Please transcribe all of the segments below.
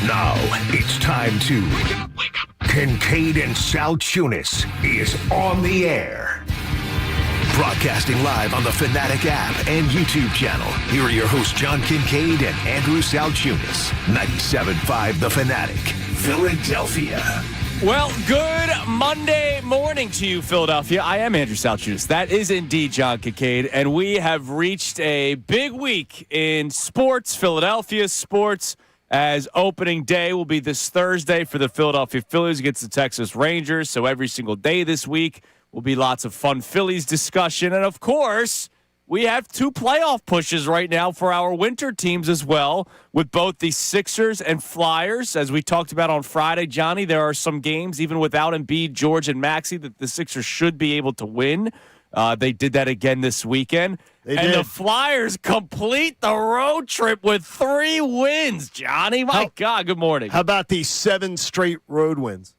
Now it's time to Kincade and Salciunas is on the air. Broadcasting live on the Fanatic app and YouTube channel. Here are your hosts, John Kincade and Andrew Salciunas. 97.5 The Fanatic, Philadelphia. Well, good Monday morning to you, Philadelphia. I am Andrew Salciunas. That is indeed John Kincade, and we have reached a big week in sports, Philadelphia sports, as opening day will be this Thursday for the Philadelphia Phillies against the Texas Rangers. So every single day this week will be lots of fun Phillies discussion. And, of course, we have two playoff pushes right now for our winter teams as well, with both the Sixers and Flyers. As we talked about on Friday, Johnny, there are some games, even without Embiid, George, and Maxey, that the Sixers should be able to win. They did that again this weekend. The Flyers complete the road trip with 3 wins, Johnny. My God, good morning. How about these 7 straight road wins?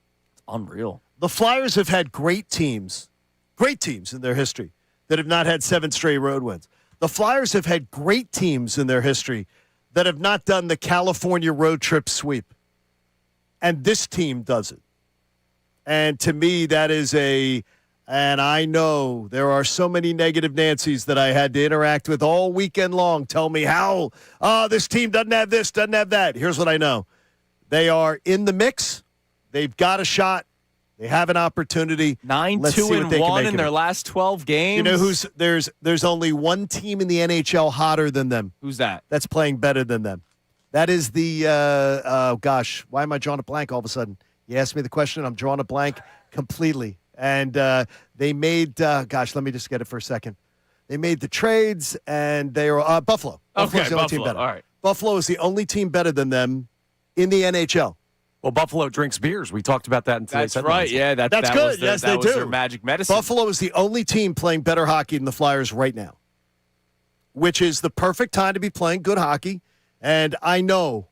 Unreal. The Flyers have had great teams in their history that have not had 7 straight road wins. The Flyers have had great teams in their history that have not done the California road trip sweep. And this team does it. And to me, that is and I know there are so many negative Nancys that I had to interact with all weekend long. Tell me how, this team doesn't have this, doesn't have that. Here's what I know. They are in the mix. They've got a shot. They have an opportunity. 9-2-1 in their last 12 games. You know there's only one team in the NHL hotter than them. Who's that? That's playing better than them. That is the why am I drawing a blank all of a sudden? You asked me the question, I'm drawing a blank completely. And they made let me just get it for a second. They made the trades, and they were Buffalo. Buffalo's the only team better. All right. Buffalo is the only team better than them in the NHL. Well, Buffalo drinks beers. We talked about that in today's That's right. Yeah, that's good. Yes, they do. Their magic medicine. Buffalo is the only team playing better hockey than the Flyers right now, which is the perfect time to be playing good hockey. And I know,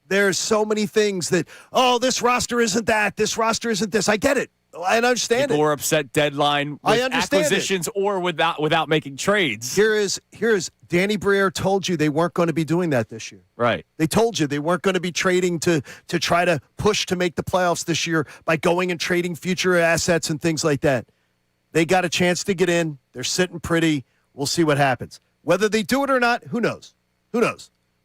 there's so many things that, this roster isn't that, this roster isn't this. I get it. I understand People were upset deadline with acquisitions or without making trades. Here is Danny Briere told you they weren't going to be doing that this year. Right. They told you they weren't going to be trading to try to push to make the playoffs this year by going and trading future assets and things like that. They got a chance to get in. They're sitting pretty. We'll see what happens. Whether they do it or not, who knows?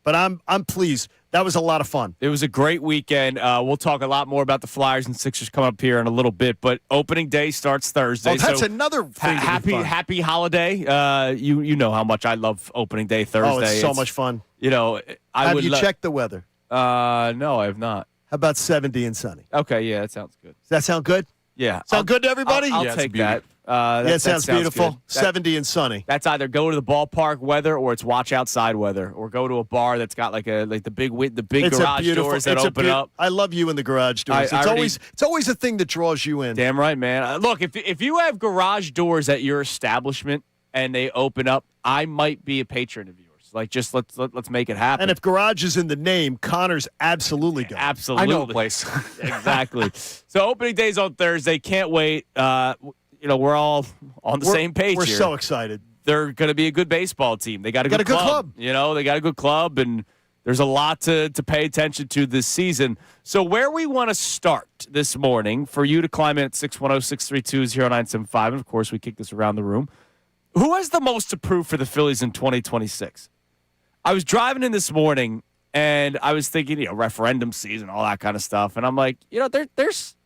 But I'm pleased. That was a lot of fun. It was a great weekend. We'll talk a lot more about the Flyers and Sixers come up here in a little bit. But opening day starts Thursday. Oh, that's another thing. Happy holiday. You know how much I love opening day Thursday. Oh, it's so much fun. You know, have you checked the weather? No, I have not. How about 70 and sunny? Okay, yeah, that sounds good. Does that sound good? Yeah. Sound good to everybody? I'll take that. It sounds beautiful. Good. 70 and sunny. That's either go to the ballpark weather or it's watch outside weather, or go to a bar that's got like the big garage doors that open up. I love you in the garage doors. It's always a thing that draws you in. Damn right, man. Look, if you have garage doors at your establishment and they open up, I might be a patron of yours. Like, just let's make it happen. And if garage is in the name, Connor's absolutely going. Absolutely. I know a place. Exactly. So opening day's on Thursday. Can't wait. We're all on the same page here. We're so excited. They're going to be a good baseball team. They got a good club. They got a good club, and there's a lot to pay attention to this season. So where we want to start this morning, for you to climb in at 610-632-0975, and, of course, we kick this around the room. Who has the most to prove for the Phillies in 2026? I was driving in this morning, and I was thinking, referendum season, all that kind of stuff. And I'm like, there's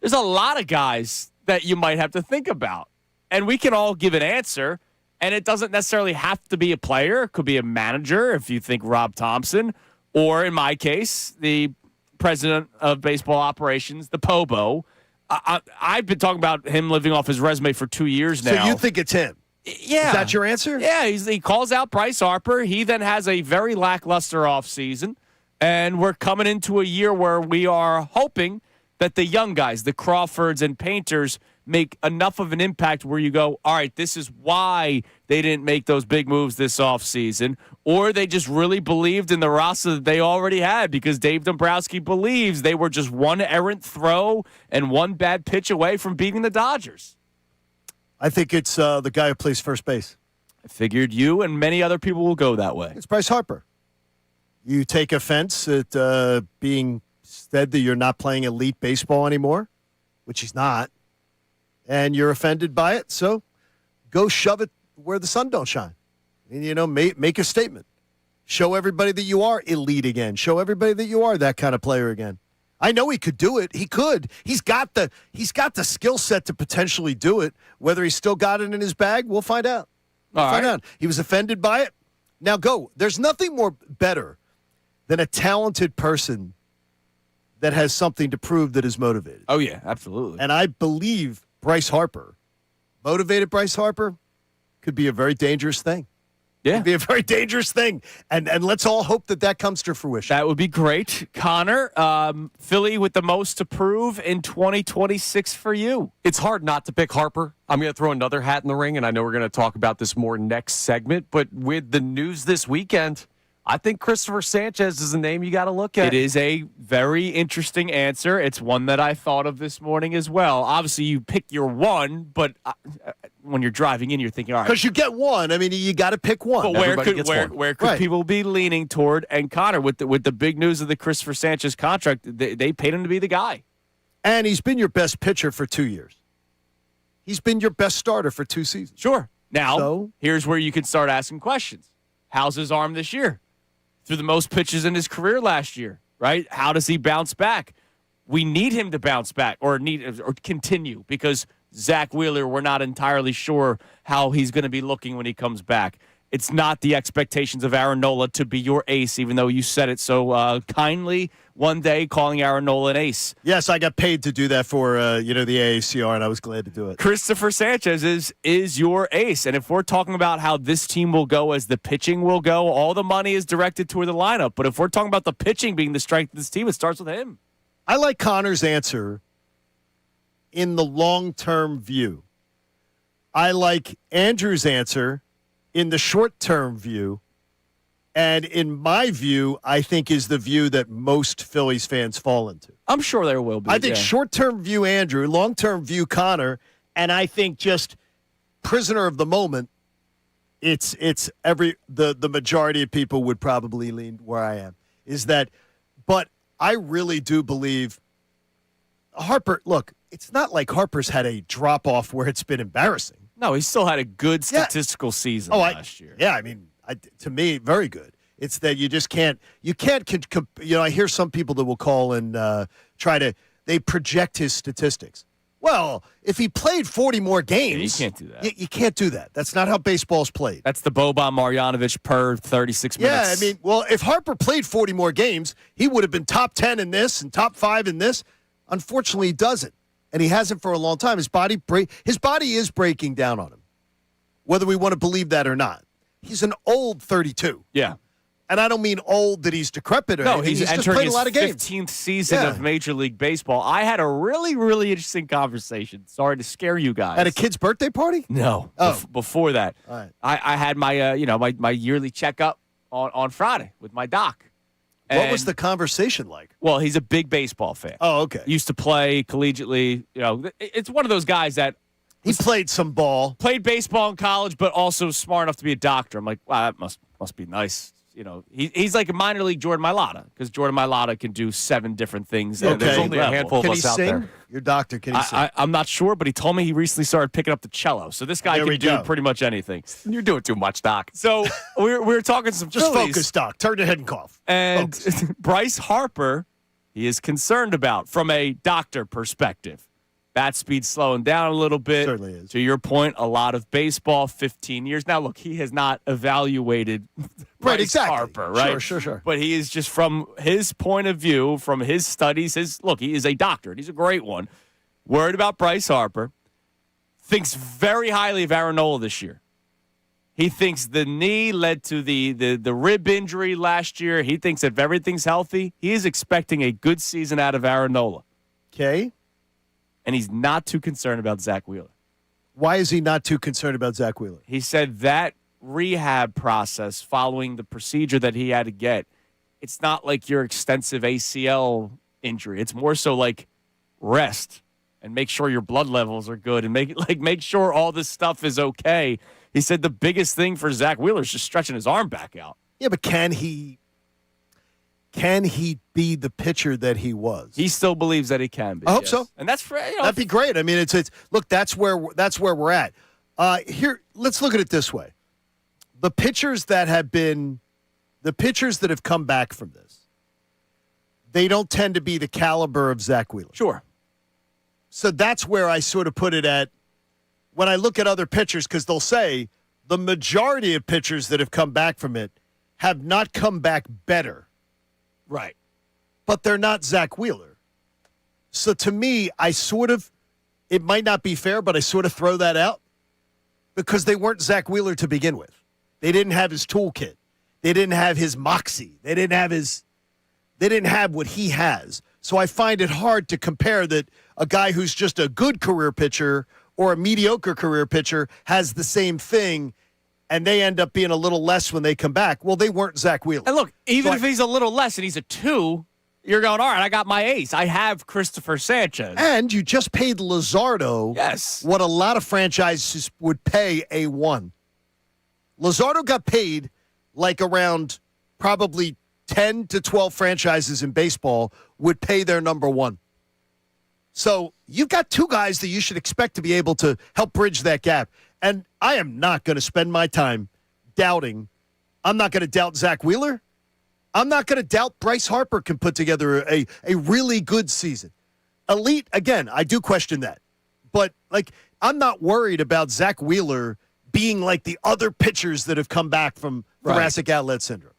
a lot of guys that you might have to think about. And we can all give an answer, and it doesn't necessarily have to be a player. It could be a manager, if you think Rob Thompson, or in my case, the president of baseball operations, the Pobo. I've been talking about him living off his resume for 2 years now. So you think it's him? Yeah. Is that your answer? Yeah, he calls out Bryce Harper. He then has a very lackluster offseason, and we're coming into a year where we are hoping that the young guys, the Crawfords and Painters, make enough of an impact where you go, all right, this is why they didn't make those big moves this offseason, or they just really believed in the roster that they already had because Dave Dombrowski believes they were just one errant throw and one bad pitch away from beating the Dodgers. I think it's the guy who plays first base. I figured you and many other people will go that way. It's Bryce Harper. You take offense at being said that you're not playing elite baseball anymore, which he's not, and you're offended by it, so go shove it where the sun don't shine. And, make a statement. Show everybody that you are elite again. Show everybody that you are that kind of player again. I know he could do it. He could. He's got the skill set to potentially do it. Whether he's still got it in his bag, we'll find out. Find out. He was offended by it. Now go. There's nothing more better than a talented person that has something to prove that is motivated. Oh, yeah, absolutely. And I believe Bryce Harper, motivated Bryce Harper, could be a very dangerous thing. Yeah. Could be a very dangerous thing. And let's all hope that comes to fruition. That would be great. Connor, Philly with the most to prove in 2026 for you. It's hard not to pick Harper. I'm going to throw another hat in the ring, and I know we're going to talk about this more next segment, but with the news this weekend, I think Christopher Sanchez is a name you got to look at. It is a very interesting answer. It's one that I thought of this morning as well. Obviously, you pick your one, but when you're driving in, you're thinking, all right. Because you get one. I mean, you got to pick one. But where could people be leaning toward? And Connor, with the big news of the Christopher Sanchez contract, they paid him to be the guy. And he's been your best pitcher for 2 years. He's been your best starter for 2 seasons. Sure. Now, here's where you can start asking questions. How's his arm this year? Through the most pitches in his career last year, right? How does he bounce back? We need him to bounce back or continue because Zach Wheeler, we're not entirely sure how he's going to be looking when he comes back. It's not the expectations of Aaron Nola to be your ace, even though you said it so kindly one day, calling Aaron Nola an ace. Yes, I got paid to do that for the AACR, and I was glad to do it. Christopher Sanchez is your ace, and if we're talking about how this team will go as the pitching will go, all the money is directed toward the lineup. But if we're talking about the pitching being the strength of this team, it starts with him. I like Connor's answer in the long-term view. I like Andrew's answer in the short-term view, and in my view, I think is the view that most Phillies fans fall into. I'm sure there will be. I think short-term view Andrew, long-term view Connor, and I think just prisoner of the moment, it's the majority of people would probably lean where I am. Is that, but I really do believe Harper, look, it's not like Harper's had a drop-off where it's been embarrassing. No, he still had a good statistical season last year. Yeah, I mean, to me, very good. It's that you just can't. I hear some people that will call and they project his statistics. Well, if he played 40 more games, you can't do that. You can't do that. That's not how baseball's played. That's the Boban Marjanovic per 36 minutes. Yeah, I mean, well, if Harper played 40 more games, he would have been top 10 in this and top 5 in this. Unfortunately, he doesn't. And he hasn't for a long time. His body is breaking down on him, whether we want to believe that or not. He's an old 32. Yeah. And I don't mean old that he's decrepit or anything. He's just entering played his a lot of games. 15th season of Major League Baseball. I had a really, really interesting conversation. Sorry to scare you guys. At a kid's birthday party? No. Before that. All right. I had my my yearly checkup on Friday with my doc. What was the conversation like? Well, he's a big baseball fan. Oh, okay. Used to play collegiately. It's one of those guys that he played some ball. Played baseball in college, but also smart enough to be a doctor. I'm like, wow, that must be nice. He's like a minor league Jordan Mailata because Jordan Mailata can do 7 different things. Okay. There's only a handful of us out there. Your doctor, can he sing? I'm not sure, but he told me he recently started picking up the cello. So this guy can do pretty much anything. You're doing too much, Doc. So we're talking some Just Phillies. focus, Doc. Turn your head and cough. And Bryce Harper, he is concerned about from a doctor perspective. Bat speed slowing down a little bit. Certainly is. To your point, a lot of baseball, 15 years. Now, look, he has not evaluated Bryce Harper, right? Sure. But he is just from his point of view, from his studies, he is a doctor, and he's a great one. Worried about Bryce Harper. Thinks very highly of Aaron Nola this year. He thinks the knee led to the rib injury last year. He thinks if everything's healthy, he is expecting a good season out of Aaron Nola. Okay. And he's not too concerned about Zach Wheeler. Why is he not too concerned about Zach Wheeler? He said that rehab process following the procedure that he had to get, it's not like your extensive ACL injury. It's more so like rest and make sure your blood levels are good and make sure all this stuff is okay. He said the biggest thing for Zach Wheeler is just stretching his arm back out. Yeah, but can he? can he be the pitcher that he was? He still believes that he can be. I hope so. And that's for, that'd be great. I mean, it's look, that's where we're at. Here, let's look at it this way. The pitchers that have come back from this, they don't tend to be the caliber of Zach Wheeler. Sure. So that's where I sort of put it at when I look at other pitchers, because they'll say the majority of pitchers that have come back from it have not come back better. Right. But they're not Zach Wheeler. So to me, it might not be fair, but I sort of throw that out because they weren't Zach Wheeler to begin with. They didn't have his toolkit. They didn't have his moxie. They didn't have what he has. So I find it hard to compare that a guy who's just a good career pitcher or a mediocre career pitcher has the same thing, and they end up being a little less when they come back. Well, they weren't Zach Wheeler. And look, even if he's a little less and he's a 2, you're going, all right, I got my ace. I have Christopher Sanchez. And you just paid Luzardo what a lot of franchises would pay a 1. Luzardo got paid like around probably 10 to 12 franchises in baseball would pay their number 1. So you've got 2 guys that you should expect to be able to help bridge that gap. And I am not going to spend my time doubting. I'm not going to doubt Zach Wheeler. I'm not going to doubt Bryce Harper can put together a really good season. Elite, again, I do question that. But, I'm not worried about Zach Wheeler being like the other pitchers that have come back from thoracic outlet syndrome.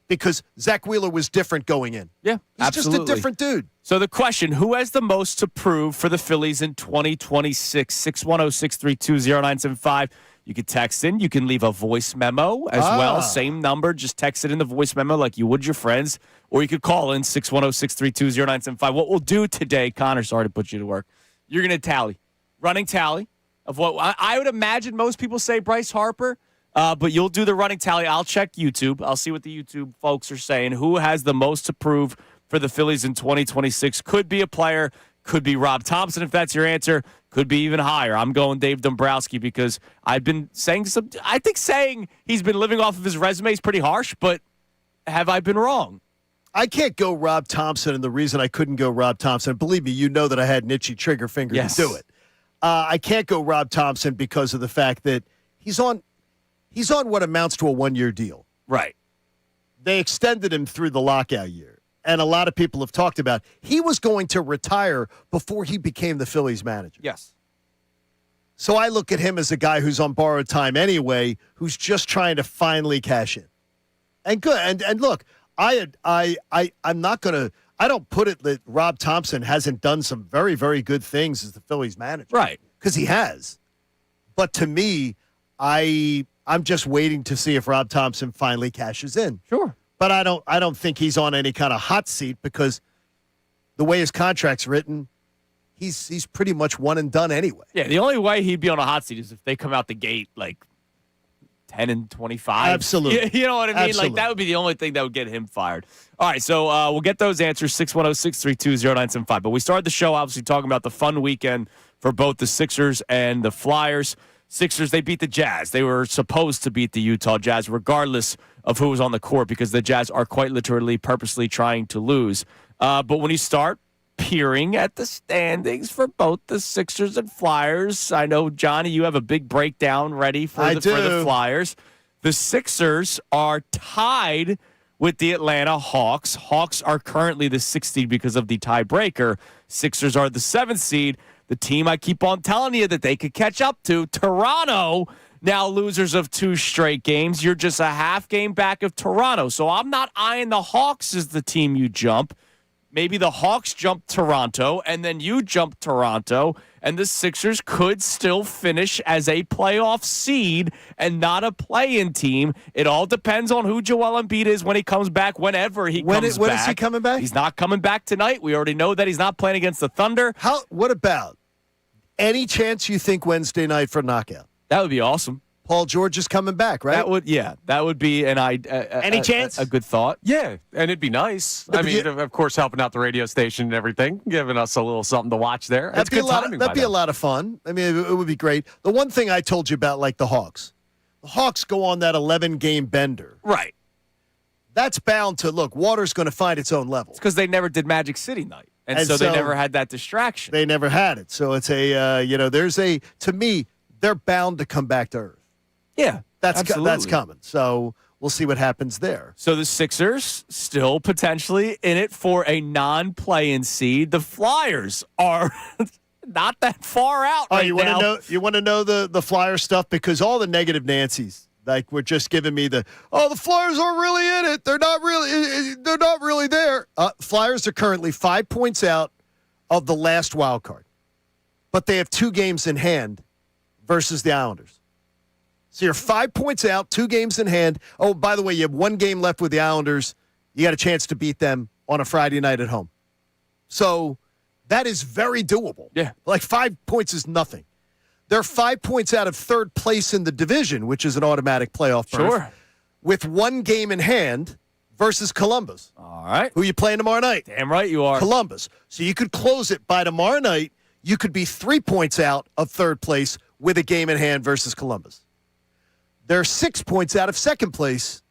Because Zach Wheeler was different going in. Yeah, He's absolutely. just a different dude. So the question, who has the most to prove for the Phillies in 2026? 610-632-0975. You can text in. You can leave a voice memo as well. Same number. Just text it in the voice memo like you would your friends. Or you could call in 610-632-0975. What we'll do today, Connor, sorry to put you to work, you're going to running tally of what I would imagine most people say Bryce Harper. But you'll do the running tally. I'll check YouTube. I'll see what the YouTube folks are saying. Who has the most to prove for the Phillies in 2026? Could be a player. Could be Rob Thompson, if that's your answer. Could be even higher. I'm going Dave Dombrowski because I've been saying I think saying he's been living off of his resume is pretty harsh, but have I been wrong? I can't go Rob Thompson, and the reason I couldn't go Rob Thompson, believe me, you know that I had an itchy trigger finger to do it. I can't go Rob Thompson because of the fact that he's on what amounts to a 1-year deal. Right. They extended him through the lockout year. And a lot of people have talked about he was going to retire before he became the Phillies manager. Yes. So I look at him as a guy who's on borrowed time anyway, who's just trying to finally cash in. And good. And look, I'm not going to – I don't put it that Rob Thompson hasn't done some very, very good things as the Phillies manager. Right. Because he has. But to me, I'm just waiting to see if Rob Thompson finally cashes in. Sure. But I don't think he's on any kind of hot seat because the way his contract's written, he's pretty much one and done anyway. Yeah, the only way he'd be on a hot seat is if they come out the gate like 10-25. Absolutely. You know what I mean? Absolutely. Like that would be the only thing that would get him fired. All right, so we'll get those answers 610-632-0975. But we started the show obviously talking about the fun weekend for both the Sixers and the Flyers. Sixers, they beat the Jazz. They were supposed to beat the Utah Jazz regardless of who was on the court because the Jazz are quite literally purposely trying to lose. But when you start peering at the standings for both the Sixers and Flyers, I know, Johnny, you have a big breakdown ready for the Flyers. The Sixers are tied with the Atlanta Hawks. Hawks are currently the 6th seed because of the tiebreaker. Sixers are the 7th seed. The team I keep on telling you that they could catch up to, Toronto, now losers of 2 straight games. You're just a half game back of Toronto. So I'm not eyeing the Hawks as the team you jump. Maybe the Hawks jump Toronto, and then you jump Toronto, and the Sixers could still finish as a playoff seed and not a play-in team. It all depends on who Joel Embiid is when he comes back, whenever he comes back. When is he coming back? He's not coming back tonight. We already know that he's not playing against the Thunder. What about any chance you think Wednesday night for knockout? That would be awesome. Paul George is coming back, right? That would be any chance? A good thought. Yeah, and it'd be nice. I mean, of course, helping out the radio station and everything, giving us a little something to watch there. That'd be a lot of fun. I mean, it would be great. The one thing I told you about, like the Hawks on that 11-game bender. Right. that's bound to look. Water's going to find its own level. It's because they never did Magic City night, and so they never had that distraction. They never had it. So it's to me, they're bound to come back to earth. Yeah, that's coming. So we'll see what happens there. So the Sixers still potentially in it for a non-play-in seed. The Flyers are not that far out right now. You want to know the Flyer stuff, because all the negative Nancy's were just giving me the Flyers aren't really in it. They're not really there. Flyers are currently 5 points out of the last wild card, but they have 2 games in hand versus the Islanders. So you're 5 points out, 2 games in hand. Oh, by the way, you have 1 game left with the Islanders. You got a chance to beat them on a Friday night at home. So that is very doable. Yeah. 5 points is nothing. They're 5 points out of third place in the division, which is an automatic playoff berth. Sure. With 1 game in hand versus Columbus. All right. Who you playing tomorrow night? Damn right you are. Columbus. So you could close it by tomorrow night. You could be 3 points out of third place with a game in hand versus Columbus. They're 6 points out of second place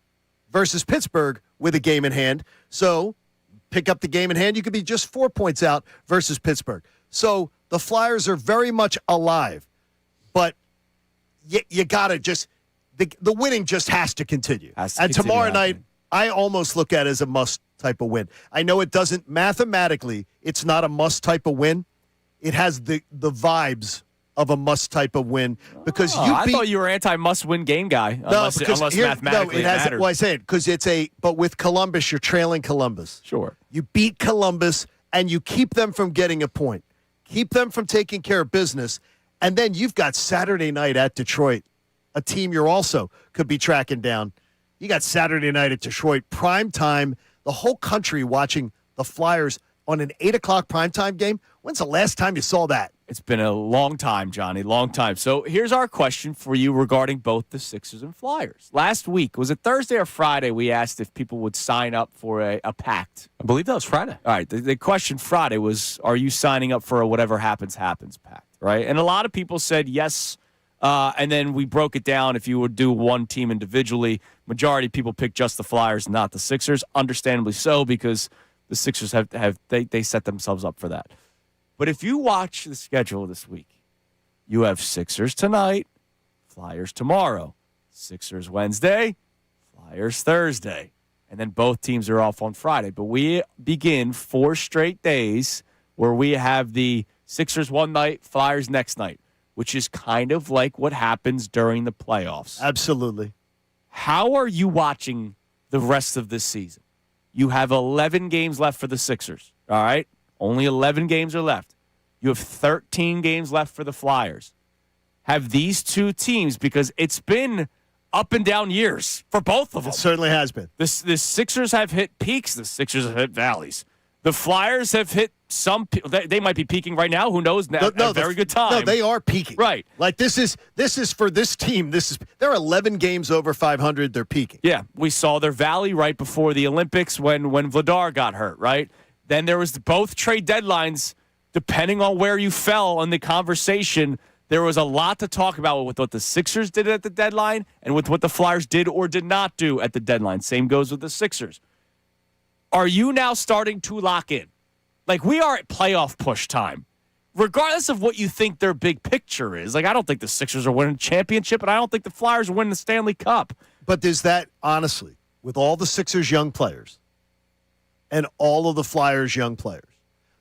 versus Pittsburgh with a game in hand. So pick up the game in hand. You could be just 4 points out versus Pittsburgh. So the Flyers are very much alive. But you got to just the winning just has to continue. Tomorrow night, I almost look at it as a must type of win. I know it doesn't mathematically. It's not a must type of win. It has the vibes of a must type of win because I thought you were anti-must win game guy. Unless mathematically it matters. Well, I say it because but with Columbus, you're trailing Columbus. Sure. You beat Columbus and you keep them from getting a point. Keep them from taking care of business. And then you've got Saturday night at Detroit, a team you're also could be tracking down. You got Saturday night at Detroit, prime time, the whole country watching the Flyers on an 8 o'clock primetime game. When's the last time you saw that? It's been a long time, Johnny, long time. So here's our question for you regarding both the Sixers and Flyers. Last week, was it Thursday or Friday, we asked if people would sign up for a pact. I believe that was Friday. All right, the question Friday was, are you signing up for a whatever happens pact, right? And a lot of people said yes, and then we broke it down if you would do one team individually. Majority of people picked just the Flyers, not the Sixers, understandably so, because the Sixers they set themselves up for that. But if you watch the schedule this week, you have Sixers tonight, Flyers tomorrow, Sixers Wednesday, Flyers Thursday, and then both teams are off on Friday. But we begin 4 straight days where we have the Sixers one night, Flyers next night, which is kind of like what happens during the playoffs. Absolutely. How are you watching the rest of this season? You have 11 games left for the Sixers, all right? Only 11 games are left. You have 13 games left for the Flyers. Have these two teams, because it's been up and down years for both of them. It certainly has been. The Sixers have hit peaks. The Sixers have hit valleys. The Flyers have hit some. They might be peaking right now. Who knows? A very good time. No, they are peaking. Right. Like this is for this team. They're 11 games over 500. They're peaking. Yeah, we saw their valley right before the Olympics when Vladar got hurt. Right. Then there was both trade deadlines. Depending on where you fell in the conversation, there was a lot to talk about with what the Sixers did at the deadline and with what the Flyers did or did not do at the deadline. Same goes with the Sixers. Are you now starting to lock in? Like, we are at playoff push time. Regardless of what you think their big picture is. Like, I don't think the Sixers are winning a championship, and I don't think the Flyers are winning the Stanley Cup. But there's that, honestly, with all the Sixers young players and all of the Flyers young players.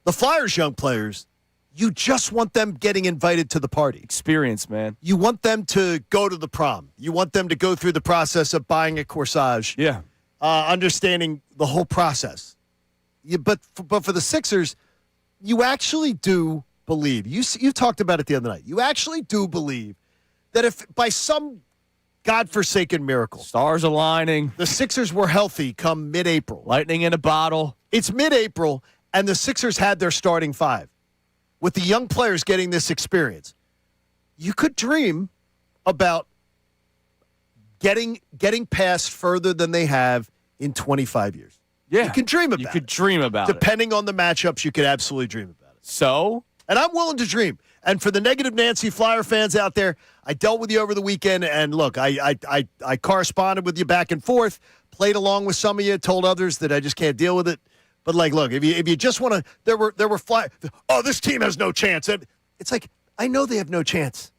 The Flyers young players, you just want them getting invited to the party. Experience, man. You want them to go to the prom. You want them to go through the process of buying a corsage. Yeah. Understanding the whole process. But for the Sixers, you actually do believe, you talked about it the other night, you actually do believe that if by some godforsaken miracle, stars aligning, the Sixers were healthy come mid-April. Lightning in a bottle. It's mid-April, and the Sixers had their starting 5. With the young players getting this experience, you could dream about getting past further than they have in 25 years. Yeah. You can dream about it. You could dream about it. Depending on the matchups, you could absolutely dream about it. So? And I'm willing to dream. And for the negative Nancy Flyer fans out there, I dealt with you over the weekend, and look, I corresponded with you back and forth, played along with some of you, told others that I just can't deal with it. But like, look, if you just want to, there were this team has no chance. And it's like, I know they have no chance.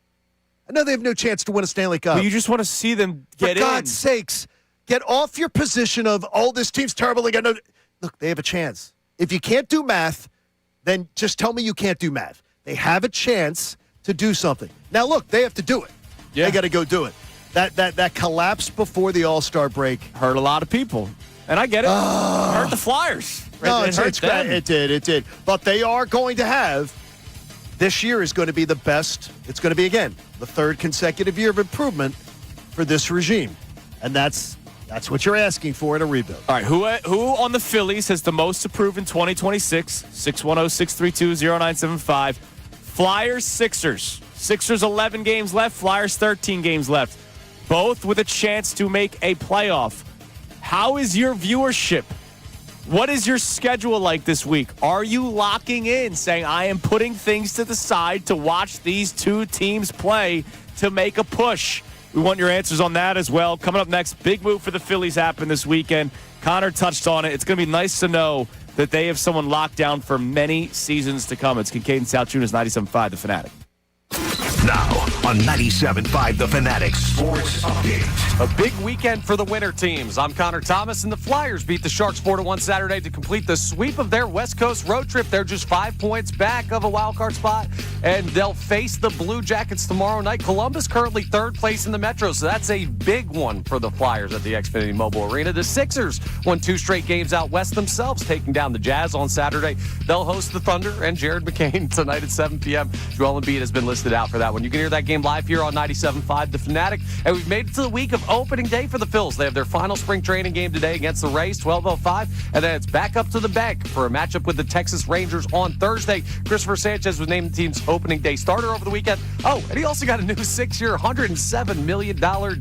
I know they have no chance to win a Stanley Cup. But you just want to see them get in. For God's sakes, get off your position of, this team's terrible. Look, they have a chance. If you can't do math, then just tell me you can't do math. They have a chance to do something. Now, look, they have to do it. Yeah. They got to go do it. That collapse before the All-Star break hurt a lot of people. And I get it. Hurt the Flyers. No, it did. But they are going to have, this year is going to be the best. It's going to be, again, the third consecutive year of improvement for this regime. And that's what you're asking for in a rebuild. All right, who on the Phillies has the most to prove in 2026? 610-632-0975. Flyers, Sixers. Sixers 11 games left, Flyers 13 games left. Both with a chance to make a playoff. How is your viewership? What is your schedule like this week? Are you locking in, saying, I am putting things to the side to watch these two teams play to make a push? We want your answers on that as well. Coming up next, big move for the Phillies happened this weekend. Connor touched on it. It's going to be nice to know that they have someone locked down for many seasons to come. It's Kincade and Salciunas, 97.5, The Fanatic. Now on 97.5 The Fanatic Sports Update. A big weekend for the winter teams. I'm Connor Thomas, and the Flyers beat the Sharks 4-1 Saturday to complete the sweep of their West Coast road trip. They're just 5 points back of a wild card spot, and they'll face the Blue Jackets tomorrow night. Columbus currently third place in the Metro, so that's a big one for the Flyers at the Xfinity Mobile Arena. The Sixers won 2 straight games out west themselves, taking down the Jazz on Saturday. They'll host the Thunder and Jared McCain tonight at 7 p.m. Joel Embiid has been listed out for that one. You can hear that game live here on 97.5 The Fanatic. And we've made it to the week of opening day for the Phils. They have their final spring training game today against the Rays, 12:05. And then it's back up to the bank for a matchup with the Texas Rangers on Thursday. Christopher Sanchez was named the team's opening day starter over the weekend. Oh, and he also got a new 6-year, $107 million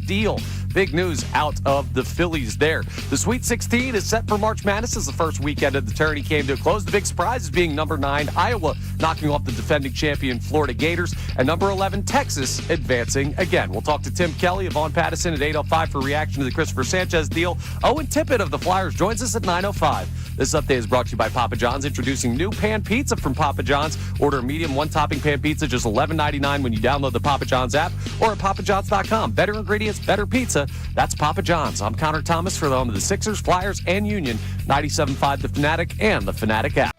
deal. Big news out of the Phillies there. The Sweet 16 is set for March Madness as the first weekend of the tourney came to a close. The big surprise is being number 9, Iowa, knocking off the defending champion Florida Gators, and number 11, Texas, advancing again. We'll talk to Tim Kelly of On Pattison at 8:05 for reaction to the Christopher Sanchez deal. Owen Tippet of the Flyers joins us at 9:05. This update is brought to you by Papa John's, introducing new pan pizza from Papa John's. Order a medium one-topping pan pizza, just $11.99 when you download the Papa John's app or at papajohns.com. Better ingredients, better pizza. That's Papa John's. I'm Connor Thomas for the home of the Sixers, Flyers, and Union. 97.5 The Fanatic and the Fanatic app.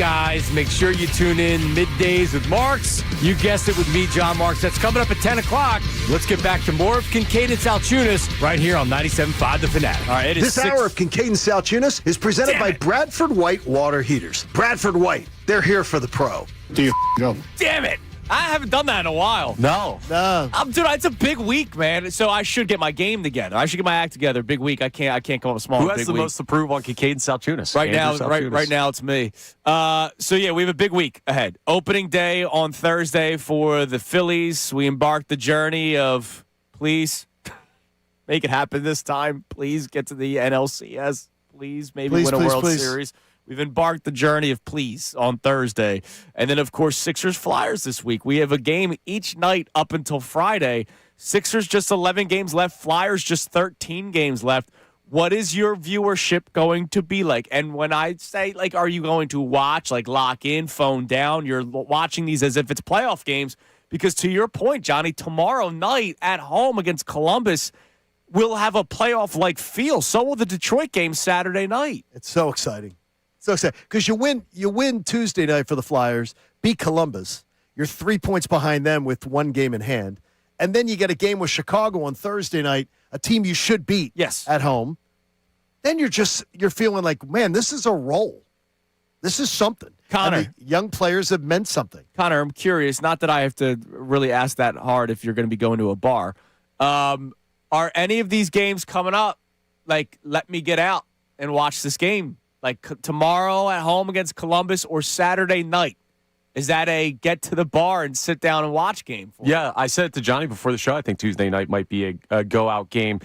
guys. Make sure you tune in Middays with Marks. You guessed it, with me, John Marks. That's coming up at 10 o'clock. Let's get back to more of Kincade and Salciunas right here on 97.5 The Fanatic. All right, it is this hour of Kincade and Salciunas is presented by Bradford White Water Heaters. Bradford White, they're here for the pro. Do you go? Damn it. I haven't done that in a while. No. Dude, it's a big week, man. So I should get my game together. I should get my act together. Big week. I can't come up with small. Who has big the week. most to prove on Kincade and Salciunas? Right now, Andrew Salciunas. right now it's me. So yeah, we have a big week ahead. Opening day on Thursday for the Phillies. We embark the journey of, please make it happen this time. Please get to the NLCS. Please win a World Series. We've embarked the journey of please on Thursday. And then, of course, Sixers-Flyers this week. We have a game each night up until Friday. Sixers just 11 games left. Flyers just 13 games left. What is your viewership going to be like? And when I say, like, are you going to watch, like, lock in, phone down? You're watching these as if it's playoff games. Because to your point, Johnny, tomorrow night at home against Columbus, we'll have a playoff-like feel. So will the Detroit game Saturday night. It's so exciting. So excited because you win Tuesday night for the Flyers, beat Columbus. You're 3 points behind them with one game in hand, and then you get a game with Chicago on Thursday night, a team you should beat. Yes. At home. Then you're feeling like, man, this is a roll. This is something. Connor, and the young players have meant something. Connor, I'm curious. Not that I have to really ask that hard if you're going to be going to a bar. Are any of these games coming up? Like, let me get out and watch this game. Like tomorrow at home against Columbus or Saturday night? Is that a get to the bar and sit down and watch game for Yeah, I said it to Johnny before the show. I think Tuesday night might be a go-out game.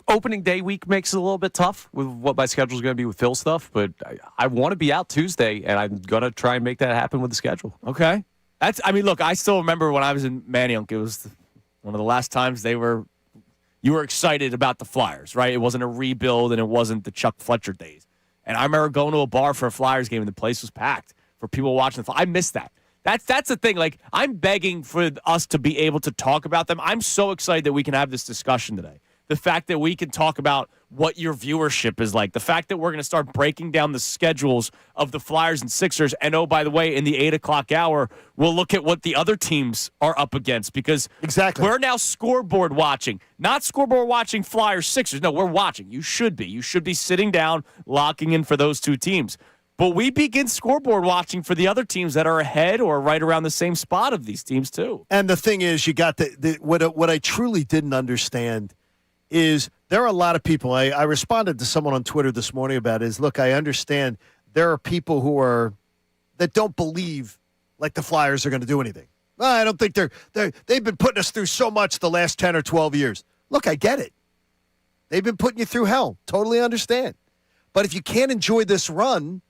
Opening day week makes it a little bit tough with what my schedule is going to be with Phil stuff, but I want to be out Tuesday, and I'm going to try and make that happen with the schedule. Okay. Look, I still remember when I was in Manayunk, it was one of the last times you were excited about the Flyers, right? It wasn't a rebuild, and it wasn't the Chuck Fletcher days. And I remember going to a bar for a Flyers game, and the place was packed for people watching the Flyers. I missed that. That's the thing. Like, I'm begging for us to be able to talk about them. I'm so excited that we can have this discussion today. The fact that we can talk about what your viewership is like. The fact that we're going to start breaking down the schedules of the Flyers and Sixers. And, oh, by the way, in the 8 o'clock hour, we'll look at what the other teams are up against. Because we're now scoreboard watching. Not scoreboard watching Flyers, Sixers. No, we're watching. You should be. You should be sitting down, locking in for those two teams. But we begin scoreboard watching for the other teams that are ahead or right around the same spot of these teams, too. And the thing is, you got what I truly didn't understand is there are a lot of people. I responded to someone on Twitter this morning about is, look, I understand there are people that don't believe like the Flyers are going to do anything. Well, I don't think they've been putting us through so much the last 10 or 12 years. Look, I get it. They've been putting you through hell. Totally understand. But if you can't enjoy this run,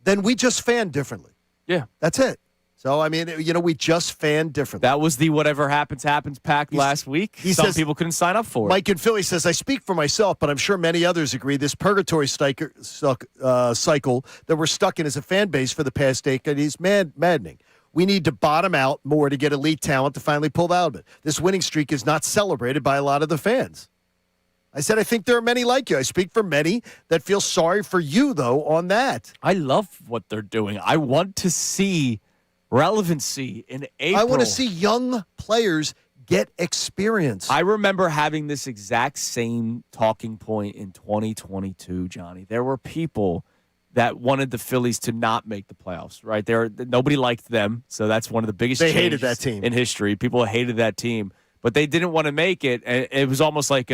then we just fan differently. Yeah. That's it. So, I mean, we just fan differently. That was the whatever happens pack last week. Some people couldn't sign up for it. Mike in Philly says, I speak for myself, but I'm sure many others agree. This purgatory cycle that we're stuck in as a fan base for the past decade is maddening. We need to bottom out more to get elite talent to finally pull out of it. This winning streak is not celebrated by a lot of the fans. I said, I think there are many like you. I speak for many that feel sorry for you, though, on that. I love what they're doing. I want to see relevancy in April. I want to see young players get experience. I remember having this exact same talking point in 2022, Johnny. There were people that wanted the Phillies to not make the playoffs, right? Nobody liked them, so that's one of the biggest changes hated that team in history. People hated that team, but they didn't want to make it, and it was almost like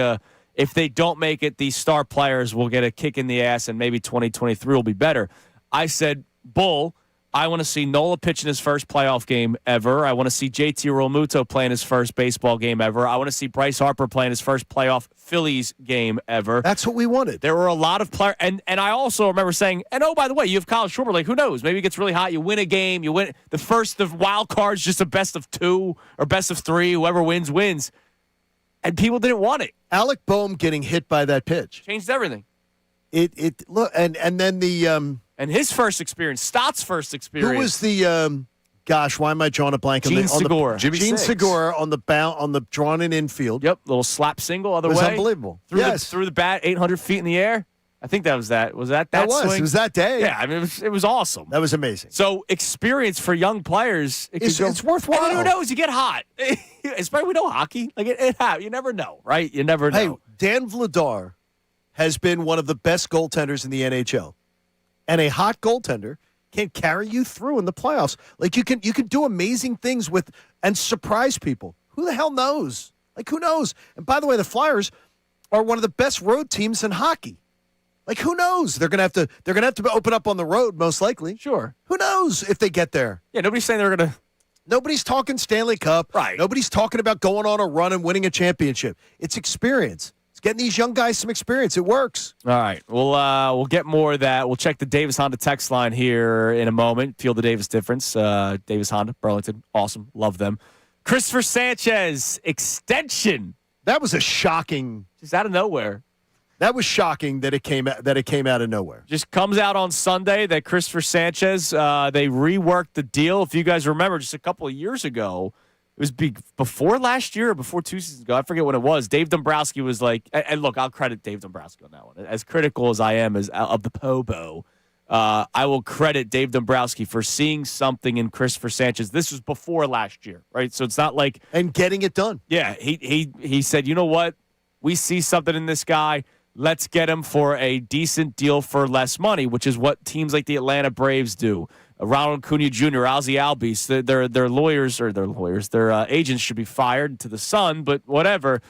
if they don't make it, these star players will get a kick in the ass, and maybe 2023 will be better. I said, bull. I want to see Nola pitch in his first playoff game ever. I want to see JT Realmuto play in his first baseball game ever. I want to see Bryce Harper play in his first playoff Phillies game ever. That's what we wanted. There were a lot of players. And I also remember saying, and oh, by the way, you have Kyle Schwarber. Like, who knows? Maybe it gets really hot. You win a game. You win. The wild card's just a best of 2 or best of 3. Whoever wins, wins. And people didn't want it. Alec Boehm getting hit by that pitch changed everything. Look, and then the and his first experience, Stott's first experience. Who was the why am I drawing a blank? Gene Segura. Gene Segura on the drawn in infield. Yep, little slap single other way. It was way. unbelievable. Threw the bat 800 feet in the air. I think that was that. Was that That was. swing? It was that day. Yeah, I mean, it was awesome. That was amazing. So experience for young players. It's worthwhile. And who knows? You get hot. Especially we know hockey. Like you never know, right? You never know. Hey, Dan Vladar has been one of the best goaltenders in the NHL. And a hot goaltender can carry you through in the playoffs. Like you can do amazing things with and surprise people. Who the hell knows? Like who knows? And by the way, the Flyers are one of the best road teams in hockey. Like who knows? They're gonna have to open up on the road most likely. Sure. Who knows if they get there? Yeah, nobody's saying they're gonna. Nobody's talking Stanley Cup. Right. Nobody's talking about going on a run and winning a championship. It's experience. It's getting these young guys some experience. It works. All right. We'll get more of that. We'll check the Davis Honda text line here in a moment. Feel the Davis difference. Davis Honda, Burlington, awesome. Love them. Christopher Sanchez extension. That was a shocking. Just out of nowhere. That was shocking that it came out of nowhere. Just comes out on Sunday that Christopher Sanchez, they reworked the deal. If you guys remember, just a couple of years ago, it was before last year or before 2 seasons ago. I forget when it was. Dave Dombrowski was like, and look, I'll credit Dave Dombrowski on that one. As critical as I am of the Pobo, I will credit Dave Dombrowski for seeing something in Christopher Sanchez. This was before last year, right? So it's not like and getting it done. Yeah, he said, you know what? We see something in this guy. Let's get him for a decent deal for less money, which is what teams like the Atlanta Braves do. Ronald Acuna Jr., Ozzie Albies, their agents should be fired to the sun, but whatever.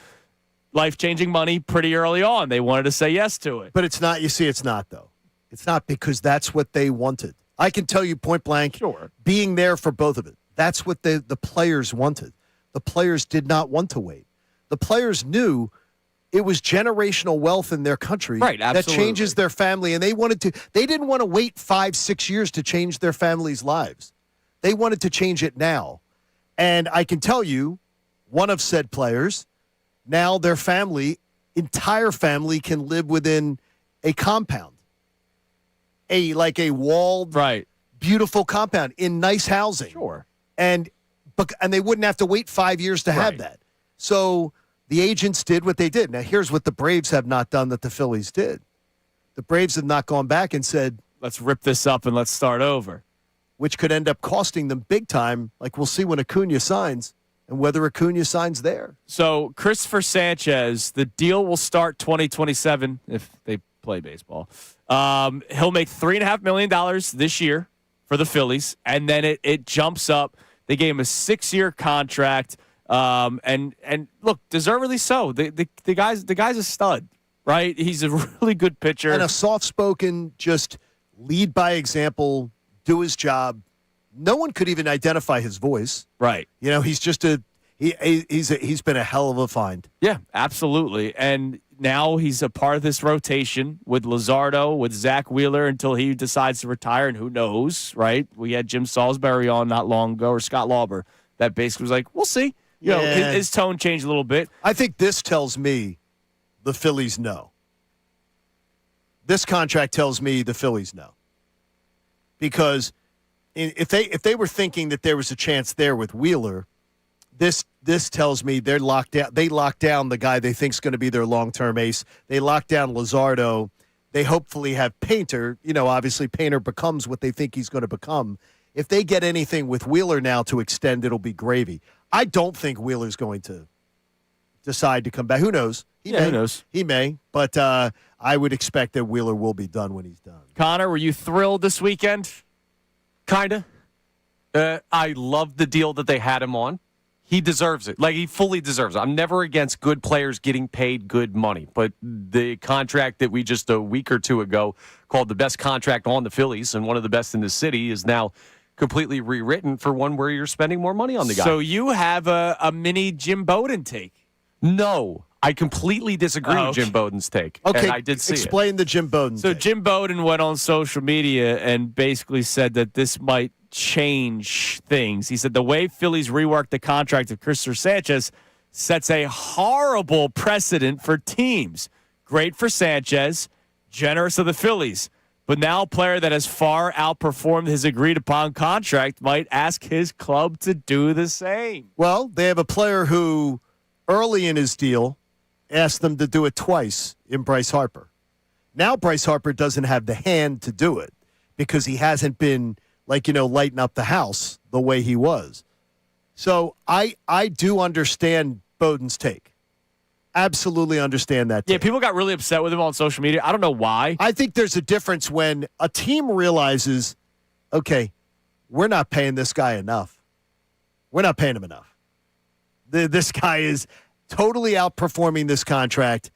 Life-changing money pretty early on. They wanted to say yes to it. But it's not, you see, it's not, though. It's not because that's what they wanted. I can tell you point blank, sure, being there for both of it. That's what the players wanted. The players did not want to wait. The players knew it was generational wealth in their country that changes their family, and they didn't want to wait 5-6 years to change their family's lives. They wanted to change it now. And I can tell you, one of said players, now their entire family can live within a compound. A walled, beautiful compound in nice housing. Sure. And they wouldn't have to wait 5 years to have that. So the agents did what they did. Now, here's what the Braves have not done that the Phillies did. The Braves have not gone back and said, let's rip this up and let's start over. Which could end up costing them big time. Like we'll see when Acuna signs and whether Acuna signs there. So Christopher Sanchez, the deal will start 2027 if they play baseball. He'll make $3.5 million this year for the Phillies, and then it jumps up. They gave him a 6-year contract. And look, deservedly so. The guy's a stud, right? He's a really good pitcher and a soft-spoken, just lead by example, do his job. No one could even identify his voice, right? You know, he's just he's been a hell of a find. Yeah, absolutely. And now he's a part of this rotation with Luzardo, with Zach Wheeler until he decides to retire, and who knows, right? We had Jim Salisbury on not long ago, or Scott Lauber, that basically was like, we'll see. You know, his tone changed a little bit. I think this tells me the Phillies know. This contract tells me the Phillies know. Because if they were thinking that there was a chance there with Wheeler, this tells me they're locked down. They locked down the guy they think is going to be their long-term ace. They locked down Luzardo. They hopefully have Painter. You know, obviously Painter becomes what they think he's going to become. If they get anything with Wheeler now to extend, it'll be gravy. I don't think Wheeler's going to decide to come back. Who knows? Who knows? He may, but I would expect that Wheeler will be done when he's done. Connor, were you thrilled this weekend? Kinda. I love the deal that they had him on. He deserves it. Like, he fully deserves it. I'm never against good players getting paid good money, but the contract that we just a week or two ago called the best contract on the Phillies and one of the best in the city is now completely rewritten for one where you're spending more money on the guy. So you have a mini Jim Bowden take. No, I completely disagree with Jim Bowden's take. Okay, and I did see explain the Jim Bowden So take. Jim Bowden went on social media and basically said that this might change things. He said the way Phillies reworked the contract of Christopher Sanchez sets a horrible precedent for teams. Great for Sanchez, generous of the Phillies. But now a player that has far outperformed his agreed-upon contract might ask his club to do the same. Well, they have a player who, early in his deal, asked them to do it twice in Bryce Harper. Now Bryce Harper doesn't have the hand to do it because he hasn't been, lighting up the house the way he was. So I do understand Bowden's take. Absolutely understand that take. Yeah, people got really upset with him on social media. I don't know why. I think there's a difference when a team realizes, okay, we're not paying this guy enough. We're not paying him enough. This guy is totally outperforming this contract,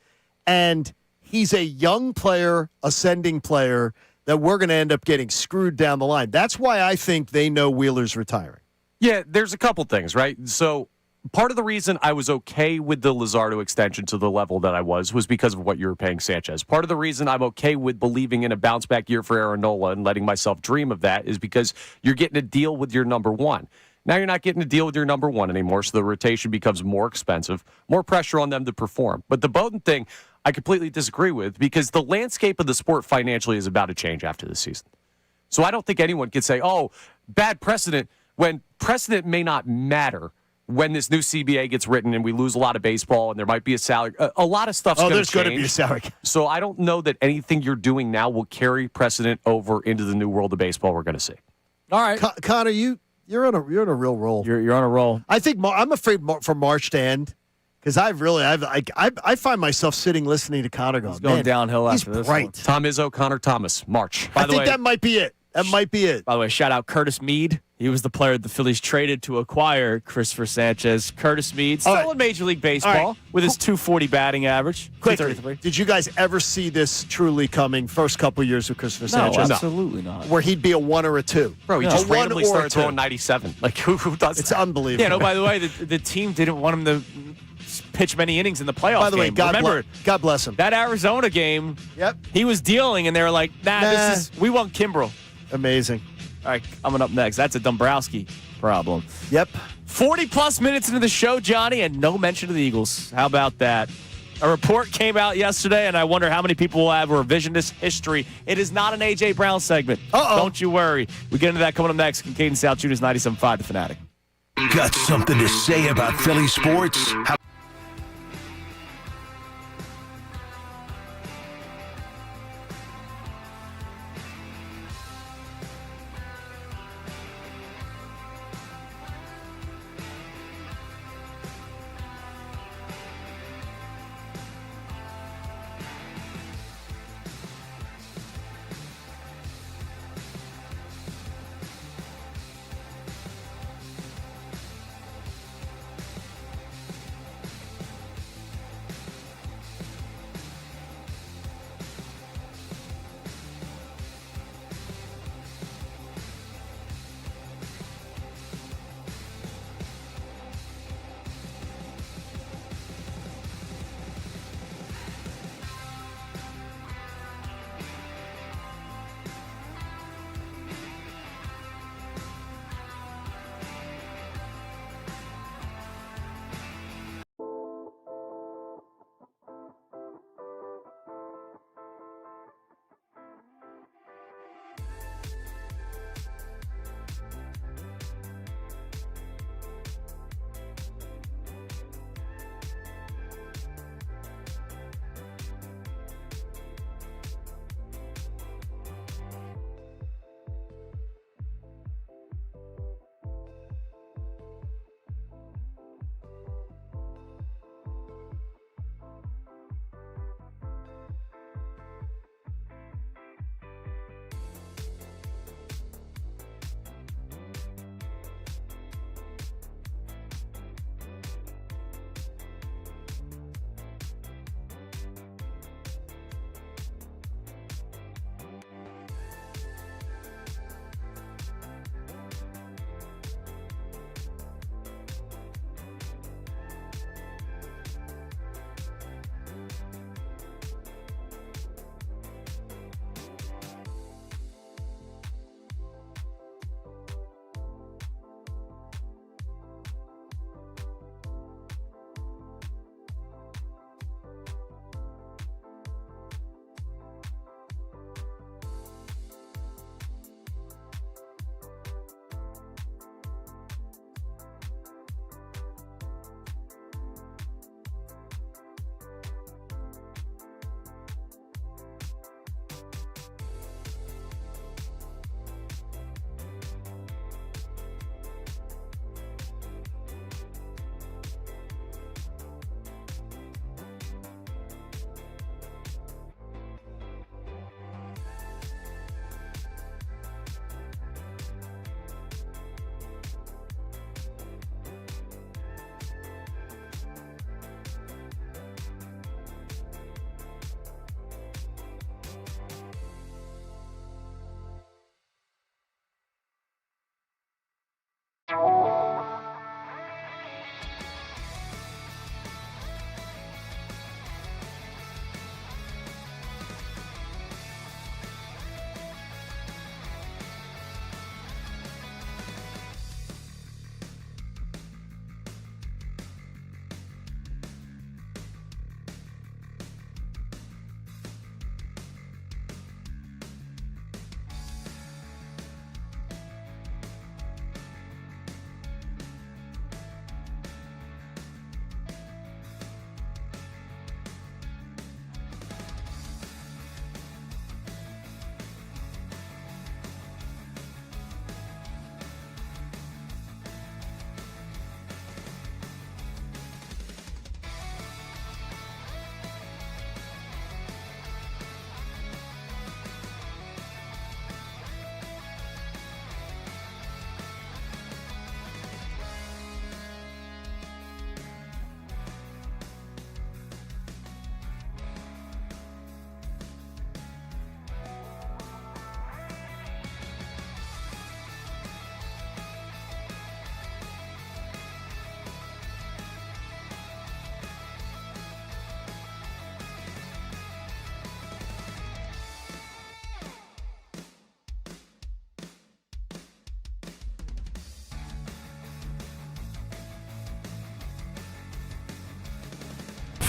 and he's a young player, ascending player, that we're going to end up getting screwed down the line. That's why I think they know Wheeler's retiring. Yeah, there's a couple things, right? So part of the reason I was okay with the Luzardo extension to the level that I was because of what you were paying Sanchez. Part of the reason I'm okay with believing in a bounce-back year for Aaron Nola and letting myself dream of that is because you're getting a deal with your number one. Now you're not getting a deal with your number one anymore, so the rotation becomes more expensive, more pressure on them to perform. But the Bowden thing, I completely disagree with because the landscape of the sport financially is about to change after this season. So I don't think anyone can say, oh, bad precedent, when precedent may not matter when this new CBA gets written and we lose a lot of baseball and there might be a salary. A lot of stuff's going to change. Oh, there's going to be a salary. So I don't know that anything you're doing now will carry precedent over into the new world of baseball we're going to see. All right. Connor, you're on a real roll. You're on a roll. I think I'm afraid for March to end because I find myself sitting listening to Connor going, he's going downhill after this bright. one. Tom Izzo, Connor Thomas, March. I think that might be it. That might be it. By the way, shout out Curtis Mead. He was the player the Phillies traded to acquire Christopher Sanchez. Curtis Mead, still in Major League Baseball with his .240 batting average. Quickly, did you guys ever see this truly coming first couple years with Christopher Sanchez? No, absolutely not. Where he'd be a 1 or a 2. Bro, he just randomly started throwing 97. Like, who does that? It's unbelievable. Yeah, no, by the way, the team didn't want him to pitch many innings in the playoff By the way, game. God bless him. That Arizona game, he was dealing, and they were like, we want Kimbrel. Amazing. All right, coming up next. That's a Dombrowski problem. Yep. 40-plus minutes into the show, Johnny, and no mention of the Eagles. How about that? A report came out yesterday, and I wonder how many people will have a revisionist history. It is not an A.J. Brown segment. Don't you worry. We get into that coming up next. Kincade Salciunas, 97.5 The Fanatic. Got something to say about Philly sports?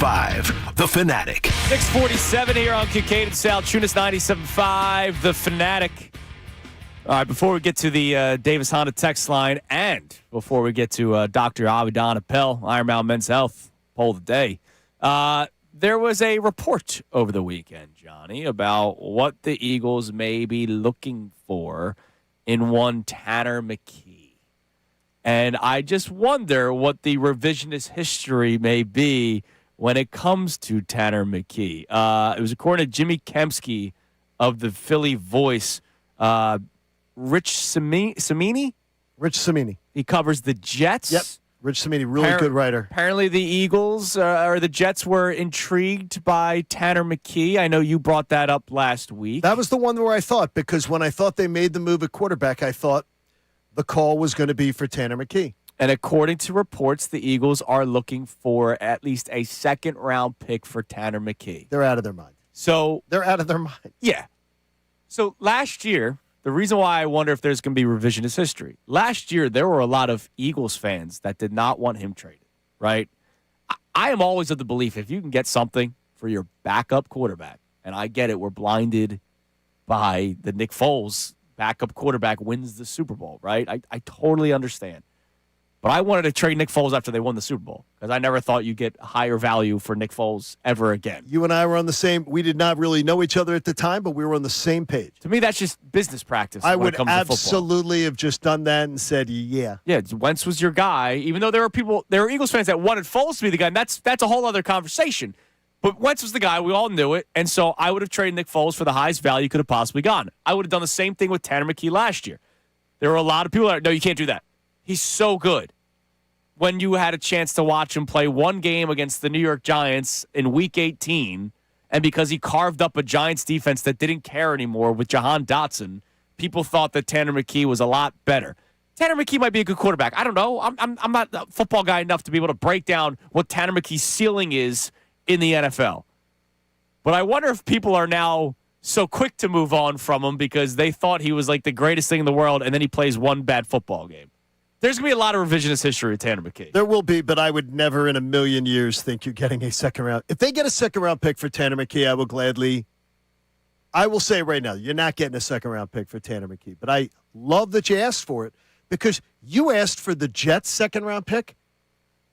97.5, The Fanatic. 6:47 here on Kincade Salciunas, 97.5, The Fanatic. All right, before we get to the Davis Honda text line and before we get to Dr. Avidan Appel, Iron Mountain Men's Health poll of the day, there was a report over the weekend, Johnny, about what the Eagles may be looking for in one Tanner McKee. And I just wonder what the revisionist history may be when it comes to Tanner McKee. It was according to Jimmy Kempski of the Philly Voice. Rich Cimini? Rich Cimini. He covers the Jets. Yep. Rich Cimini, really good writer. Apparently the Eagles or the Jets were intrigued by Tanner McKee. I know you brought that up last week. That was the one where I thought, because when I thought they made the move at quarterback, I thought the call was going to be for Tanner McKee. And according to reports, the Eagles are looking for at least a second-round pick for Tanner McKee. They're out of their mind. So they're out of their mind. Yeah. So last year, the reason why I wonder if there's going to be revisionist history, last year there were a lot of Eagles fans that did not want him traded, right? I am always of the belief if you can get something for your backup quarterback, and I get it, we're blinded by the Nick Foles backup quarterback wins the Super Bowl, right? I totally understand. But I wanted to trade Nick Foles after they won the Super Bowl because I never thought you'd get higher value for Nick Foles ever again. You and I were on the same – we did not really know each other at the time, but we were on the same page. To me, that's just business practice. I when would it comes to football. absolutely have just done that and said, yeah. Yeah, Wentz was your guy, even though there were Eagles fans that wanted Foles to be the guy, and that's a whole other conversation. But Wentz was the guy. We all knew it. And so I would have traded Nick Foles for the highest value could have possibly gotten. I would have done the same thing with Tanner McKee last year. There were a lot of people that, no, you can't do that. He's so good. When you had a chance to watch him play one game against the New York Giants in Week 18, and because he carved up a Giants defense that didn't care anymore with Jahan Dotson, people thought that Tanner McKee was a lot better. Tanner McKee might be a good quarterback. I don't know. I'm not a football guy enough to be able to break down what Tanner McKee's ceiling is in the NFL. But I wonder if people are now so quick to move on from him because they thought he was like the greatest thing in the world, and then he plays one bad football game. There's going to be a lot of revisionist history with Tanner McKee. There will be, but I would never in a million years think you're getting a second round. If they get a second round pick for Tanner McKee, I will say right now, you're not getting a second round pick for Tanner McKee. But I love that you asked for it because you asked for the Jets' second round pick.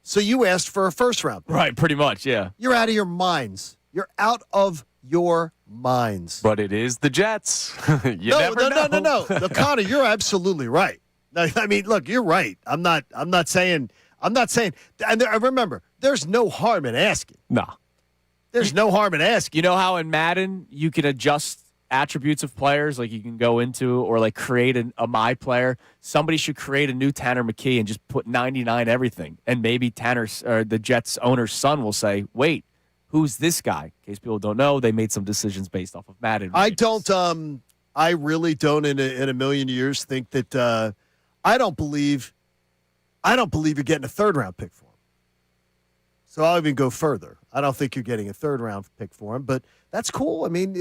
So you asked for a first round pick. Right, pretty much, yeah. You're out of your minds. You're out of your minds. But it is the Jets. No, Connor, you're absolutely right. I mean, look, you're right. I'm not saying, and remember, there's no harm in asking. No. There's no harm in asking. You know how in Madden you can adjust attributes of players, like you can go into or like create a my player. Somebody should create a new Tanner McKee and just put 99 everything. And maybe the Jets owner's son will say, wait, who's this guy? In case people don't know, they made some decisions based off of Madden. I really don't in a million years think that I don't believe you're getting a third round pick for him. So I'll even go further. I don't think you're getting a third round pick for him, but that's cool. I mean,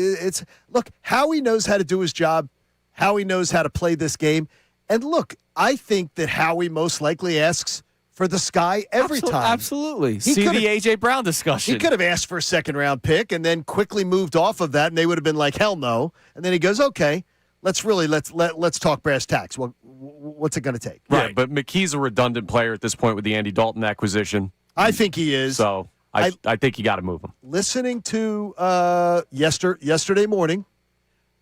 look, Howie knows how to do his job. Howie knows how to play this game. And look, I think that Howie most likely asks for the sky every time. Absolutely. See the A.J. Brown discussion. He could have asked for a second round pick and then quickly moved off of that, and they would have been like, hell no. And then he goes, okay, let's talk brass tacks. What's it going to take? Right, but McKee's a redundant player at this point with the Andy Dalton acquisition. I think he is. So I think you got to move him. Listening to yesterday morning,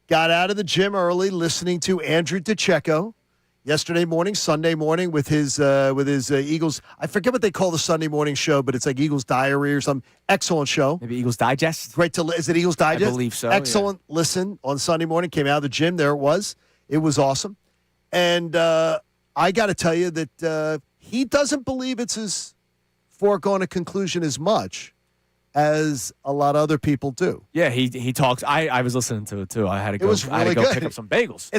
got out of the gym early, listening to Andrew DiCecco yesterday morning, Sunday morning with his Eagles. I forget what they call the Sunday morning show, but it's like Eagles Diary or some excellent show. Maybe Eagles Digest. Great is it Eagles Digest? I believe so. Excellent listen on Sunday morning. Came out of the gym. There it was. It was awesome. And I got to tell you that he doesn't believe it's as foregone a conclusion as much as a lot of other people do. Yeah, he talks. I was listening to it too. I had to go. It was really I had to go good. pick up some bagels.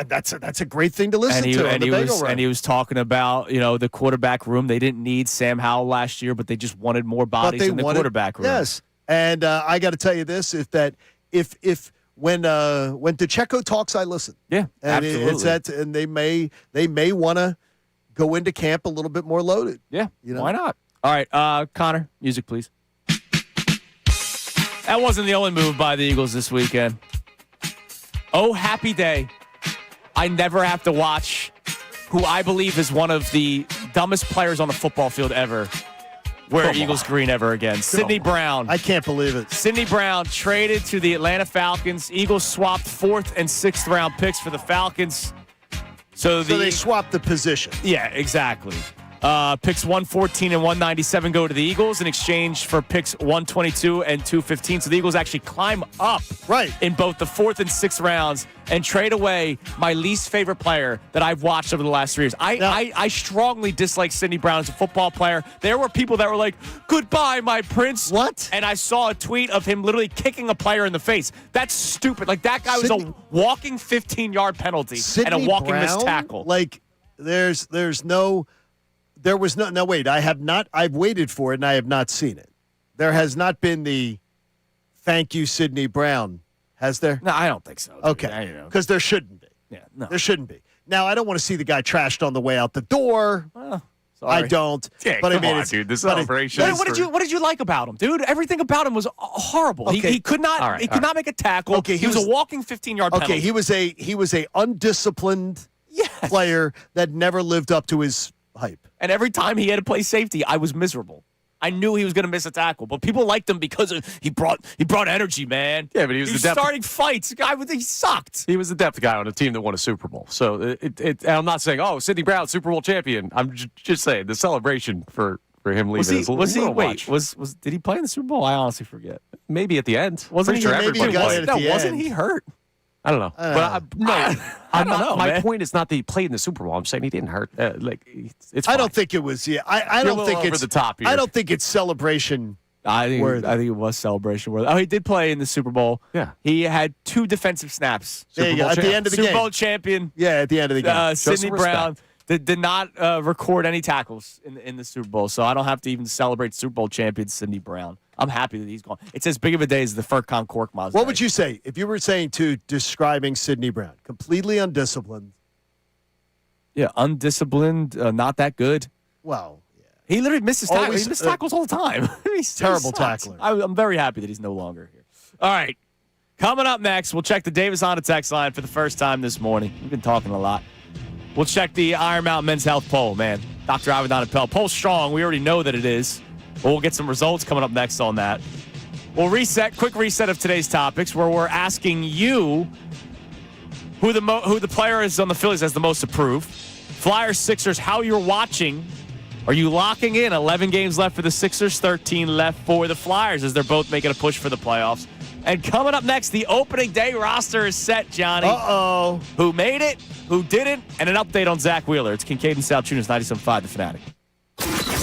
That's a great thing to listen to. And he was talking about the quarterback room. They didn't need Sam Howell last year, but they just wanted more bodies in the quarterback room. Yes, and I got to tell you this: when DiCecco talks, I listen. Yeah, and absolutely. And they may want to go into camp a little bit more loaded. Yeah, why not? All right, Connor, music, please. That wasn't the only move by the Eagles this weekend. Oh, happy day. I never have to watch who I believe is one of the dumbest players on the football field ever wear Eagles green ever again. Sidney Brown. I can't believe it. Sidney Brown traded to the Atlanta Falcons. Eagles swapped 4th and 6th round picks for the Falcons. So they swapped the position. Yeah, exactly. Picks 114 and 197 go to the Eagles in exchange for picks 122 and 215. So the Eagles actually climb up in both the 4th and 6th rounds and trade away my least favorite player that I've watched over the last 3 years. I strongly dislike Sidney Brown as a football player. There were people that were like, goodbye, my prince. What? And I saw a tweet of him literally kicking a player in the face. That's stupid. Like, that guy was a walking 15-yard penalty and a walking missed tackle. Like, there was no, wait, I've waited for it and I have not seen it. There has not been the thank you, Sidney Brown, has there? No, I don't think so. Okay, because there shouldn't be. Yeah, no. There shouldn't be. Now, I don't want to see the guy trashed on the way out the door. Sorry. I don't. Yeah, but come I mean, on, dude. The celebration. What did you like about him, dude? Everything about him was horrible. Okay. He could not. He could not make a tackle. Okay, he was a walking 15-yard penalty. Okay, he was a undisciplined player that never lived up to his hype. And every time he had to play safety, I was miserable. I knew he was going to miss a tackle, but people liked him because he brought energy, man. Yeah, but he was starting fights. The guy, he sucked. He was the depth guy on a team that won a Super Bowl. So and I'm not saying, Sidney Brown, Super Bowl champion. I'm just saying the celebration for him leaving is a little much. Did he play in the Super Bowl? I honestly forget. Maybe at the end. Wasn't he? Everybody played. Wasn't he hurt? I don't know. I don't know. My point is not that he played in the Super Bowl. I'm saying he didn't hurt. It's fine. I don't think it was. Yeah, I don't think it's over the top here. I don't think it's celebration. I think it was celebration worthy. Oh, he did play in the Super Bowl. Yeah, he had 2 defensive snaps. There you go. At the end of the game, Super Bowl champion. Yeah, at the end of the game, Sidney Brown did not record any tackles in the Super Bowl, so I don't have to even celebrate Super Bowl champion Sidney Brown. I'm happy that he's gone. It's as big of a day as the Furcon Cork Miles. What would you say if you were describing Sidney Brown? Completely undisciplined. Yeah, undisciplined, not that good. Well, yeah. He literally misses tackles. He misses tackles all the time. He's terrible tackler. I'm very happy that he's no longer here. All right. Coming up next, we'll check the Davis Honda text line for the first time this morning. We've been talking a lot. We'll check the Iron Mountain Men's Health poll, man. Dr. Avedon Appel. Poll's strong. We already know that it is. But we'll get some results coming up next on that. We'll quick reset of today's topics, where we're asking you who the player is on the Phillies has the most approved. Flyers, Sixers, how you're watching. Are you locking in 11 games left for the Sixers, 13 left for the Flyers, as they're both making a push for the playoffs? And coming up next, the opening day roster is set, Johnny. Uh-oh. Who made it, who didn't, and an update on Zach Wheeler. It's Kincade and Salciunas, 97.5 The Fanatic.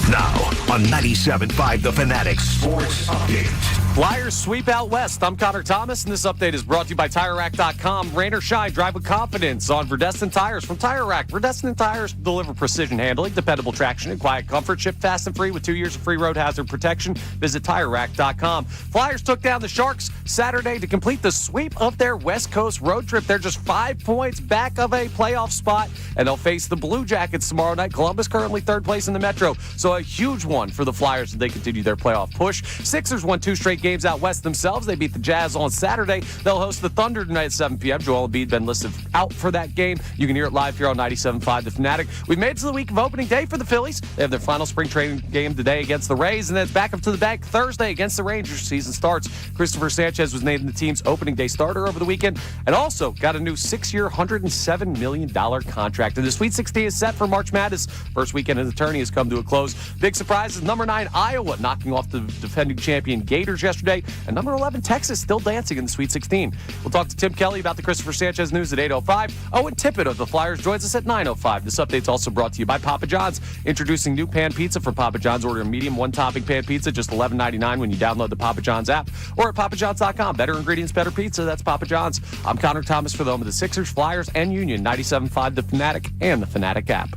Now on 97.5 The Fanatic Sports Update. Flyers sweep out west. I'm Connor Thomas, and this update is brought to you by TireRack.com. Rain or shine, drive with confidence on Verdestin Tires from Tire Rack. Verdestin Tires deliver precision handling, dependable traction, and quiet comfort. Ship fast and free with 2 years of free road hazard protection. Visit TireRack.com. Flyers took down the Sharks Saturday to complete the sweep of their West Coast road trip. They're just 5 points back of a playoff spot, and they'll face the Blue Jackets tomorrow night. Columbus currently 3rd place in the Metro, so a huge one for the Flyers as they continue their playoff push. Sixers won 2 straight games out west themselves. They beat the Jazz on Saturday. They'll host the Thunder tonight at 7 p.m. Joel Embiid been listed out for that game. You can hear it live here on 97.5 The Fanatic. We've made it to the week of opening day for the Phillies. They have their final spring training game today against the Rays, and then it's back up to the bank Thursday against the Rangers. Season starts. Christopher Sanchez was named the team's opening day starter over the weekend, and also got a new 6-year, $107 million contract. And the Sweet 16 is set for March Madness. First weekend of the tourney has come to a close. Big surprise is number 9 Iowa knocking off the defending champion Gators yesterday, and number 11 Texas still dancing in the Sweet 16. We'll talk to Tim Kelly about the Christopher Sanchez news at 8:05. Owen Tippet of the Flyers joins us at 9:05. This update's also brought to you by Papa John's. Introducing new pan pizza from Papa John's. Order a medium one-topping pan pizza, just $11.99 when you download the Papa John's app, or at papajohns.com. Better ingredients, better pizza. That's Papa John's. I'm Connor Thomas for the home of the Sixers, Flyers, and Union. 97.5 The Fanatic and the Fanatic app.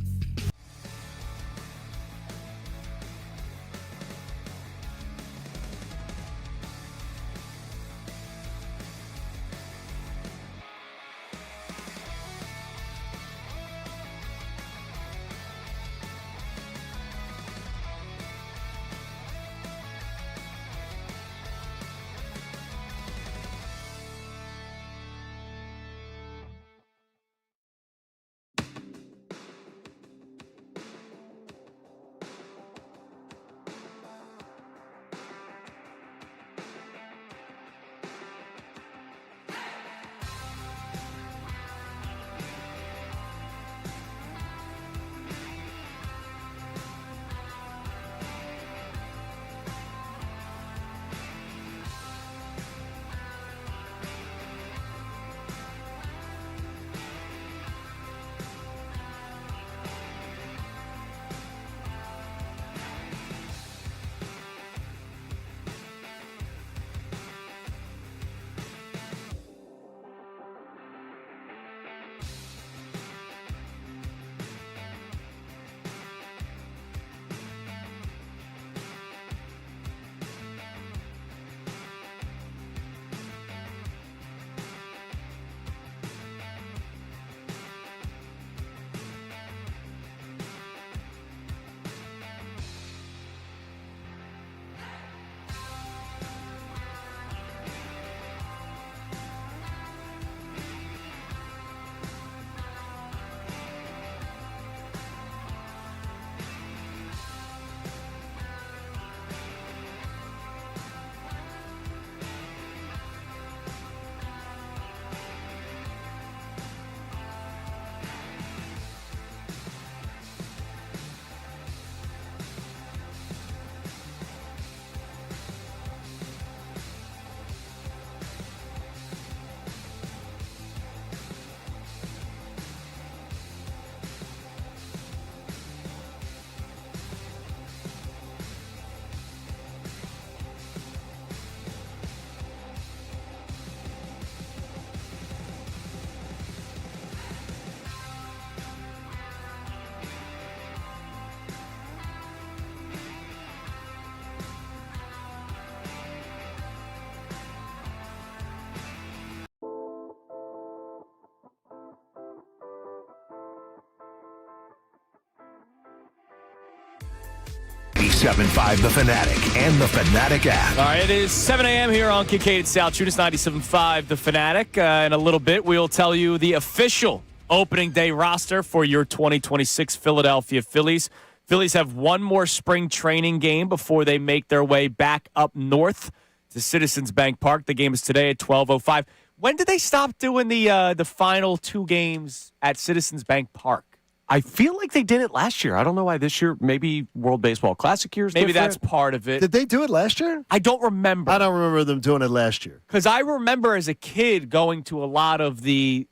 97.5 The Fanatic and the Fanatic app. All right, it is 7 a.m. here on Kincade Salciunas, 97.5 The Fanatic. In a little bit, we'll tell you the official opening day roster for your 2026 Philadelphia Phillies. Phillies have one more spring training game before they make their way back up north to Citizens Bank Park. The game is today at 12:05. When did they stop doing the final two games at Citizens Bank Park? I feel like they did it last year. I don't know why this year. Maybe World Baseball Classic years. Maybe different. that's part of it. Did they do it last year? I don't remember. I don't remember them doing it last year. Because I remember as a kid going to a lot of the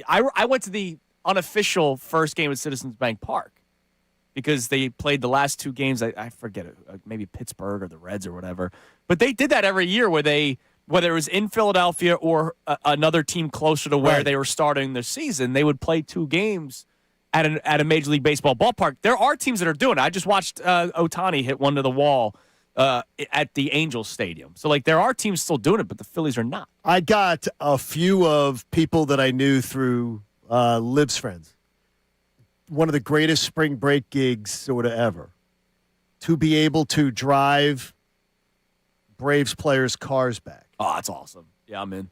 I went to the unofficial first game at Citizens Bank Park because they played the last two games. I forget it, maybe Pittsburgh or the Reds or whatever. But they did that every year whether it was in Philadelphia or another team closer to where they were starting their season, they would play two games at a Major League Baseball ballpark. There are teams that are doing it. I just watched Ohtani hit one to the wall at the Angels Stadium. So, there are teams still doing it, but the Phillies are not. I got a few of people that I knew through Lib's friends. One of the greatest spring break gigs sort of ever. To be able to drive Braves players' cars back. Oh, that's awesome. Yeah, I'm in.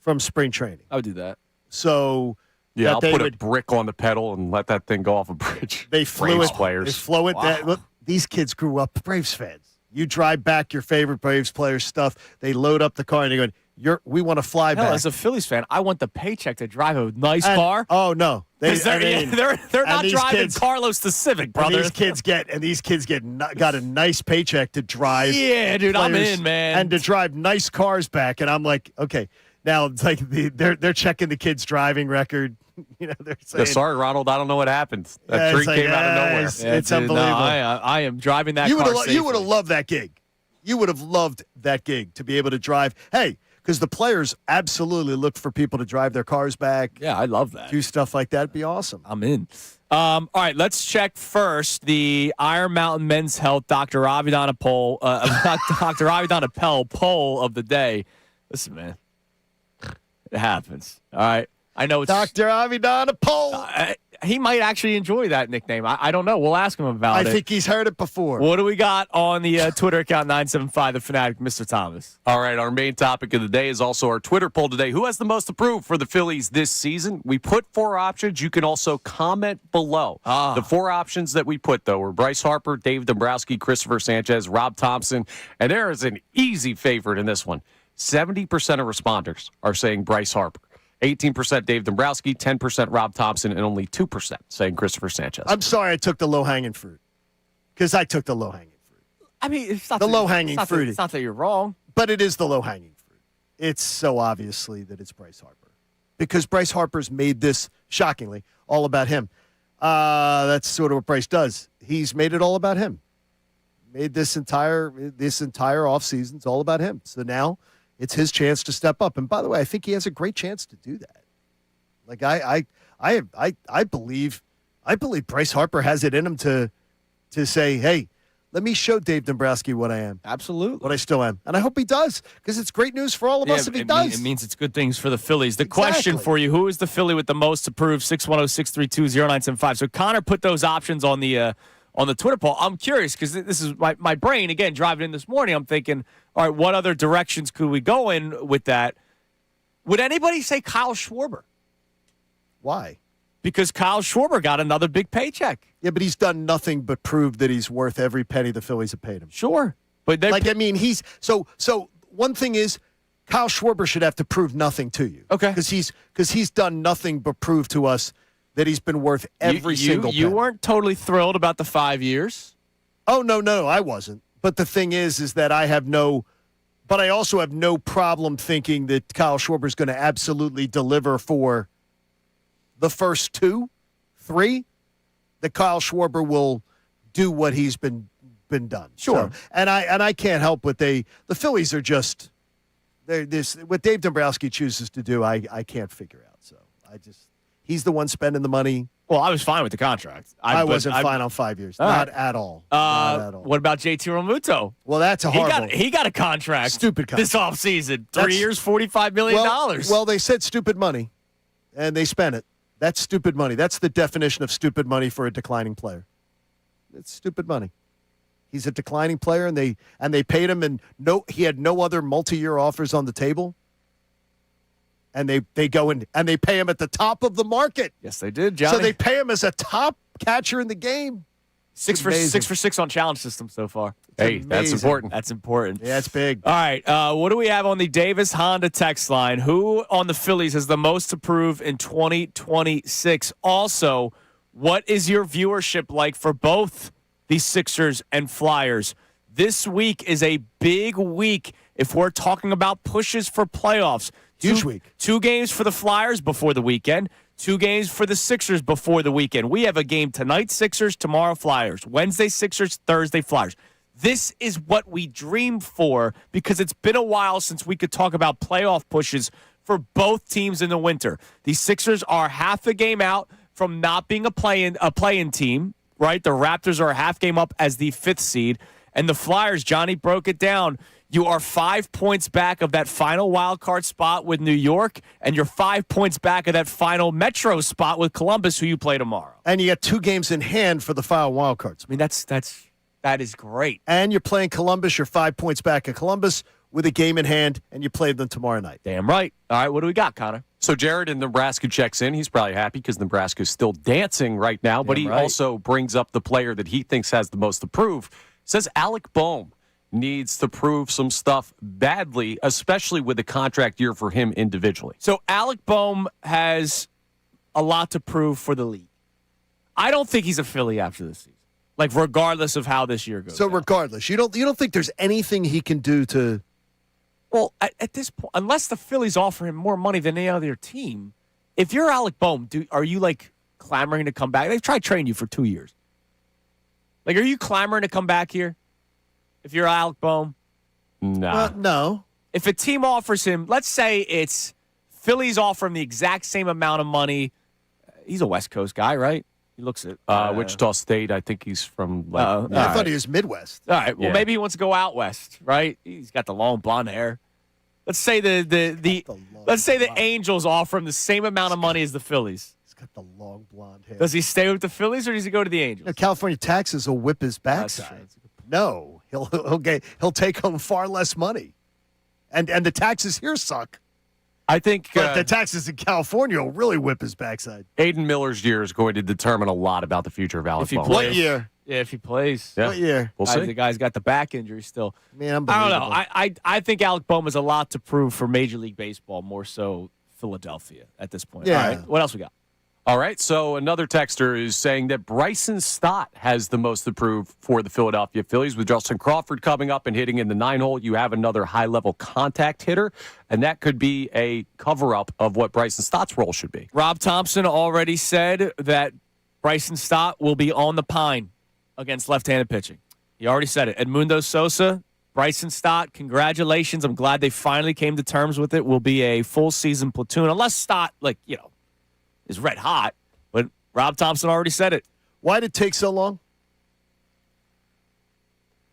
From spring training. I would do that. So... Yeah, I'll put a brick on the pedal and let that thing go off a bridge. They flew Braves it. players. They flew it. Wow. Look, these kids grew up Braves fans. You drive back your favorite Braves players' stuff. They load up the car and they go, we want to fly Hell, back. as a Phillies fan, I want the paycheck to drive a nice car. Oh, no. They're not driving Carlos the Civic, brother. These kids got a nice paycheck to drive. Yeah, dude, I'm in, man. And to drive nice cars back. And I'm like, okay. Now it's like they're checking the kid's driving record. They're saying, sorry, Ronald, I don't know what happened. That tree came out of nowhere. It's unbelievable. No, I am driving that car safely. You would have loved that gig. You would have loved that gig to be able to drive. Hey, because the players absolutely look for people to drive their cars back. Yeah, I love that. Do stuff like that. It'd be awesome. I'm in. All right, let's check first the Iron Mountain Men's Health Dr. Avidan Appel poll of the day. Listen, man, it happens. All right. I know it's Dr. Avidan Appel. He might actually enjoy that nickname. I don't know. We'll ask him about it. I think he's heard it before. What do we got on the Twitter account 975 The Fanatic, Mr. Thomas? All right, our main topic of the day is also our Twitter poll today. Who has the most approved for the Phillies this season? We put 4 options. You can also comment below. The 4 options that we put, though, were Bryce Harper, Dave Dombrowski, Christopher Sanchez, Rob Thompson, and there is an easy favorite in this one. 70% of responders are saying Bryce Harper. 18% Dave Dombrowski, 10% Rob Thompson, and only 2% saying Christopher Sanchez. I'm sorry I took the low-hanging fruit. Because I took the low-hanging fruit. I mean, it's not the low-hanging fruit. It's not that you're wrong. But it is the low-hanging fruit. It's so obviously that it's Bryce Harper. Because Bryce Harper's made this, shockingly, all about him. That's sort of what Bryce does. He's made it all about him. Made this entire offseason's all about him. So now it's his chance to step up. And by the way, I think he has a great chance to do that. Like I believe Bryce Harper has it in him to say, hey, let me show Dave Dombrowski what I am. Absolutely. What I still am. And I hope he does, because it's great news for all of us if he does. It means it's good things for the Phillies. The question for you, who is the Philly with the most approved? 610-632-0975. So Connor put those options on the Twitter poll. I'm curious, because this is my brain, again, driving in this morning, I'm thinking, all right, what other directions could we go in with that? Would anybody say Kyle Schwarber? Why? Because Kyle Schwarber got another big paycheck. Yeah, but he's done nothing but prove that he's worth every penny the Phillies have paid him. Sure. But he's so one thing is Kyle Schwarber should have to prove nothing to you. Okay. Because he's done nothing but prove to us that he's been worth every single penny. You weren't totally thrilled about the 5 years? Oh, no, I wasn't. But the thing is that I also have no problem thinking that Kyle Schwarber is going to absolutely deliver for the first 2, 3, that Kyle Schwarber will do what he's been done. Sure. So, and I can't help but the Phillies are just what Dave Dombrowski chooses to do, I can't figure out. So he's the one spending the money. Well, I was fine with the contract. I wasn't fine on 5 years. Not at all. Not at all. What about JT Realmuto? Well, that's a horrible. He got a contract. Stupid contract. This offseason. 3 years, $45 million. Well, they said stupid money, and they spent it. That's stupid money. That's the definition of stupid money for a declining player. It's stupid money. He's a declining player, and they paid him, and he had no other multi-year offers on the table. And they go in and they pay him at the top of the market. Yes, they did, Johnny. So they pay him as a top catcher in the game. 6 for 6 on challenge system so far. Hey, that's important. That's important. Yeah, it's big. All right, what do we have on the Davis Honda text line? Who on the Phillies has the most to prove in 2026? Also, what is your viewership like for both the Sixers and Flyers? This week is a big week if we're talking about pushes for playoffs. Huge week. 2 games for the Flyers before the weekend. 2 games for the Sixers before the weekend. We have a game tonight, Sixers, tomorrow, Flyers. Wednesday, Sixers, Thursday, Flyers. This is what we dream for because it's been a while since we could talk about playoff pushes for both teams in the winter. The Sixers are half a game out from not being a play-in team, right? The Raptors are a half game up as the 5th seed. And the Flyers, Johnny broke it down. You are 5 points back of that final wild card spot with New York, and you're 5 points back of that final Metro spot with Columbus, who you play tomorrow. And you got 2 games in hand for the final wild cards. I mean, that is great. And you're playing Columbus. You're 5 points back of Columbus with a game in hand, and you play them tomorrow night. Damn right. All right, what do we got, Connor? So Jared in Nebraska checks in. He's probably happy because Nebraska's still dancing right now, but he also brings up the player that he thinks has the most to prove. Says Alec Boehm needs to prove some stuff badly, especially with the contract year for him individually. So Alec Boehm has a lot to prove for the league. I don't think he's a Philly after this season, like regardless of how this year goes. So regardless, you don't think there's anything he can do to? Well, at this point, unless the Phillies offer him more money than any other team, if you're Alec Boehm, are you like clamoring to come back? They've tried training you for 2 years. Like, are you clamoring to come back here? If you're Alec Boehm? Nah. No. If a team offers him, let's say it's Phillies offer him the exact same amount of money. He's a West Coast guy, right? He looks at Wichita State. I think he's from. I thought he was Midwest. All right. Well, maybe he wants to go out west, right? He's got the long blonde hair. Let's say the Angels offer him the same amount of money as the Phillies. He's got the long blonde hair. Does he stay with the Phillies or does he go to the Angels? California taxes will whip his backside. No, he'll take home far less money, and the taxes here suck. I think but the taxes in California will really whip his backside. Aiden Miller's year is going to determine a lot about the future of Alec Boehm. What year? Yeah, if he plays. Yeah. What year? We'll see. The guy's got the back injury still. Man, I don't know. I think Alec Boehm has a lot to prove for Major League Baseball, more so Philadelphia at this point. Yeah. All right. What else we got? All right, so another texter is saying that Bryson Stott has the most to prove for the Philadelphia Phillies. With Justin Crawford coming up and hitting in the 9-hole, you have another high-level contact hitter, and that could be a cover-up of what Bryson Stott's role should be. Rob Thompson already said that Bryson Stott will be on the pine against left-handed pitching. He already said it. Edmundo Sosa, Bryson Stott, congratulations. I'm glad they finally came to terms with it. Will be a full-season platoon, unless Stott, is red hot, but Rob Thompson already said it. Why did it take so long?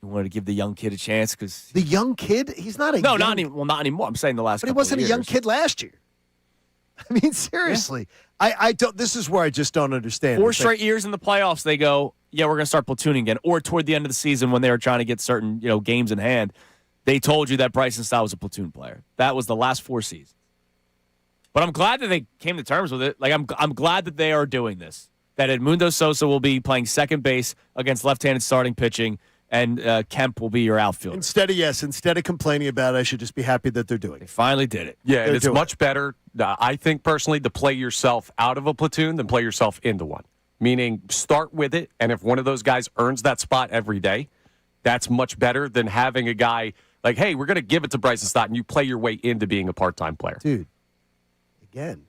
You wanted to give the young kid a chance because the young kid, he's not a not anymore. I'm saying the last. But he wasn't a young kid last year. I mean, seriously, I don't. This is where I just don't understand. 4 straight years in the playoffs, they go, yeah, we're going to start platooning again. Or toward the end of the season when they were trying to get certain games in hand, they told you that Bryson Stott was a platoon player. That was the last 4 seasons. But I'm glad that they came to terms with it. Like I'm glad that they are doing this. That Edmundo Sosa will be playing second base against left-handed starting pitching, and Kemp will be your outfielder. Instead of complaining about it, I should just be happy that they're doing it. They finally did it. Yeah, and it's much better, I think personally, to play yourself out of a platoon than play yourself into one. Meaning, start with it, and if one of those guys earns that spot every day, that's much better than having a guy like, hey, we're going to give it to Bryson Stott, and you play your way into being a part-time player. Dude. Again,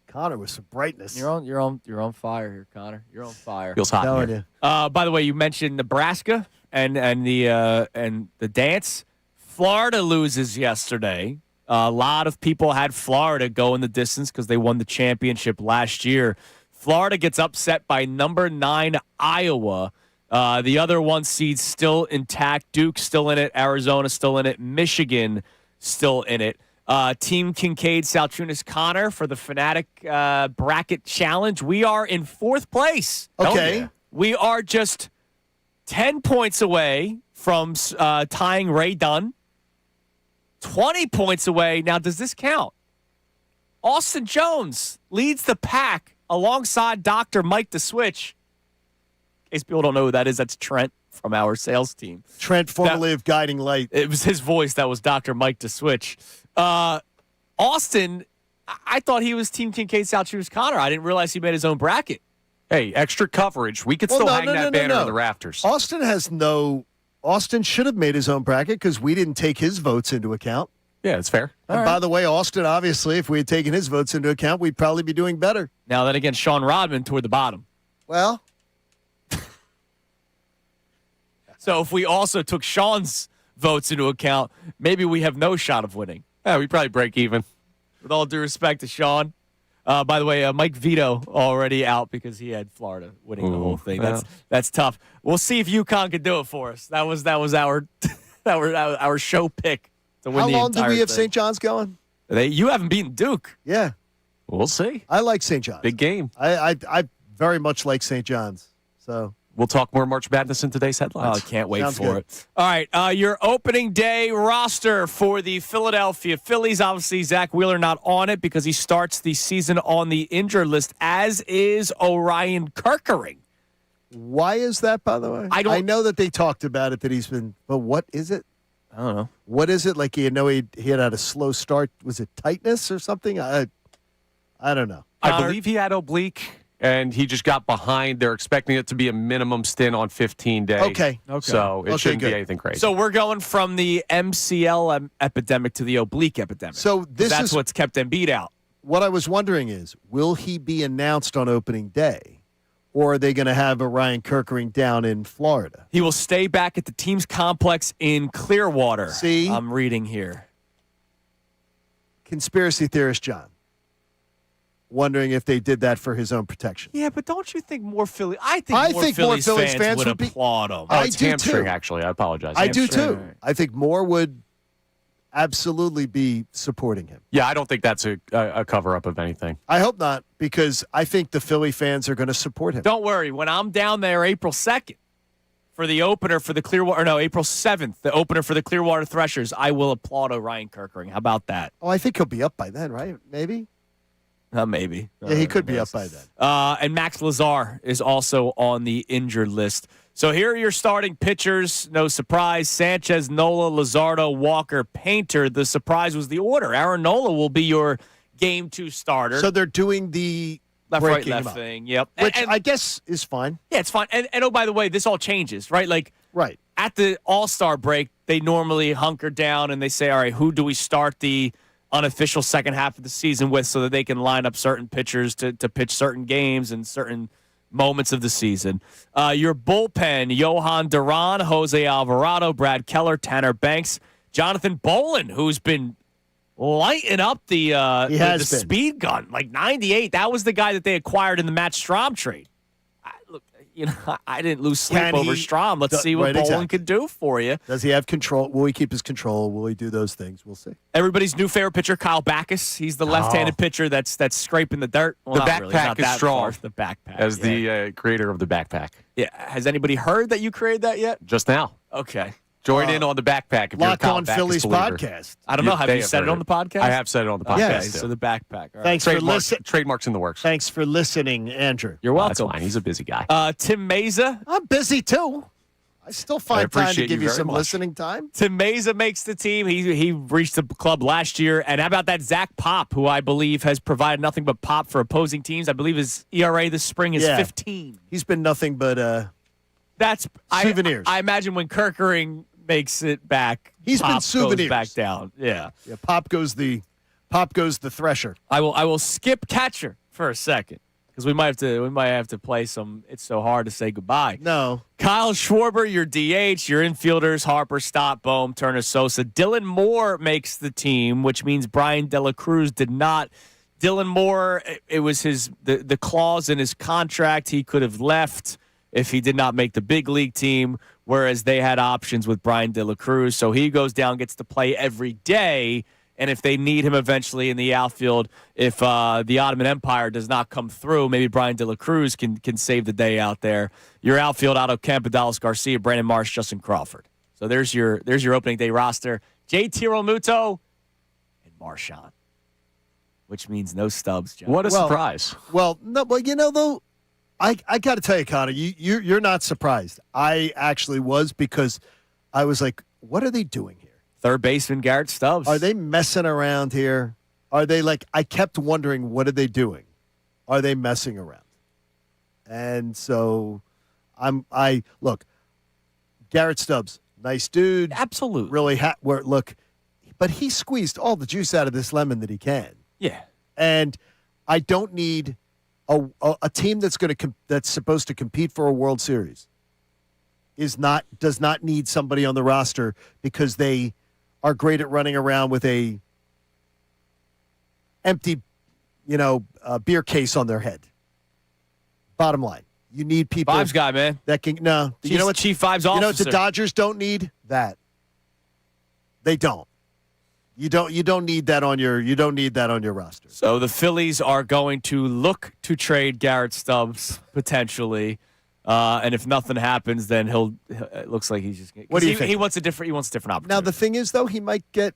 Connor with some brightness. You're on fire here, Connor. You're on fire. Feels hot in here. By the way, you mentioned Nebraska and the dance. Florida loses yesterday. A lot of people had Florida go in the distance because they won the championship last year. Florida gets upset by number 9 Iowa. The other 1 seed still intact. Duke still in it. Arizona still in it. Michigan still in it. Team Kincade Salciunas Connor for the Fanatic Bracket Challenge. We are in 4th place. Okay. We are just 10 points away from tying Ray Dunn. 20 points away. Now, does this count? Austin Jones leads the pack alongside Dr. Mike the Switch. In case people don't know who that is, that's Trent from our sales team. Trent, formerly of Guiding Light. It was his voice that was Dr. Mike the Switch. Austin, I thought he was Team Kincade Salciunas Connor. I didn't realize he made his own bracket. Hey, extra coverage. We could still hang that banner in the rafters. Austin should have made his own bracket because we didn't take his votes into account. Yeah, it's fair. And by the way, Austin, obviously, if we had taken his votes into account, we'd probably be doing better. Now, then again, Sean Rodman toward the bottom. Well, so if we also took Sean's votes into account, maybe we have no shot of winning. Yeah, we probably break even. With all due respect to Sean. By the way, Mike Vito already out because he had Florida winning the whole thing. That's tough. We'll see if UConn can do it for us. That was our our show pick to win. How the long do we have thing. St. John's going? You haven't beaten Duke. Yeah, we'll see. I like St. John's. Big game. I very much like St. John's. So. We'll talk more March Madness in today's headlines. Oh, can't wait Sounds for good. it. All right, your opening day roster for the Philadelphia Phillies. Obviously, Zach Wheeler not on it because he starts the season on the injured list, as is Orion Kerkering. Why is that, by the way? I know that they talked about it, that he's been, but what is it? I don't know. What is it? Like, he had a slow start. Was it tightness or something? I don't know. I believe he had oblique. And he just got behind. They're expecting it to be a minimum stint on 15 days. Okay. So it shouldn't be anything crazy. So we're going from the MCL epidemic to the oblique epidemic. So that's what's kept Embiid out. What I was wondering is, will he be announced on opening day? Or are they going to have Orion Kerkering down in Florida? He will stay back at the team's complex in Clearwater. See? I'm reading here. Conspiracy theorist John. Wondering if they did that for his own protection. Yeah, but don't you think more Philly? I think more Phillies fans would applaud him. Oh, it's hamstring, actually. I apologize. I do, too. I think more would absolutely be supporting him. Yeah, I don't think that's a cover-up of anything. I hope not, because I think the Philly fans are going to support him. Don't worry. When I'm down there April 2nd for the opener for the Clearwater, April 7th, the opener for the Clearwater Threshers, I will applaud Orion Kerkering. How about that? Oh, I think he'll be up by then, right? Maybe? Maybe. Yeah, he could be up by then. And Max Lazar is also on the injured list. So here are your starting pitchers. No surprise. Sanchez, Nola, Luzardo, Walker, Painter. The surprise was the order. Aaron Nola will be your Game 2 starter. So they're doing the left, right, left thing. Yep. Which I guess is fine. Yeah, it's fine. And oh, by the way, this all changes, right? Like, right. At the All-Star break, they normally hunker down and they say, all right, who do we start the unofficial second half of the season with so that they can line up certain pitchers to pitch certain games and certain moments of the season. Your bullpen, Johan Duran, Jose Alvarado, Brad Keller, Tanner Banks, Jonathan Bolin, who's been lighting up the speed gun, like 98. That was the guy that they acquired in the Matt Strahm trade. I didn't lose sleep over Strahm. Let's see what Bolin can do for you. Does he have control? Will he keep his control? Will he do those things? We'll see. Everybody's new favorite pitcher, Kyle Backus. He's the left-handed pitcher that's scraping the dirt. Well, the backpack is strong. The backpack. As the creator of the backpack. Yeah. Has anybody heard that you created that yet? Just now. Okay. Join in on the backpack. If Lock you're a on Backus Phillies believer. podcast. I don't know. Have you said it on the podcast? I have said it on the podcast. Yes. So the backpack. All right. Thanks for listening. Trademarks in the works. Thanks for listening, Andrew. You're welcome. That's fine. He's a busy guy. Tim Meza. I'm busy too. I still find time to give you some much. listening time. Tim Meza makes the team. He reached the club last year. And how about that Zach Pop, who I believe has provided nothing but pop for opposing teams? I believe his ERA this spring is 15. He's been nothing but that's souvenirs. I imagine when Kerkering makes it back, he's Pop been souvenirs. goes back down. Yeah. Pop goes the thresher. I will skip catcher for a second because we might have to play some. It's so hard to say goodbye. No. Kyle Schwarber, your DH, your infielders, Harper, Stott, Bohm, Turner, Sosa. Dylan Moore makes the team, which means Brian De La Cruz did not. Dylan Moore, it was the clause in his contract. He could have left if he did not make the big league team, whereas they had options with Brian De La Cruz. So he goes down, gets to play every day, And if they need him eventually in the outfield, if the Ottoman Empire does not come through, maybe Brian De La Cruz can save the day out there. Your outfield, Otto Kemp, Adalis Garcia, Brandon Marsh, Justin Crawford. So there's your opening day roster. JT Realmuto and Marchand, which means no Stubbs, John. What a surprise. Well, no, but though, I got to tell you, Connor, you're not surprised. I actually was, because I was like, what are they doing here? Third baseman Garrett Stubbs. Are they messing around here? Are they I kept wondering, what are they doing? Are they messing around? And so look, Garrett Stubbs, nice dude. Absolutely. Really, but he squeezed all the juice out of this lemon that he can. Yeah. And I don't need a team that's supposed to compete for a World Series does not need somebody on the roster because they are great at running around with a empty, beer case on their head. Bottom line, you need people. Vibes guy, man. That can you know what Chief Vibes officer. You know what the Dodgers don't need? That. They don't. You don't need that on your roster. So the Phillies are going to look to trade Garrett Stubbs potentially, and if nothing happens, then it looks like he's just. What do you think? He wants a different opportunity. Now the thing is, though, he might get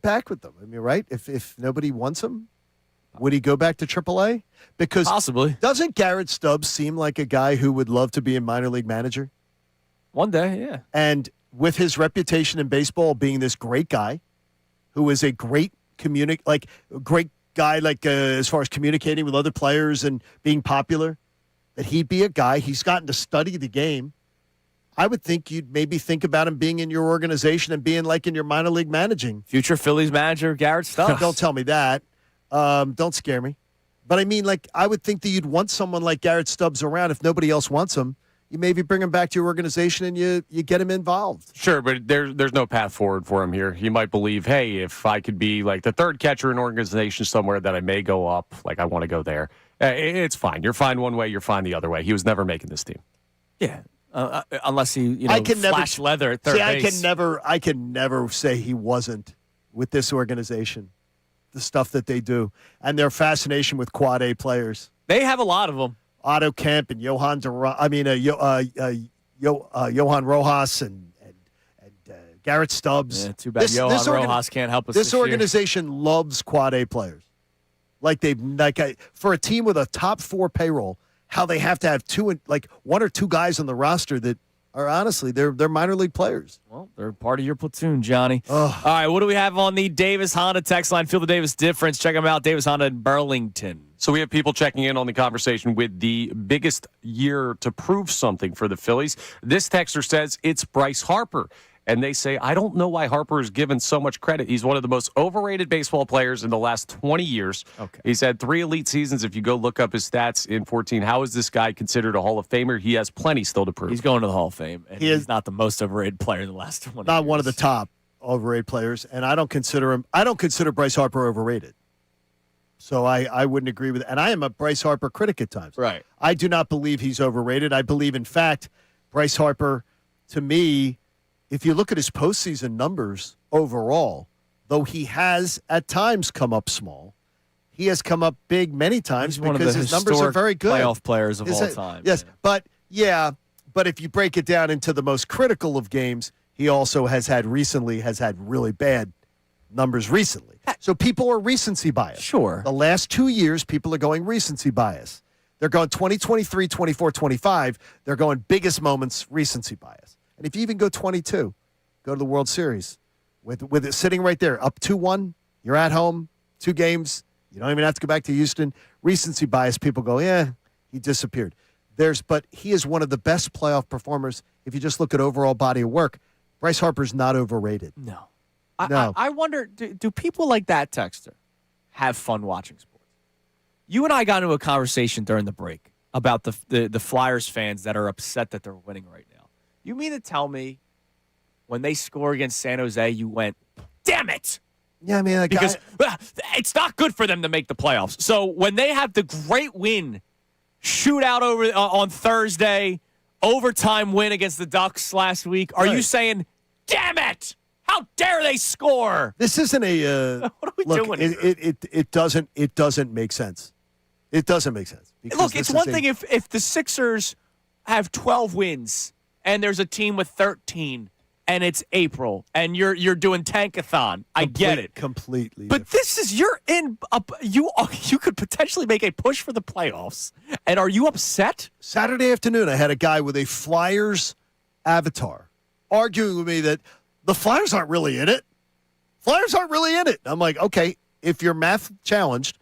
back with them. I mean, right? If nobody wants him, would he go back to AAA? Because possibly. Doesn't Garrett Stubbs seem like a guy who would love to be a minor league manager? One day, yeah. And with his reputation in baseball being this great guy, who is a great great guy, as far as communicating with other players and being popular, that he'd be a guy. He's gotten to study the game. I would think you'd maybe think about him being in your organization and being in your minor league managing. Future Phillies manager Garrett Stubbs. Don't tell me that. Don't scare me. But I mean, I would think that you'd want someone like Garrett Stubbs around. If nobody else wants him, you maybe bring him back to your organization and you get him involved. Sure, but there's no path forward for him here. He might believe, hey, if I could be the third catcher in an organization somewhere that I may go up, I want to go there. It's fine. You're fine one way, you're fine the other way. He was never making this team. Yeah, unless he flash leather at third base. I can never say he wasn't with this organization. The stuff that they do and their fascination with quad A players. They have a lot of them. Otto Kemp and Johan Rojas and Garrett Stubbs. Yeah, too bad Johan Rojas can't help us. This organization loves quad A players. For a team with a top 4 payroll, how they have to have one or two guys on the roster that are honestly they're minor league players. Well, they're part of your platoon, Johnny. Ugh. All right, what do we have on the Davis Honda text line? Feel the Davis difference. Check them out, Davis Honda in Burlington. So we have people checking in on the conversation with the biggest year to prove something for the Phillies. This texter says it's Bryce Harper. And they say, I don't know why Harper is given so much credit. He's one of the most overrated baseball players in the last 20 years. Okay. He's had 3 elite seasons. If you go look up his stats in 14, how is this guy considered a Hall of Famer? He has plenty still to prove. He's going to the Hall of Fame, and he's not the most overrated player in the last 20 years. Not one of the top overrated players, and I don't consider Bryce Harper overrated. So I wouldn't agree with it. And I am a Bryce Harper critic at times. Right. I do not believe he's overrated. I believe, in fact, Bryce Harper, to me, if you look at his postseason numbers overall, though he has at times come up small, he has come up big many times because his numbers are very good. Playoff players of all time. Yes, yeah. But if you break it down into the most critical of games, he also has had really bad numbers recently. So people are recency bias. Sure. The last 2 years, people are going recency bias. They're going 2023, 24, 25. They're going biggest moments, recency bias. And if you even go 22, go to the World Series with it sitting right there, up 2-1, you're at home, 2 games, you don't even have to go back to Houston. Recency bias, people go, he disappeared. But he is one of the best playoff performers. If you just look at overall body of work, Bryce Harper's not overrated. No. No. I wonder, do people like that texter have fun watching sports? You and I got into a conversation during the break about the Flyers fans that are upset that they're winning right now. You mean to tell me when they score against San Jose, you went, damn it? Yeah, I mean, because it's not good for them to make the playoffs. So when they have the great win, shootout on Thursday, overtime win against the Ducks last week, are you saying, damn it? How dare they score? This isn't a. What are we look, doing here? It doesn't make sense. It doesn't make sense. Look, it's one thing if the Sixers have 12 wins and there's a team with 13 and it's April and you're doing tankathon. I get it completely. But this is you could potentially make a push for the playoffs. And are you upset? Saturday afternoon, I had a guy with a Flyers avatar arguing with me that the Flyers aren't really in it. Flyers aren't really in it. I'm like, okay, if you're math challenged,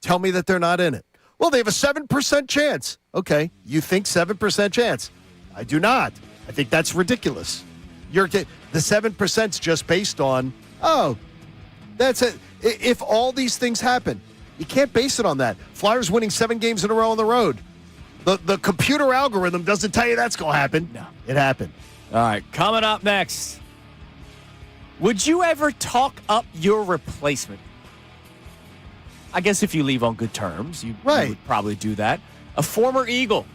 tell me that they're not in it. Well, they have a 7% chance. Okay, you think 7% chance. I do not. I think that's ridiculous. The 7% is just based on, that's it. If all these things happen, you can't base it on that. Flyers winning 7 games in a row on the road. The computer algorithm doesn't tell you that's going to happen. No. It happened. All right, coming up next. Would you ever talk up your replacement? I guess if you leave on good terms, you would probably do that. A former Eagle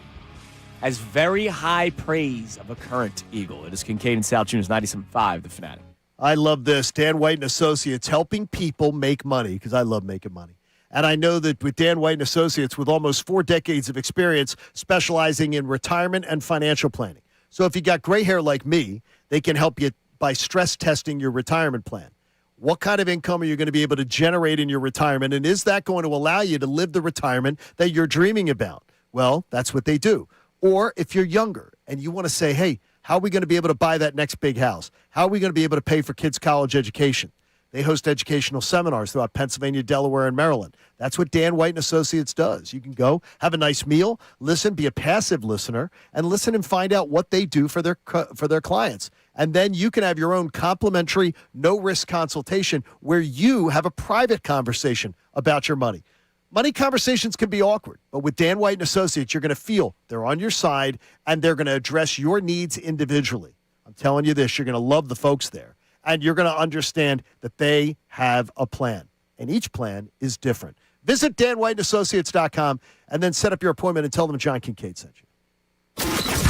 has very high praise of a current Eagle. It is Kincade and Salciunas, 97.5, The Fanatic. I love this. Dan White and Associates helping people make money because I love making money. And I know that with Dan White and Associates, with almost 4 decades of experience specializing in retirement and financial planning. So if you got gray hair like me, they can help you by stress testing your retirement plan. What kind of income are you going to be able to generate in your retirement? And is that going to allow you to live the retirement that you're dreaming about? Well, that's what they do. Or if you're younger and you want to say, hey, how are we going to be able to buy that next big house? How are we going to be able to pay for kids' college education? They host educational seminars throughout Pennsylvania, Delaware, and Maryland. That's what Dan White and Associates does. You can go, have a nice meal, listen, be a passive listener, and listen and find out what they do for their clients. And then you can have your own complimentary, no-risk consultation where you have a private conversation about your money. Money conversations can be awkward, but with Dan White and Associates, you're going to feel they're on your side and they're going to address your needs individually. I'm telling you this, you're going to love the folks there. And you're going to understand that they have a plan. And each plan is different. Visit danwhiteandassociates.com and then set up your appointment and tell them John Kincade sent you.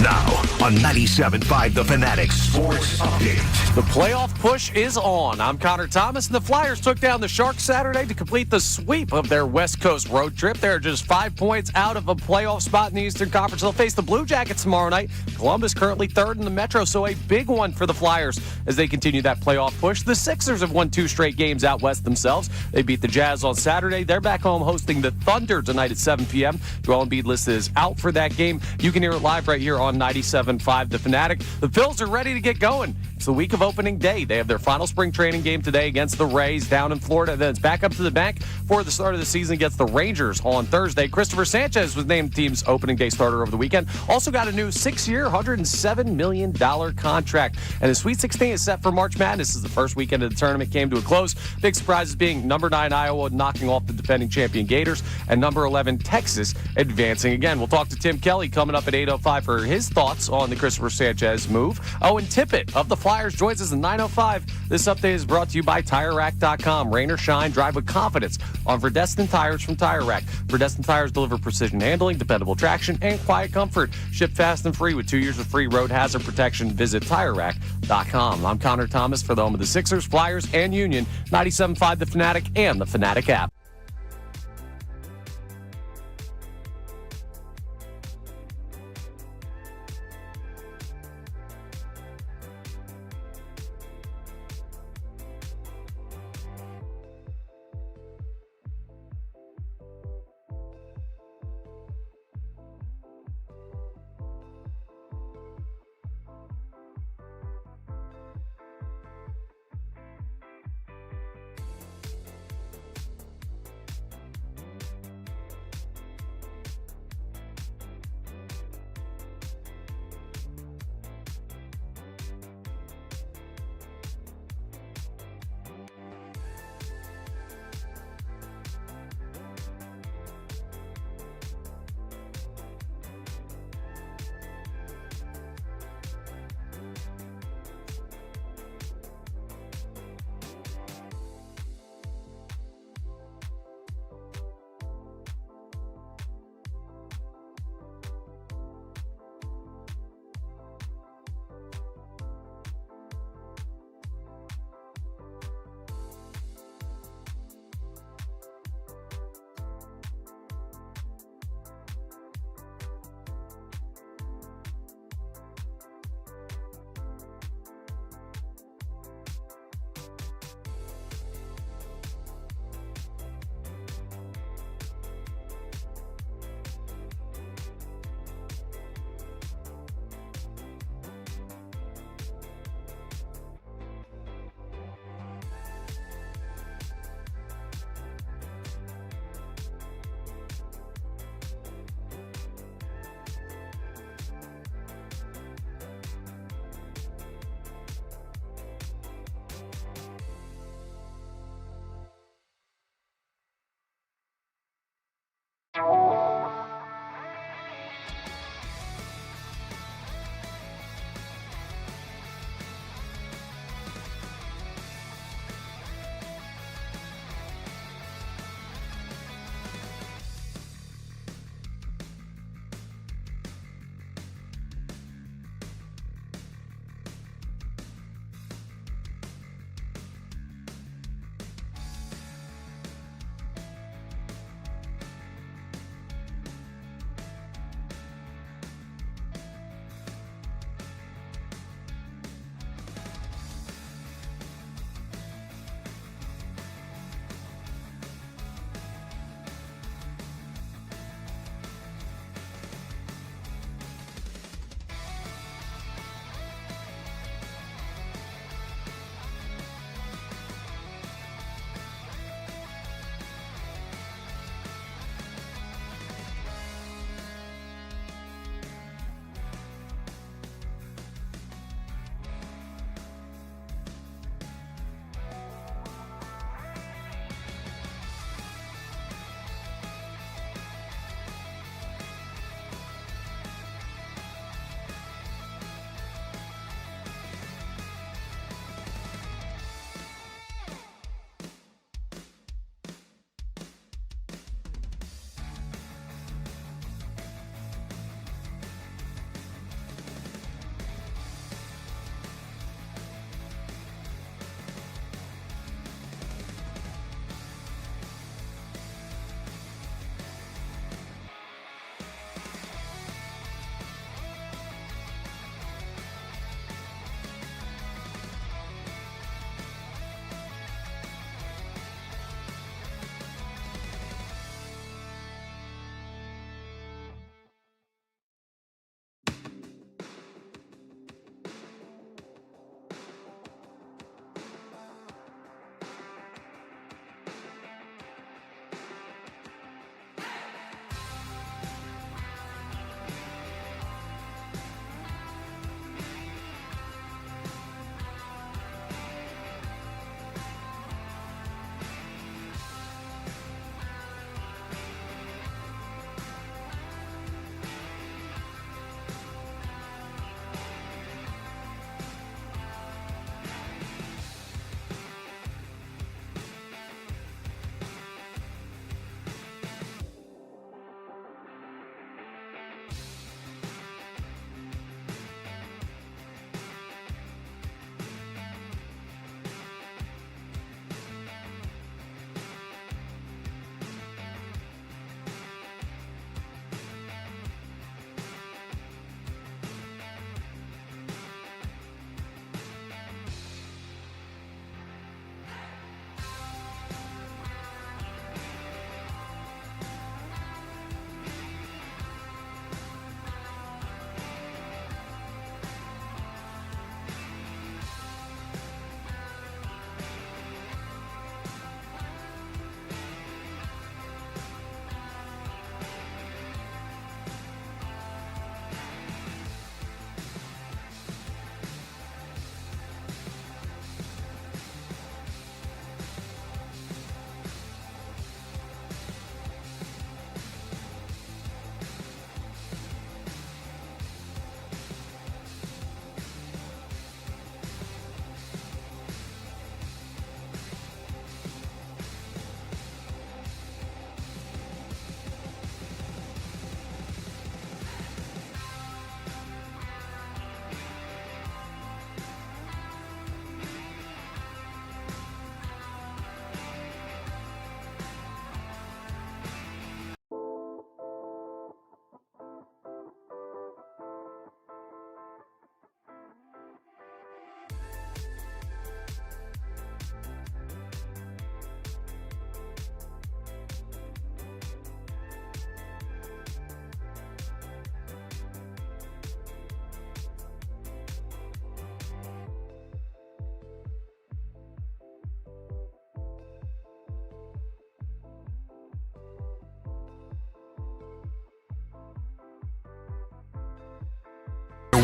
Now on 97.5 The Fanatic Sports Update. The playoff push is on. I'm Connor Thomas, and the Flyers took down the Sharks Saturday to complete the sweep of their West Coast road trip. They're just 5 points out of a playoff spot in the Eastern Conference. They'll face the Blue Jackets tomorrow night. Columbus currently 3rd in the Metro, so a big one for the Flyers as they continue that playoff push. The Sixers have won 2 straight games out west themselves. They beat the Jazz on Saturday. They're back home hosting the Thunder tonight at 7 p.m. Joel Embiid listed is out for that game. You can hear it live right here on 97.5 The Fanatic. The Phillies are ready to get going. It's the week of opening day. They have their final spring training game today against the Rays down in Florida. Then it's back up to the bank for the start of the season against the Rangers on Thursday. Christopher Sanchez was named the team's opening day starter over the weekend. Also got a new 6-year, $107 million contract. And the Sweet 16 is set for March Madness as the first weekend of the tournament came to a close. Big surprises being number 9 Iowa knocking off the defending champion Gators and number 11 Texas advancing again. We'll talk to Tim Kelly coming up at 8:05 for his thoughts on the Christopher Sanchez move. Owen Tippet of the Flyers joins us at 9:05. This update is brought to you by TireRack.com. Rain or shine, drive with confidence on Verdestin tires from Tire Rack. Verdestin tires deliver precision handling, dependable traction, and quiet comfort. Ship fast and free with 2 years of free road hazard protection. Visit TireRack.com. I'm Connor Thomas for the home of the Sixers, Flyers, and Union. 97.5 The Fanatic and the Fanatic app.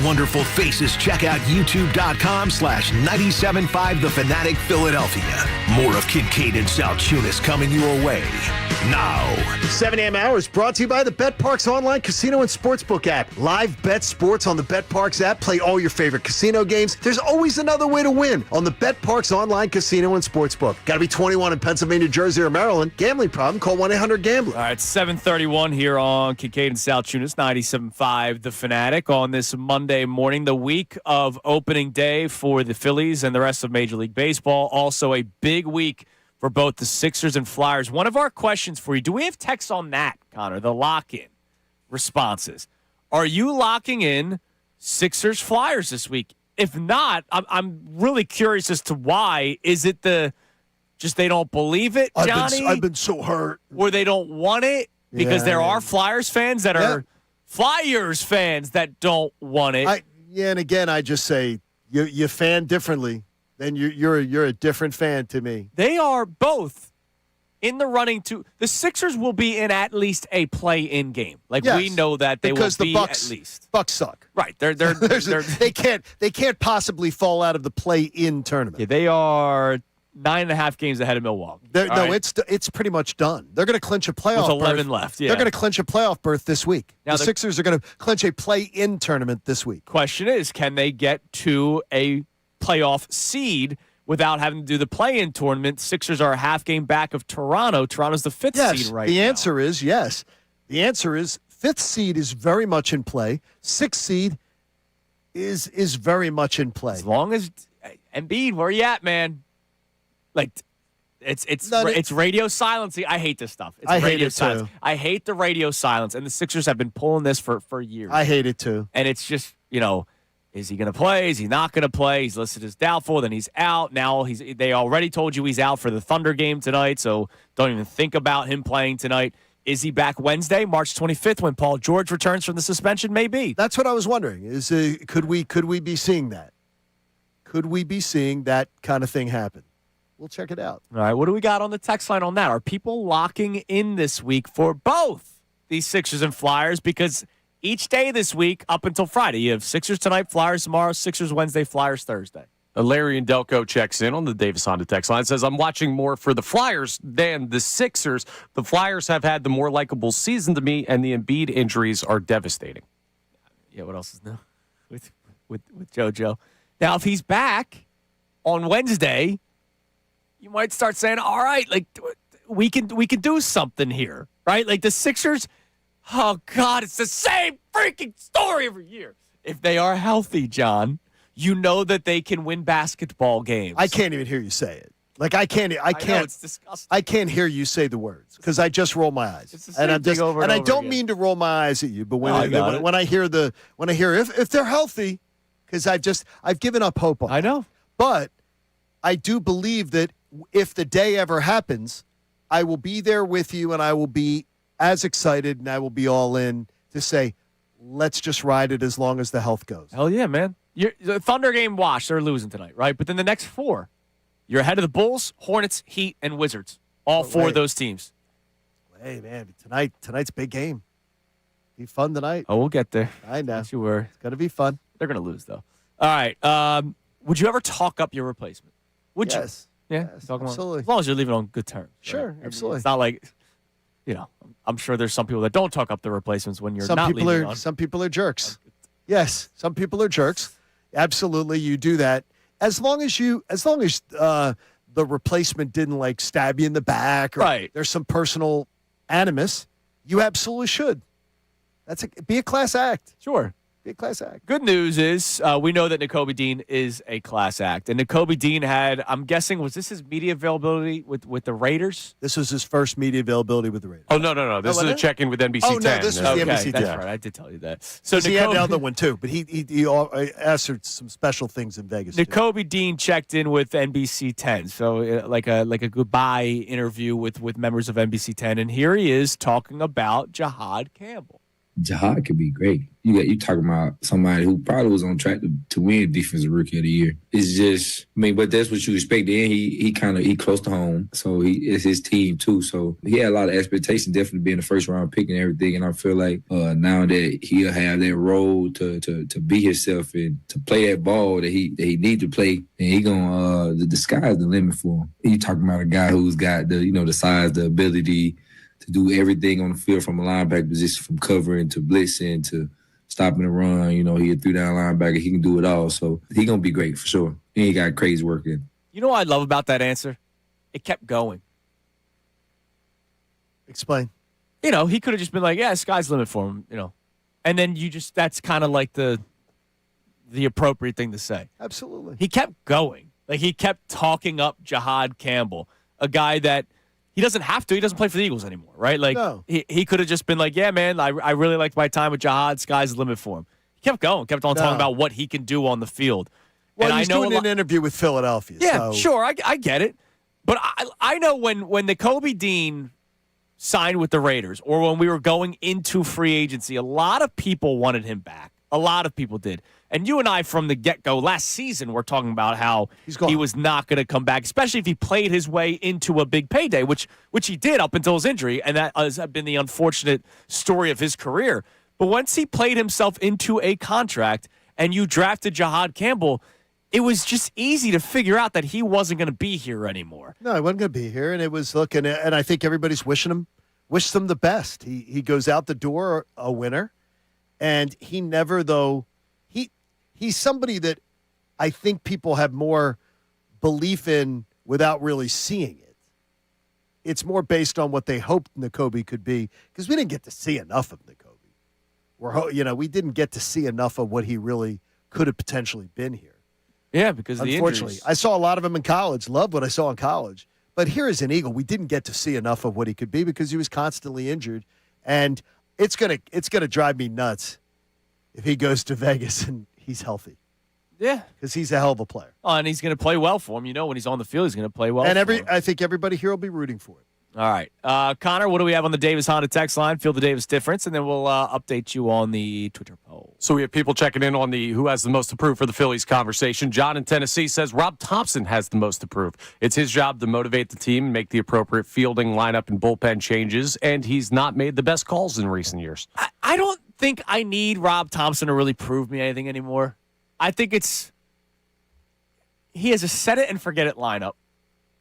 wonderful faces, check out youtube.com/975 The Fanatic Philadelphia. More of Kincade and Salciunas coming your way now. 7 a.m. hour is brought to you by the BetParks online casino and sportsbook app. Live bet sports on the BetParks app. Play all your favorite casino games. There's always another way to win on the BetParks online casino and sportsbook. Got to be 21 in Pennsylvania, Jersey, or Maryland. Gambling problem? Call 1-800-GAMBLER. All right, 7:31 here on Kincade and Salciunas, 97.5 The Fanatic on this Monday morning, the week of opening day for the Phillies and the rest of Major League Baseball. Also a big week for both the Sixers and Flyers. One of our questions for you, do we have text on that, Connor, the lock-in responses? Are you locking in Sixers-Flyers this week? If not, I'm really curious as to why. Is it just they don't believe it, Johnny? I've been so hurt. Or they don't want it? Because there are Flyers fans that are Flyers fans that don't want it. And again, I just say you fan differently. Then you're a different fan to me. They are both in the running to. The Sixers will be in at least a play-in game. We know that they will be at least. Bucks suck. Right. They're they can't possibly fall out of the play-in tournament. Yeah, they are 9.5 games ahead of Milwaukee. It's pretty much done. They're going to clinch a playoff with 11 berth. left. Yeah. They're going to clinch a playoff berth this week. Now the Sixers are going to clinch a play-in tournament this week. Question is, can they get to a playoff seed without having to do the play-in tournament? Sixers are a half game back of Toronto. Toronto's the fifth seed right now. The answer is yes. The answer is fifth seed is very much in play. Sixth seed is very much in play. As long as Embiid, where you at, man? It's radio silence. I hate this stuff. I hate it silence. too. I hate the radio silence, and the Sixers have been pulling this for years. I hate it too. And it's just, is he going to play? Is he not going to play? He's listed as doubtful. Then he's out. Now they already told you he's out for the Thunder game tonight, so don't even think about him playing tonight. Is he back Wednesday, March 25th, when Paul George returns from the suspension? Maybe. That's what I was wondering. Is could we be seeing that? Could we be seeing that kind of thing happen? We'll check it out. All right, what do we got on the text line on that? Are people locking in this week for both these Sixers and Flyers? Because each day this week up until Friday, you have Sixers tonight, Flyers tomorrow, Sixers Wednesday, Flyers Thursday. Larry and Delco checks in on the Davis Honda text line. Says, I'm watching more for the Flyers than the Sixers. The Flyers have had the more likable season to me, and the Embiid injuries are devastating. Yeah, what else is new with JoJo? Now, if he's back on Wednesday, you might start saying, all right, we can do something here, right? The Sixers, oh, God, it's the same freaking story every year. If they are healthy, John, you know that they can win basketball games. I can't even hear you say it. I can't. I know, it's disgusting. I can't hear you say the words because I just roll my eyes. It's the same thing over and I over don't again. mean to roll my eyes at you, but when I hear if they're healthy, because I've given up hope on. I know, but I do believe that if the day ever happens, I will be there with you, and I will be as excited, and I will be all in to say, let's just ride it as long as the health goes. Hell yeah, man. The Thunder game wash. They're losing tonight, right? But then the next four, you're ahead of the Bulls, Hornets, Heat, and Wizards. All four of those teams. Hey, man, tonight's a big game. Be fun tonight. Oh, we'll get there. I know. Don't you worry. It's going to be fun. They're going to lose, though. All right. Would you ever talk up your replacement? Would you? Yeah, yes, talk about- absolutely. as long as you're leaving on good terms. Sure, right? absolutely. It's not like, I'm sure there's some people that don't talk up their replacements when you're not leaving on. Some people are jerks. Yes, some people are jerks. Absolutely, you do that. As long as the replacement didn't stab you in the back, or right. There's some personal animus, you absolutely should. Be a class act. Sure. Be a class act. Good news is we know that Nakobe Dean is a class act. And Nakobe Dean had, I'm guessing, was this his media availability with the Raiders? This was his first media availability with the Raiders. Oh, no. This is a check-in with NBC 10. Oh, no, this was the NBC 10. That's right. I did tell you that. So he had another one, too. But he answered some special things in Vegas, too. Nakobe Dean checked in with NBC 10. So like a goodbye interview with members of NBC 10. And here he is talking about Jahad Campbell. Jihad could be great. You talking about somebody who probably was on track to win Defensive Rookie of the Year. It's just, but that's what you expect. Then he close to home, so it's his team too. So he had a lot of expectation, definitely being the first round pick and everything. And I feel like now that he'll have that role to be himself and to play that ball that he need to play, and he gonna the sky's the limit for him. You talking about a guy who's got the size, the ability to do everything on the field from a linebacker position, from covering to blitzing to stopping the run. He a 3-down linebacker. He can do it all. So he going to be great for sure. And he got crazy work in. You know what I love about that answer? It kept going. Explain. He could have just been like, yeah, sky's the limit for him, And then that's kind of like the appropriate thing to say. Absolutely. He kept going. Like, he kept talking up Jihad Campbell, a guy that he doesn't have to. He doesn't play for the Eagles anymore, right? Like, no. He could have just been like, yeah, man, I really liked my time with Jihad. Sky's the limit for him. He kept going, kept on talking about what he can do on the field. Well, and he's doing an interview with Philadelphia. Yeah, so. sure, I get it. But I know when the Kobe Dean signed with the Raiders, or when we were going into free agency, a lot of people wanted him back. A lot of people did. And you and I, from the get-go last season, were talking about how he was not going to come back, especially if he played his way into a big payday, which he did up until his injury, and that has been the unfortunate story of his career. But once he played himself into a contract and you drafted Jihad Campbell, it was just easy to figure out that he wasn't going to be here anymore. No, he wasn't going to be here, and it was and I think everybody's wished him the best. He goes out the door a winner, and he never, though, he's somebody that I think people have more belief in without really seeing it. It's more based on what they hoped Nakobe could be, because we didn't get to see enough of Nakobe. We didn't get to see enough of what he really could have potentially been here. Yeah, because unfortunately, I saw a lot of him in college. Loved what I saw in college, but here as an Eagle, we didn't get to see enough of what he could be because he was constantly injured, and it's gonna drive me nuts if he goes to Vegas and he's healthy. Yeah. Because he's a hell of a player. Oh, and he's going to play well for him. When he's on the field, he's going to play well and for him. I think everybody here will be rooting for it. All right. Connor, what do we have on the Davis Honda text line? Feel the Davis difference, and then we'll update you on the Twitter poll. So we have people checking in on the who has the most to prove for the Phillies conversation. John in Tennessee says Rob Thompson has the most to prove. It's his job to motivate the team, make the appropriate fielding, lineup, and bullpen changes, and he's not made the best calls in recent years. I don't think I need Rob Thompson to really prove me anything anymore. I think he has a set-it-and-forget-it lineup.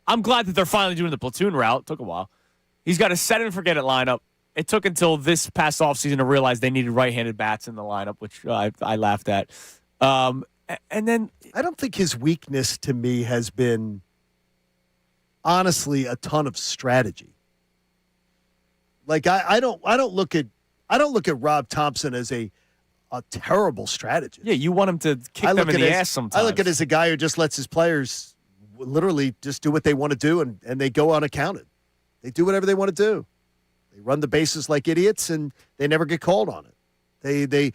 I'm glad that they're finally doing the platoon route. It took a while. He's got a set-it-and-forget-it lineup. It took until this past offseason to realize they needed right-handed bats in the lineup, which I laughed at. And then I don't think his weakness to me has been, honestly, a ton of strategy. Like I don't look at Rob Thompson as a terrible strategist. Yeah, you want him to kick them in the ass sometimes. I look at it as a guy who just lets his players literally just do what they want to do, and they go unaccounted. They do whatever they want to do. They run the bases like idiots, and they never get called on it. They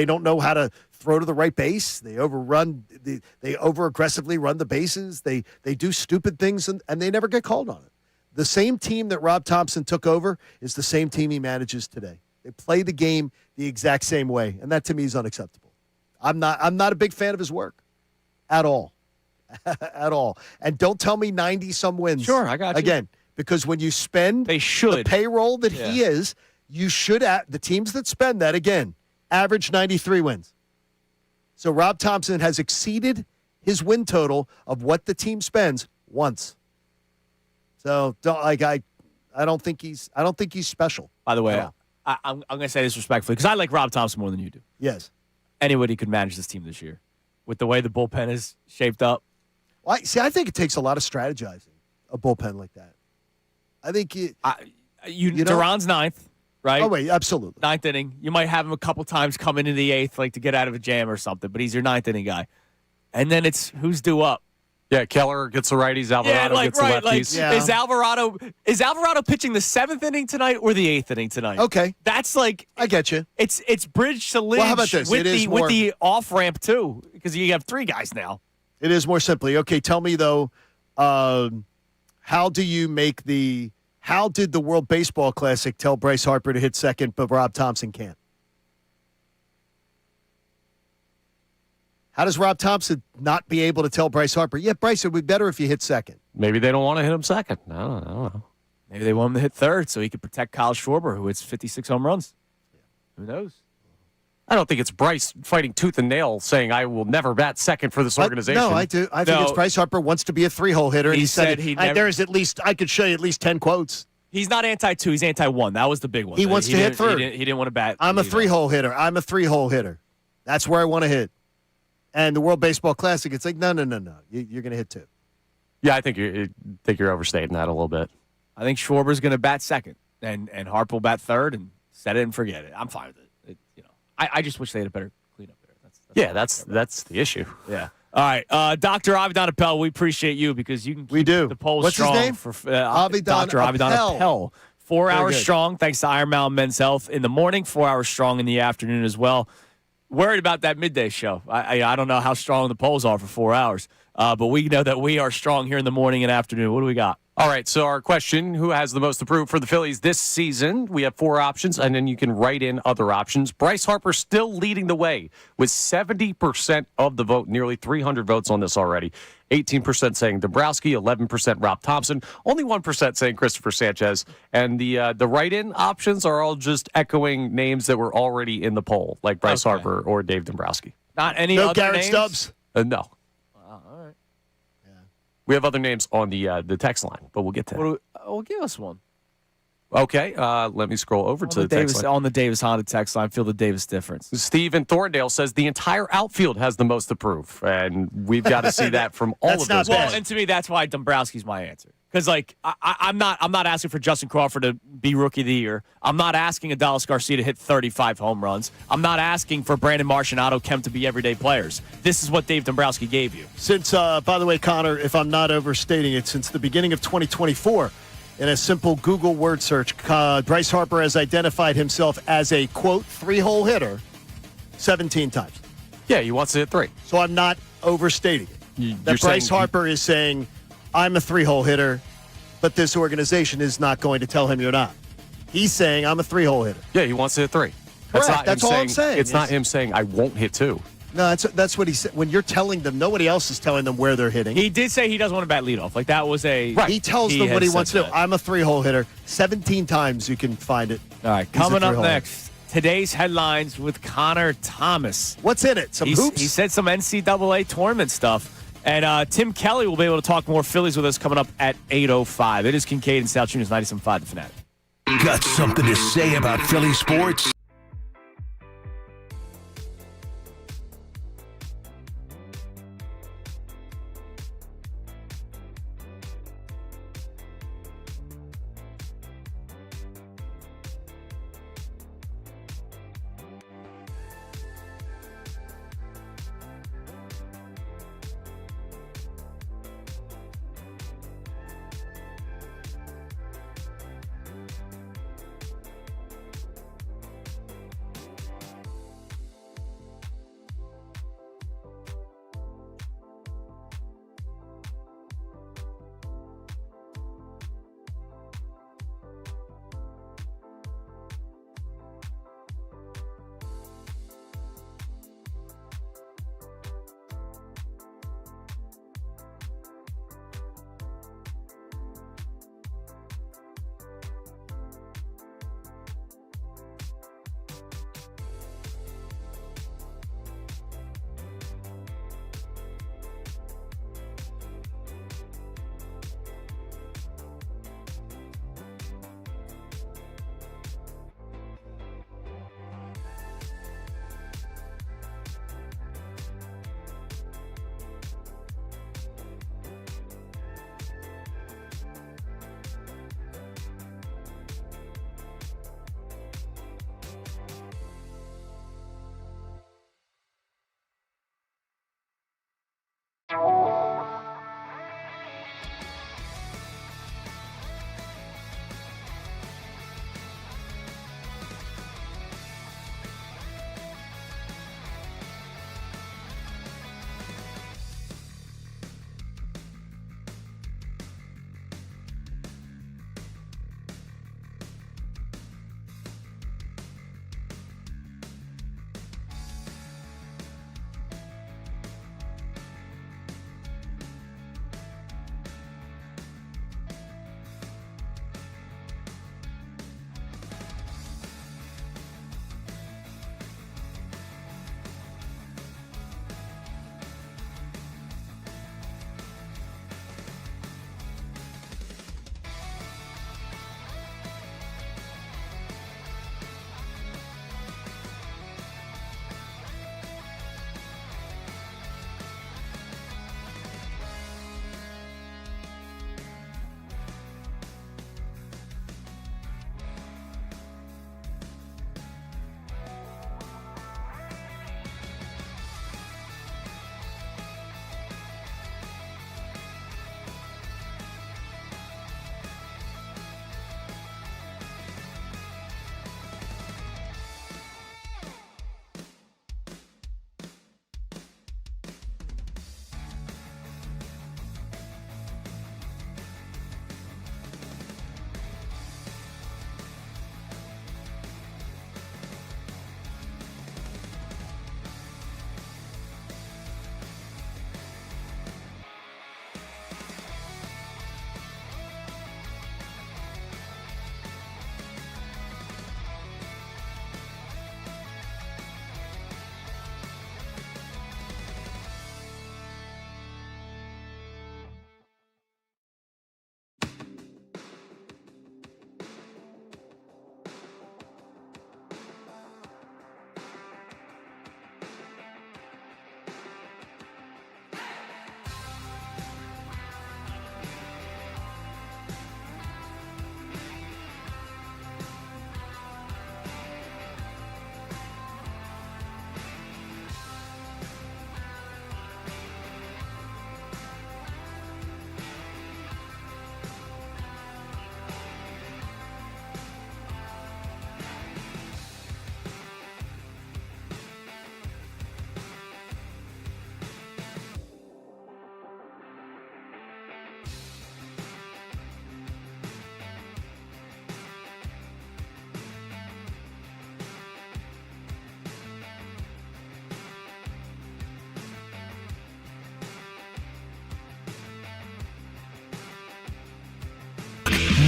don't know how to throw to the right base. They over aggressively run the bases. They do stupid things, and they never get called on it. The same team that Rob Thompson took over is the same team he manages today. They play the game the exact same way, and that to me is unacceptable. I'm not a big fan of his work at all. At all. And don't tell me 90-some wins. Sure, I got you. Again, because when you spend the payroll that he is, you should the teams that spend that, again, average 93 wins. So Rob Thompson has exceeded his win total of what the team spends once. So I don't think he's special. By the way, I'm going to say this respectfully because I like Rob Thompson more than you do. Yes. Anybody could manage this team this year with the way the bullpen is shaped up. Well, I think it takes a lot of strategizing, a bullpen like that. I think Duran's ninth, right? Oh, wait, absolutely. Ninth inning. You might have him a couple times come into the eighth, like to get out of a jam or something, but he's your ninth inning guy. And then it's who's due up. Yeah, Keller gets the righties, Alvarado gets the lefties. Is Alvarado pitching the seventh inning tonight or the eighth inning tonight? Okay. That's like I get you. It's bridge to Lynch how about this? with the off ramp too, because you have three guys now. It is more simply. Okay, tell me though, how do you make the How did the World Baseball Classic tell Bryce Harper to hit second, but Rob Thompson can't? How does Rob Thompson not be able to tell Bryce Harper, yeah, Bryce, it would be better if you hit second? Maybe they don't want to hit him second. I don't know. Maybe they want him to hit third so he could protect Kyle Schwarber, who hits 56 home runs. Who knows? I don't think it's Bryce fighting tooth and nail saying, I will never bat second for this organization. No, I do. I think it's Bryce Harper wants to be a three-hole hitter. And He said he never- there's at least, I could show you at least 10 quotes. He's not anti-2. He's anti-1. That was the big one. He wants to hit third. He didn't want to bat. I'm a three-hole hitter. I'm a three-hole hitter. That's where I want to hit. And the World Baseball Classic, it's like, no. You're going to hit two. Yeah, I think you're overstating that a little bit. I think Schwarber's going to bat second, and Harper will bat third, and set it and forget it. I'm fine with it. I just wish they had a better cleanup there. That's the issue. Yeah. All right, Dr. Avidan Appel, we appreciate you because you can keep the polls What's strong. his name? For Avidan Dr. Avidan Appel. 4 Very hours good. strong, thanks to Iron Mountain Men's Health in the morning, 4 hours strong in the afternoon as well. Worried about that midday show. I don't know how strong the polls are for 4 hours, but we know that we are strong here in the morning and afternoon. What do we got? All right, so our question, who has the most approved for the Phillies this season? We have 4 options, and then you can write in other options. Bryce Harper still leading the way with 70% of the vote, nearly 300 votes on this already. 18% saying Dombrowski, 11% Rob Thompson, only 1% saying Christopher Sanchez. And the write-in options are all just echoing names that were already in the poll, like Bryce Harper or Dave Dombrowski. Not any No other Garrett names? Stubbs? No. All right. We have other names on the text line, but we'll get to that. Well, give us one. Okay, let me scroll over to the text line. On the Davis Honda text line, feel the Davis difference. Steve in Thorndale says the entire outfield has the most approved, and we've got to see that from all That's of not those bad. guys. Well, and to me, that's why Dombrowski's my answer. Because I'm not asking for Justin Crawford to be Rookie of the Year. I'm not asking Adolis Garcia to hit 35 home runs. I'm not asking for Brandon Marsh and Otto Kemp to be everyday players. This is what Dave Dombrowski gave you. Since, by the way, Connor, if I'm not overstating it, since the beginning of 2024, in a simple Google word search, Bryce Harper has identified himself as a, quote, three-hole hitter 17 times. Yeah, he wants to hit 3. So I'm not overstating it. You're That Bryce saying Harper is saying, I'm a three-hole hitter, but this organization is not going to tell him you're not. He's saying, I'm a three-hole hitter. Yeah, he wants to hit 3. Correct. That's all I'm saying. It's not him saying, I won't hit 2. No, that's what he said. When you're telling them, nobody else is telling them where they're hitting. He did say he doesn't want to bat leadoff. Like, that was a... Right. He tells them what he wants to do. I'm a three-hole hitter. 17 times you can find it. All right, He's a coming up three-hole. next, today's headlines with Connor Thomas. What's in it? Some hoops? He said some NCAA tournament stuff. And Tim Kelly will be able to talk more Phillies with us coming up at 8:05. It is Kincade and Salciunas, 97.5 The Fanatic. Got something to say about Philly sports?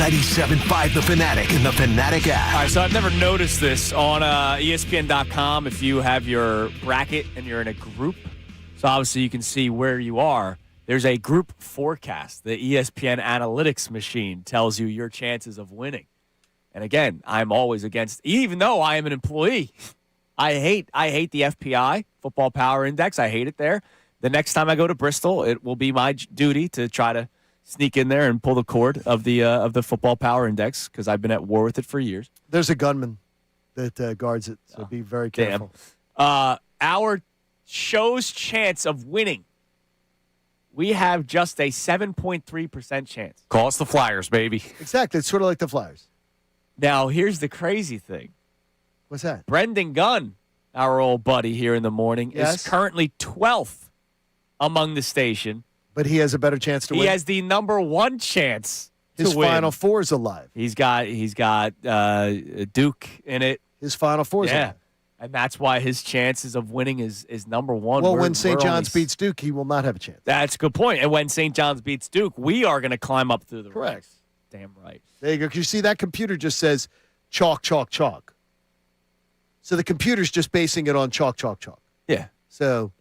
97.5 The Fanatic and the Fanatic app. All right, so I've never noticed this on ESPN.com. If you have your bracket and you're in a group, so obviously you can see where you are. There's a group forecast. The ESPN analytics machine tells you your chances of winning. And again, I'm always against, even though I am an employee. I hate the FPI, Football Power Index. I hate it there. The next time I go to Bristol, it will be my duty to try to sneak in there and pull the cord of the Football Power Index because I've been at war with it for years. There's a gunman that guards it, so be very careful. Our show's chance of winning, we have just a 7.3% chance. Call us the Flyers, baby. Exactly. It's sort of like the Flyers. Now, here's the crazy thing. What's that? Brendan Gunn, our old buddy here in the morning, is currently 12th among the station. But he has a better chance to win. He has the number one chance His to win. Final Four is alive. He's got Duke in it. His Final Four is alive. And that's why his chances of winning is number one. Well, when St. John's beats Duke, he will not have a chance. That's a good point. And when St. John's beats Duke, we are going to climb up through the ranks. Damn right. There you go. You see that computer just says chalk, chalk, chalk. So the computer's just basing it on chalk, chalk, chalk. Yeah. So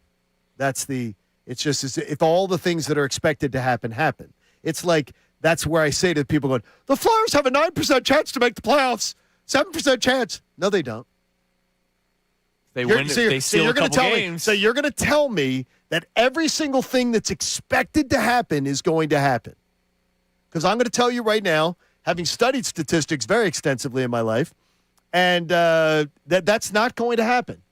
it's just as if all the things that are expected to happen. It's like that's where I say to people going, the Flyers have a 9% chance to make the playoffs. 7% chance. No, they don't. They win. They steal a couple games. So you're going to tell me that every single thing that's expected to happen is going to happen. Because I'm going to tell you right now, having studied statistics very extensively in my life, and that's not going to happen.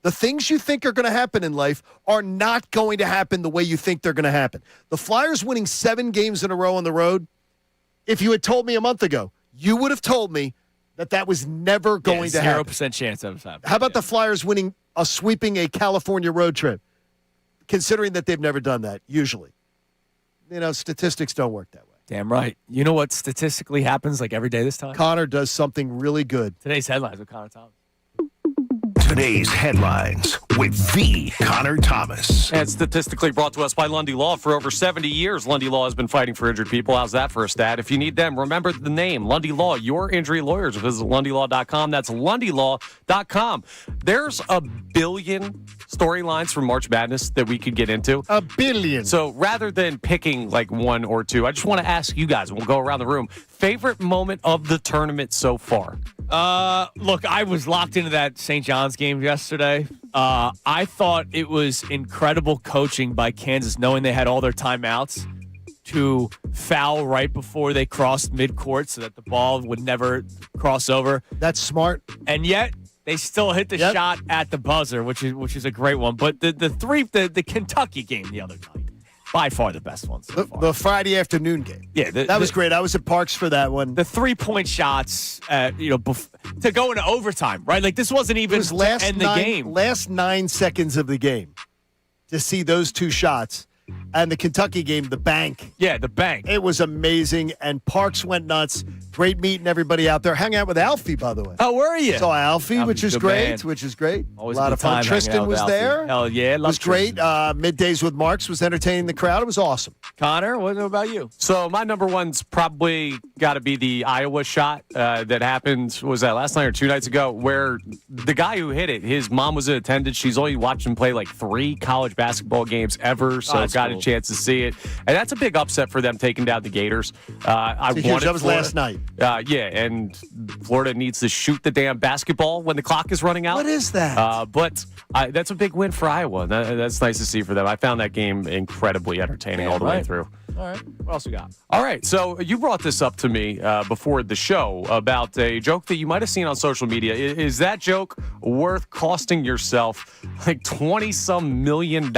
The things you think are going to happen in life are not going to happen the way you think they're going to happen. The Flyers winning 7 games in a row on the road, if you had told me a month ago, you would have told me that was never going to happen. 0% chance of happening. How about the Flyers sweeping a California road trip, considering that they've never done that, usually? Statistics don't work that way. Damn right. You know what statistically happens like every day this time? Connor does something really good. Today's headlines with Connor Thomas. Today's headlines with the Connor Thomas. And statistically brought to us by Lundy Law. For over 70 years, Lundy Law has been fighting for injured people. How's that for a stat? If you need them, remember the name, Lundy Law, your injury lawyers. Visit LundyLaw.com. That's LundyLaw.com. There's a billion storylines from March Madness that we could get into. A billion. So rather than picking like one or two, I just want to ask you guys, we'll go around the room, favorite moment of the tournament so far? Look, I was locked into that St. John's game yesterday. I thought it was incredible coaching by Kansas, knowing they had all their timeouts to foul right before they crossed midcourt so that the ball would never cross over. That's smart. And yet they still hit the shot at the buzzer, which is a great one. But the Kentucky game the other night, by far the best one so far. The Friday afternoon game. Yeah, that was great. I was at Parks for that one. The 3-point shots, to go into overtime, right? Like this wasn't even to end the game. Last 9 seconds of the game to see those two shots. And the Kentucky game, the bank. Yeah, the bank. It was amazing, and Parks went nuts. Great meeting everybody out there. Hang out with Alfie, by the way. Oh, were you? Saw Alfie, which is great. Man. Which is great. Always a lot of fun. Tristan was there. Hell yeah, it was great. Middays with Marks was entertaining the crowd. It was awesome. Connor, what about you? So my number one's probably got to be the Iowa shot that happened. Was that last night or 2 nights ago? Where the guy who hit it, his mom was in attendance. She's only watched him play like 3 college basketball games ever, so got a chance to see it. And that's a big upset for them taking down the Gators. That was last night. Yeah, and Florida needs to shoot the damn basketball when the clock is running out. What is that? But that's a big win for Iowa. That's nice to see for them. I found that game incredibly entertaining all the way through. All right. What else we got? All right. So you brought this up to me before the show about a joke that you might have seen on social media. Is that joke worth costing yourself like $20-some million?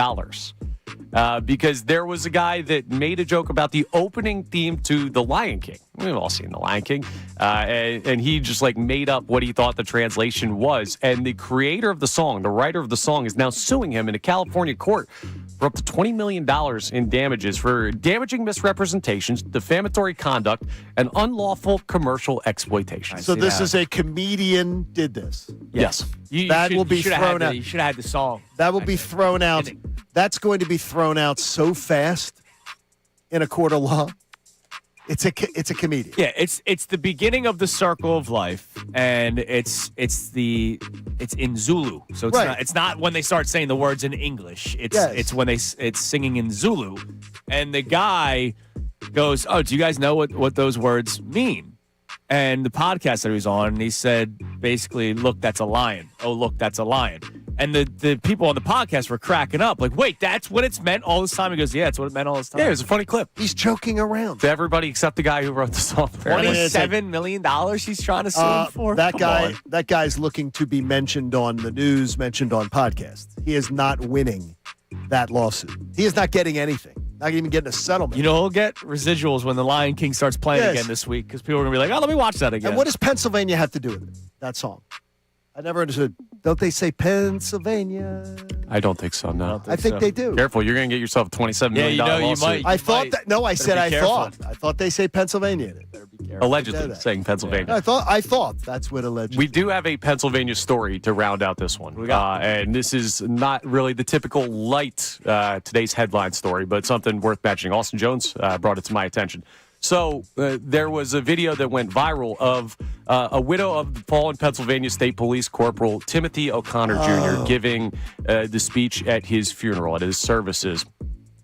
Because there was a guy that made a joke about the opening theme to The Lion King. We've all seen The Lion King. And he just like made up what he thought the translation was. And the creator of the song, the writer of the song, is now suing him in a California court for up to $20 million in damages for damaging misrepresentations, defamatory conduct, and unlawful commercial exploitation. So this is a comedian did this. Yes. That will be thrown out. You should have had the song. That will be thrown out. That's going to be thrown out so fast in a court of law. It's a comedian. Yeah, it's the beginning of the circle of life, and it's in Zulu. So it's not when they start saying the words in English. It's when it's singing in Zulu, and the guy goes, "Oh, do you guys know what those words mean?" And the podcast that he was on, and he said basically, "Look, that's a lion. Oh, look, that's a lion." And the people on the podcast were cracking up. Like, wait, that's what it's meant all this time? He goes, yeah, it's what it meant all this time. Yeah, it was a funny clip. He's joking around. To everybody except the guy who wrote the song. $27 million he's trying to sue him for? That guy's looking to be mentioned on the news, mentioned on podcasts. He is not winning that lawsuit. He is not getting anything. Not even getting a settlement. You know, he'll get residuals when the Lion King starts playing again this week because people are going to be like, oh, let me watch that again. And what does Pennsylvania have to do with it, that song? I never understood. Don't they say Pennsylvania? I don't think so, no. I think they do. Careful, you're going to get yourself a $27 million lawsuit. You might. I thought that. No, I said I careful. thought. I thought they say Pennsylvania. Better be careful. Allegedly saying Pennsylvania. Yeah. I thought that's what allegedly. We do have a Pennsylvania story to round out this one. And this is not really the typical light today's headline story, but something worth mentioning. Austin Jones brought it to my attention. So there was a video that went viral of a widow of the fallen Pennsylvania State Police Corporal Timothy O'Connor Jr. giving the speech at his funeral, at his services,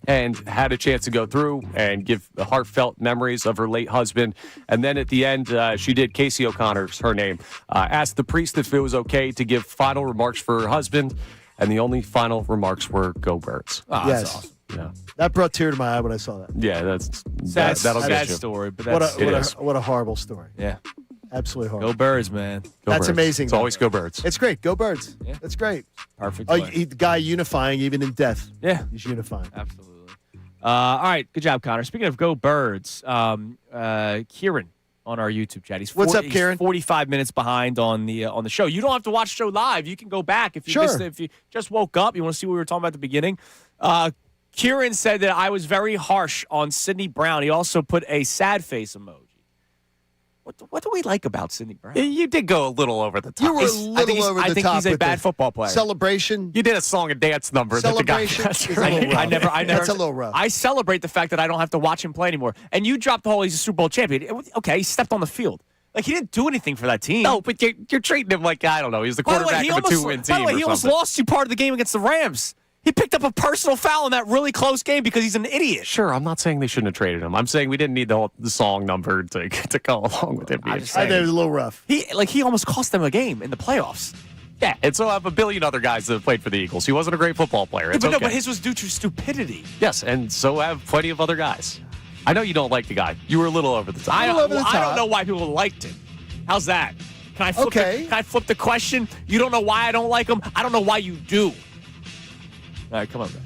and had a chance to go through and give heartfelt memories of her late husband. And then at the end, she did, Casey O'Connor's her name, asked the priest if it was okay to give final remarks for her husband. And the only final remarks were, "Go Birds." Yes. That's awesome. Yeah. That brought a tear to my eye when I saw that. Yeah, that'll get sad you. story, but that's What a horrible story. yeah. Absolutely horrible. Go Birds, man. Go That's Birds. amazing. It's always Go Birds. It's great. Go Birds. Yeah. That's great. Perfect. Oh, play. the guy unifying even in death. Yeah. He's unifying. Absolutely. All right. Good job, Connor. Speaking of Go Birds, Kieran on our YouTube chat. What's up, Kieran? He's 45 minutes behind on the show. You don't have to watch the show live. You can go back if you missed it. If you just woke up, you want to see what we were talking about at the beginning. Kieran said that I was very harsh on Sidney Brown. He also put a sad face emoji. What do we like about Sidney Brown? You did go a little over the top. You were a little over the top. I think he's a with bad the football player. Celebration. You did a song and dance number. Celebration. That the is guy a little rough. I never. That's a little rough. I celebrate the fact that I don't have to watch him play anymore. And you dropped the whole he's a Super Bowl champion. Okay, he stepped on the field. Like, he didn't do anything for that team. No, but you're treating him like, I don't know, he's the quarterback of a 2-win team. By the way, he almost lost you part of the game against the Rams. He picked up a personal foul in that really close game because he's an idiot. Sure, I'm not saying they shouldn't have traded him. I'm saying we didn't need the song number to go along with him being I think it was a little rough. He almost cost them a game in the playoffs. Yeah, and so I have a billion other guys that have played for the Eagles. He wasn't a great football player. It's but his was due to stupidity. Yes, and so have plenty of other guys. I know you don't like the guy. You were a little over the top. I don't know why people liked him. How's that? Can I flip the question? You don't know why I don't like him? I don't know why you do. All right, come on, man.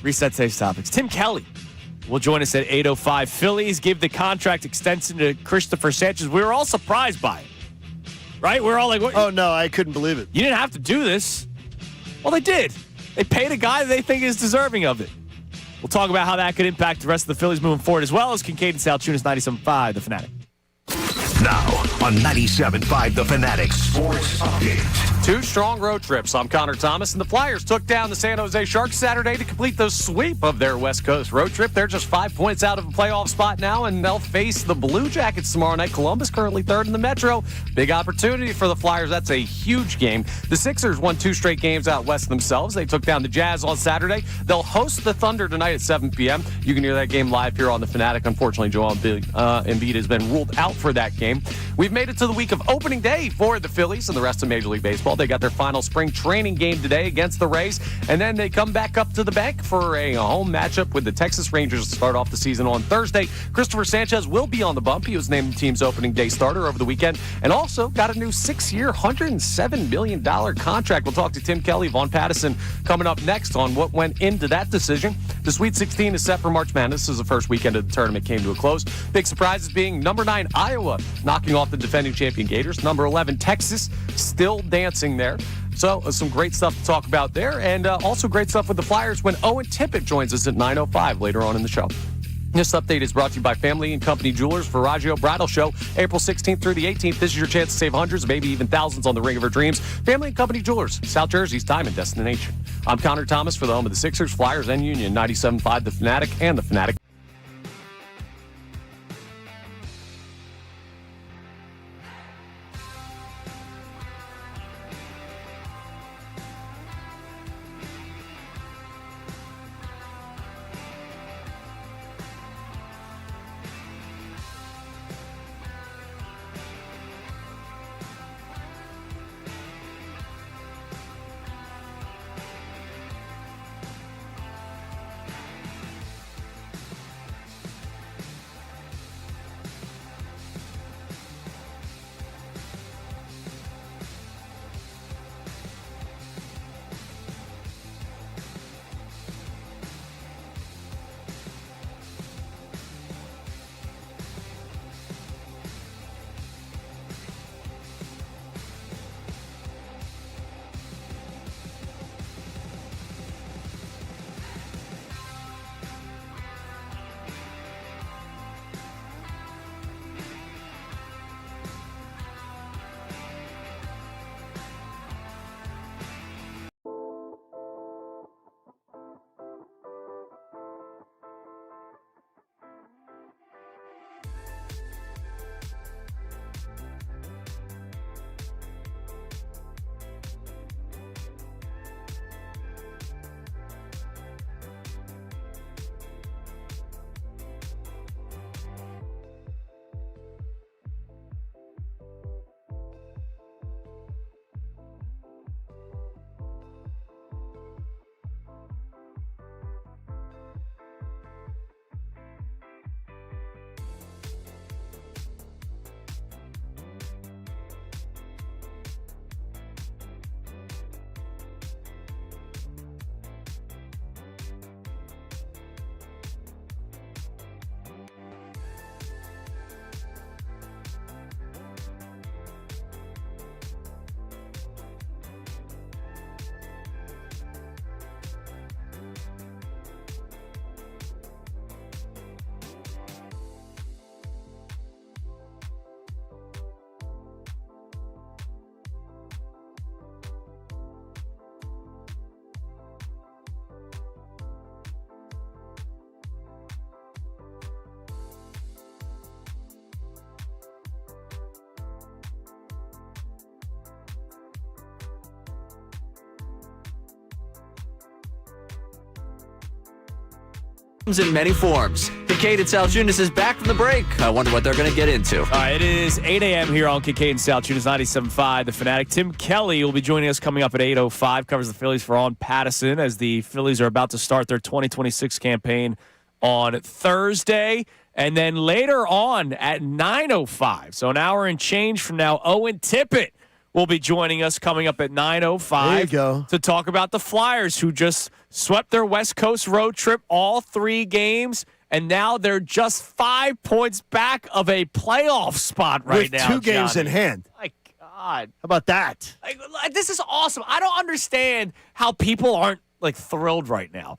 Reset today's topics. Tim Kelly will join us at 8:05. Phillies give the contract extension to Christopher Sanchez. We were all surprised by it. Right? We were all like, what? Oh, no, I couldn't believe it. You didn't have to do this. Well, they did. They paid a guy that they think is deserving of it. We'll talk about how that could impact the rest of the Phillies moving forward, as well as Kincade Salciunas 97.5, The Fanatic. Now on 97.5 The Fanatic Sports Update. 2 strong road trips. I'm Connor Thomas, and the Flyers took down the San Jose Sharks Saturday to complete the sweep of their West Coast road trip. They're just 5 points out of a playoff spot now, and they'll face the Blue Jackets tomorrow night. Columbus currently 3rd in the Metro. Big opportunity for the Flyers. That's a huge game. The Sixers won 2 straight games out west themselves. They took down the Jazz on Saturday. They'll host the Thunder tonight at 7 p.m. You can hear that game live here on The Fanatic. Unfortunately, Joel Embiid has been ruled out for that game. We've made it to the week of opening day for the Phillies and the rest of Major League Baseball. They got their final spring training game today against the Rays, and then they come back up to the bank for a home matchup with the Texas Rangers to start off the season on Thursday. Christopher Sanchez will be on the bump. He was named the team's opening day starter over the weekend, and also got a new 6-year, $107 million contract. We'll talk to Tim Kelly, Vaughn Pattison coming up next on what went into that decision. The Sweet 16 is set for March Madness. This is the first weekend of the tournament came to a close. Big surprises being number 9 Iowa knocking off the defending champion Gators. Number 11 Texas still dancing there. So some great stuff to talk about there, and also great stuff with the Flyers when Owen Tippet joins us at 9:05 later on in the show. This update is brought to you by Family and Company Jewelers. Viraggio Bridal Show, April 16th through the 18th. This is your chance to save hundreds, maybe even thousands on the ring of her dreams. Family and Company Jewelers, South Jersey's diamond destination. I'm Connor Thomas for the home of the Sixers, Flyers, and Union. 97.5 The Fanatic and The Fanatic. in many forms. Kincade Salciunas is back from the break. I wonder what they're going to get into. All right, it is 8 a.m. here on Kincade Salciunas 97.5 The Fanatic. Tim Kelly will be joining us coming up at 8:05. Covers the Phillies for On Pattison as the Phillies are about to start their 2026 campaign on Thursday. And then later on at 9:05, so an hour and change from now, Owen Tippet will be joining us coming up at 9:05 There you go. to talk about the Flyers, who just swept their West Coast road trip, all 3 games, and now they're just 5 points back of a playoff spot right now. With 2 games in hand. My God. How about that? This is awesome. I don't understand how people aren't, thrilled right now.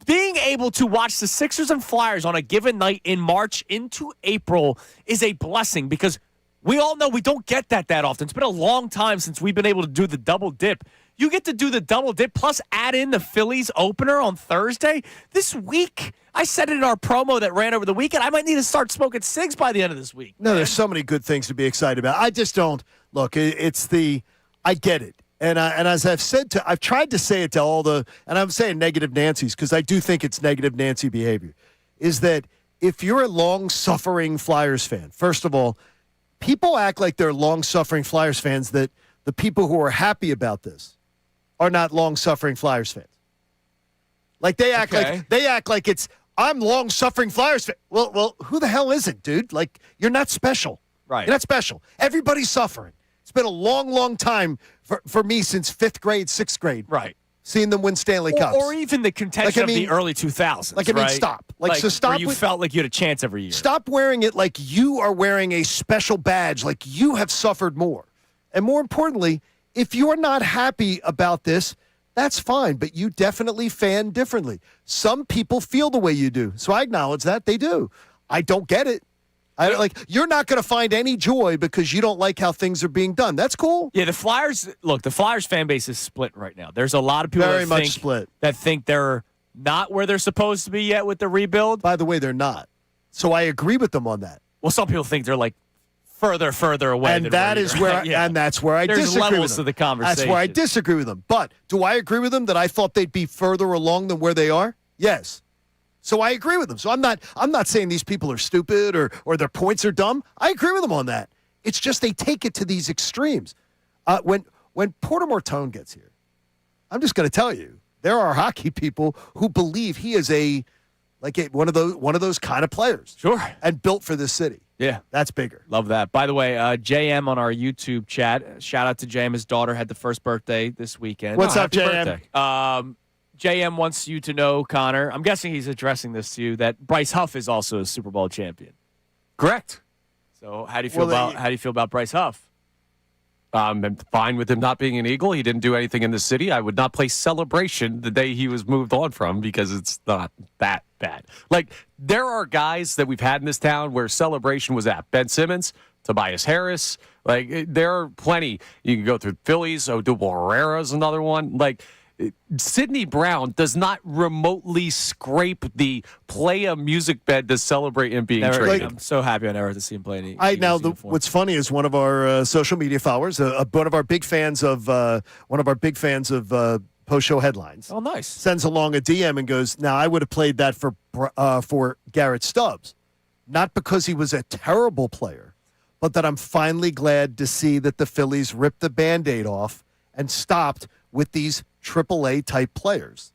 Being able to watch the Sixers and Flyers on a given night in March into April is a blessing because we all know we don't get that often. It's been a long time since we've been able to do the double dip. You get to do the double dip plus add in the Phillies opener on Thursday. This week, I said it in our promo that ran over the weekend, I might need to start smoking cigs by the end of this week. No, there's so many good things to be excited about. I just don't. Look, I get it. And as I've tried to say it to all and I'm saying negative Nancy's because I do think it's negative Nancy behavior, is that if you're a long-suffering Flyers fan, first of all, people act like they're long-suffering Flyers fans, that the people who are happy about this are not long-suffering Flyers fans. Like they act like it's I'm long-suffering Flyers fan. Well, who the hell isn't, dude? Like you're not special. Right. You're not special. Everybody's suffering. It's been a long, long time for me since 5th grade, 6th grade. Right. Seeing them win Stanley Cups. Or even the contention of the early 2000s. Stop. So stop. Where you felt like you had a chance every year. Stop wearing it like you are wearing a special badge, like you have suffered more. And more importantly, if you're not happy about this, that's fine, but you definitely fan differently. Some people feel the way you do, so I acknowledge that. They do. I don't get it. You're not going to find any joy because you don't like how things are being done. That's cool. Yeah, the Flyers fan base is split right now. There's a lot of people that think they're not where they're supposed to be yet with the rebuild. By the way, they're not. So I agree with them on that. Well, some people think they're further away. And that's where I There's disagree levels with them. to the conversation. That's where I disagree with them. But do I agree with them that I thought they'd be further along than where they are? Yes. So I agree with them. So I'm not saying these people are stupid or their points are dumb. I agree with them on that. It's just they take it to these extremes. When Porter Mortone gets here, I'm just going to tell you, there are hockey people who believe he is one of those kind of players. Sure. And built for this city. Yeah. That's bigger. Love that. By the way, JM on our YouTube chat, shout out to JM. His daughter had the first birthday this weekend. What's up, happy JM? Birthday. JM wants you to know, Connor, I'm guessing he's addressing this to you, that Bryce Huff is also a Super Bowl champion. Correct. So how do you feel about Bryce Huff? I'm fine with him not being an Eagle. He didn't do anything in the city. I would not play Celebration the day he was moved on from because it's not that bad. There are guys that we've had in this town where Celebration was at. Ben Simmons, Tobias Harris. There are plenty. You can go through Phillies. Odubel Herrera's another one. Sidney Brown does not remotely scrape the play a music bed to celebrate him being traded. I'm so happy I never had to see him play any. What's funny is one of our social media followers, one of our big fans of post show headlines. Oh, nice. Sends along a DM and goes, "Now I would have played that for Garrett Stubbs, not because he was a terrible player, but that I'm finally glad to see that the Phillies ripped the Band-Aid off and stopped with these AAA type players."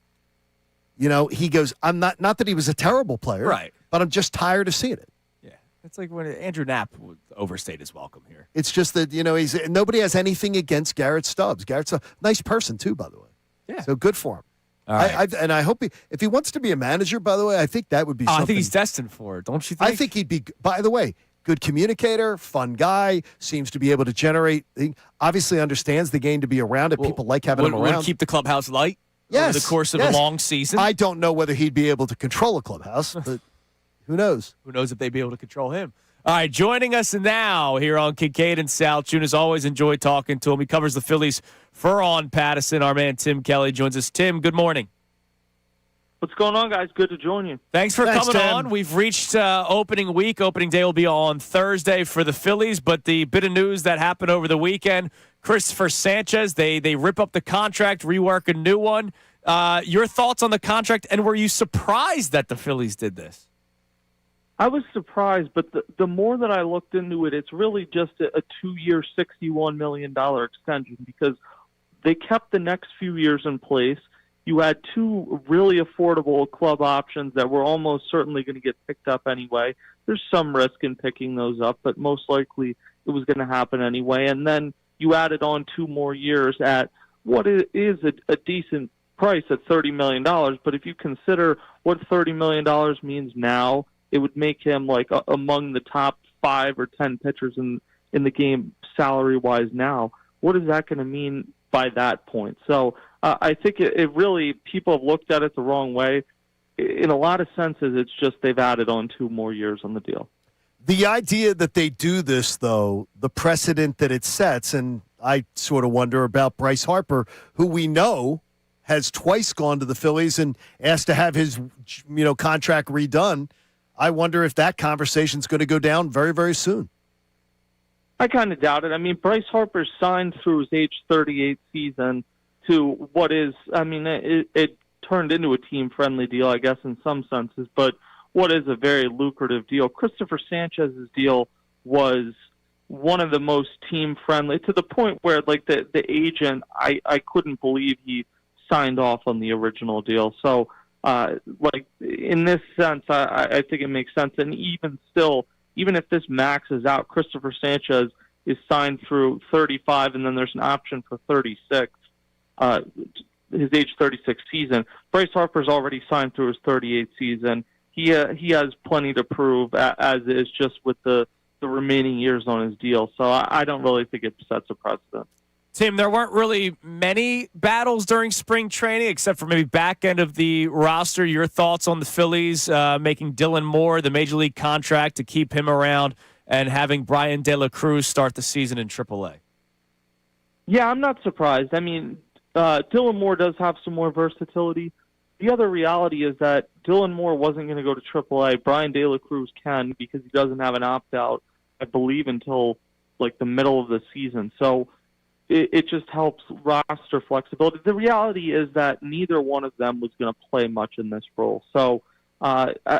He goes, "I'm not that he was a terrible player, right? But I'm just tired of seeing it." Yeah, it's like when Andrew Knapp would overstayed his welcome here. It's just that nobody has anything against Garrett Stubbs. Garrett's a nice person too, by the way. Yeah, so good for him. All right. I hope if he wants to be a manager, by the way, I think that would be. Something. I think he's destined for it. Don't you think? I think he'd be. By the way, good communicator, fun guy, seems to be able to generate. He obviously understands the game to be around it. People like having him around. Would keep the clubhouse light over the course of a long season. I don't know whether he'd be able to control a clubhouse, but who knows? Who knows if they'd be able to control him? All right, joining us now here on Kincade and Salciunas. Always enjoy talking to him. He covers the Phillies for On Pattison. Our man Tim Kelly joins us. Tim, good morning. What's going on, guys? Good to join you. Thanks for coming Tim. on. We've reached opening week. Opening day will be on Thursday for the Phillies, but the bit of news that happened over the weekend, Christopher Sanchez, they rip up the contract, rework a new one. Your thoughts on the contract, and were you surprised that the Phillies did this? I was surprised, but the more that I looked into it, it's really just a 2-year, $61 million extension because they kept the next few years in place. You had two really affordable club options that were almost certainly going to get picked up anyway. There's some risk in picking those up, but most likely it was going to happen anyway. And then you added on 2 more years at what is a decent price at $30 million. But if you consider what $30 million means now, it would make him like among the top 5 or 10 pitchers in the game salary-wise now. What is that going to mean by that point? So I think it really, people have looked at it the wrong way. In a lot of senses, it's just they've added on 2 more years on the deal. The idea that they do this, though, the precedent that it sets, and I sort of wonder about Bryce Harper, who we know has twice gone to the Phillies and asked to have his contract redone. I wonder if that conversation's going to go down very, very soon. I kind of doubt it. I mean, Bryce Harper signed through his age 38 season to what is, I mean, it turned into a team-friendly deal, I guess, in some senses, but what is a very lucrative deal. Christopher Sanchez's deal was one of the most team-friendly, to the point where, like, the agent, I couldn't believe he signed off on the original deal. So, like, in this sense, I think it makes sense. And even still, even if this maxes out, Christopher Sanchez is signed through 35, and then there's an option for 36, his age 36 season. Bryce Harper's already signed through his 38 season. He has plenty to prove, as is just with the remaining years on his deal. So I don't really think it sets a precedent. Tim, there weren't really many battles during spring training, except for maybe back end of the roster. Your thoughts on the Phillies making Dylan Moore the major league contract to keep him around and having Brian De La Cruz start the season in AAA? Yeah, I'm not surprised. I mean, Dylan Moore does have some more versatility. The other reality is that Dylan Moore wasn't going to go to AAA. Brian De La Cruz can, because he doesn't have an opt-out, I believe, until like the middle of the season. So it just helps roster flexibility. The reality is that neither one of them was going to play much in this role. So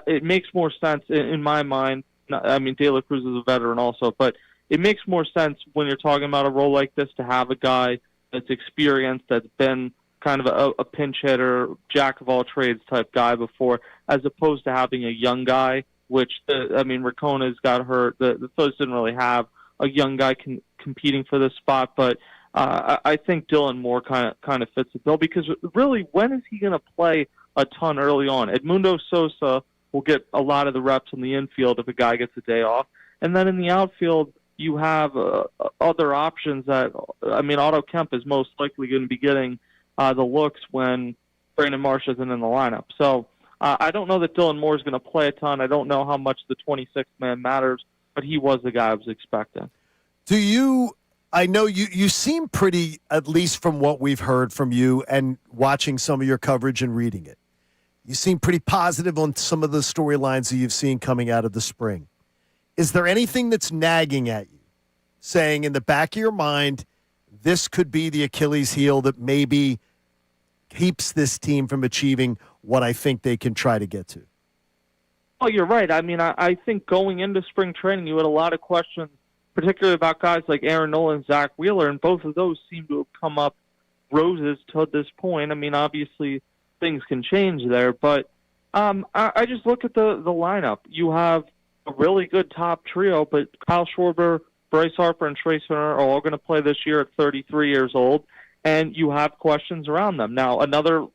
it makes more sense in my mind. I mean, De La Cruz is a veteran also, but it makes more sense when you're talking about a role like this to have a guy that's experienced, that's been kind of a pinch hitter, jack of all trades type guy before, as opposed to having a young guy, which, Racona's got hurt. The Phillies didn't really have a young guy competing for this spot, but I think Dylan Moore kind of fits the bill, because really, when is he going to play a ton early on? Edmundo Sosa will get a lot of the reps in the infield if a guy gets a day off, and then in the outfield you have other options that, Otto Kemp is most likely going to be getting the looks when Brandon Marsh isn't in the lineup. So I don't know that Dylan Moore is going to play a ton. I don't know how much the 26th man matters, but he was the guy I was expecting. I know you seem pretty, at least from what we've heard from you and watching some of your coverage and reading it, you seem pretty positive on some of the storylines that you've seen coming out of the spring. Is there anything that's nagging at you, saying in the back of your mind, this could be the Achilles heel that maybe keeps this team from achieving what I think they can try to get to? Oh, you're right. I mean, I think going into spring training, you had a lot of questions, particularly about guys like Aaron Nola and Zach Wheeler, and both of those seem to have come up roses to this point. I mean, obviously things can change there, but I just look at the lineup. You have a really good top trio, but Kyle Schwarber, Bryce Harper, and Trace Turner are all going to play this year at 33 years old, and you have questions around them. Now, another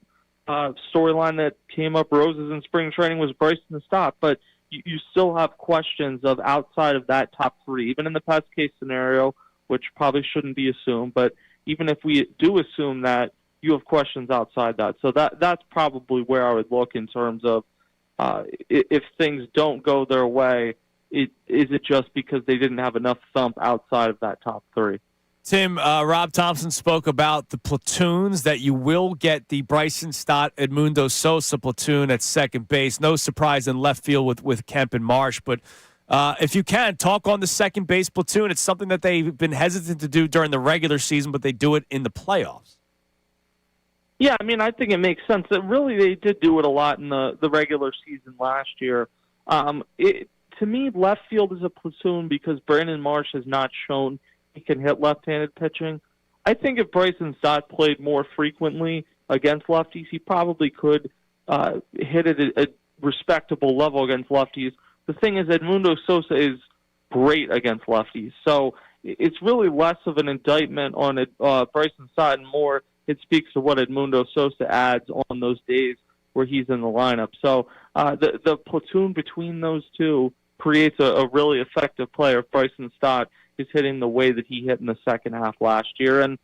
storyline that came up roses in spring training was Bryson Stott, but you still have questions of outside of that top 3, even in the best case scenario, which probably shouldn't be assumed. But even if we do assume that, you have questions outside that. So that's probably where I would look in terms of if things don't go their way, is it just because they didn't have enough thump outside of that top 3? Tim, Rob Thompson spoke about the platoons, that you will get the Bryson Stott, Edmundo Sosa platoon at second base. No surprise in left field with Kemp and Marsh. But if you can, talk on the second base platoon. It's something that they've been hesitant to do during the regular season, but they do it in the playoffs. Yeah, I mean, I think it makes sense. That really they did do it a lot in the regular season last year. To me, left field is a platoon because Brandon Marsh has not shown he can hit left-handed pitching. I think if Bryson Stott played more frequently against lefties, he probably could hit at a respectable level against lefties. The thing is, Edmundo Sosa is great against lefties, so it's really less of an indictment on Bryson Stott and more it speaks to what Edmundo Sosa adds on those days where he's in the lineup. So the platoon between those two creates a really effective player if Bryson Stott is hitting the way that he hit in the second half last year. And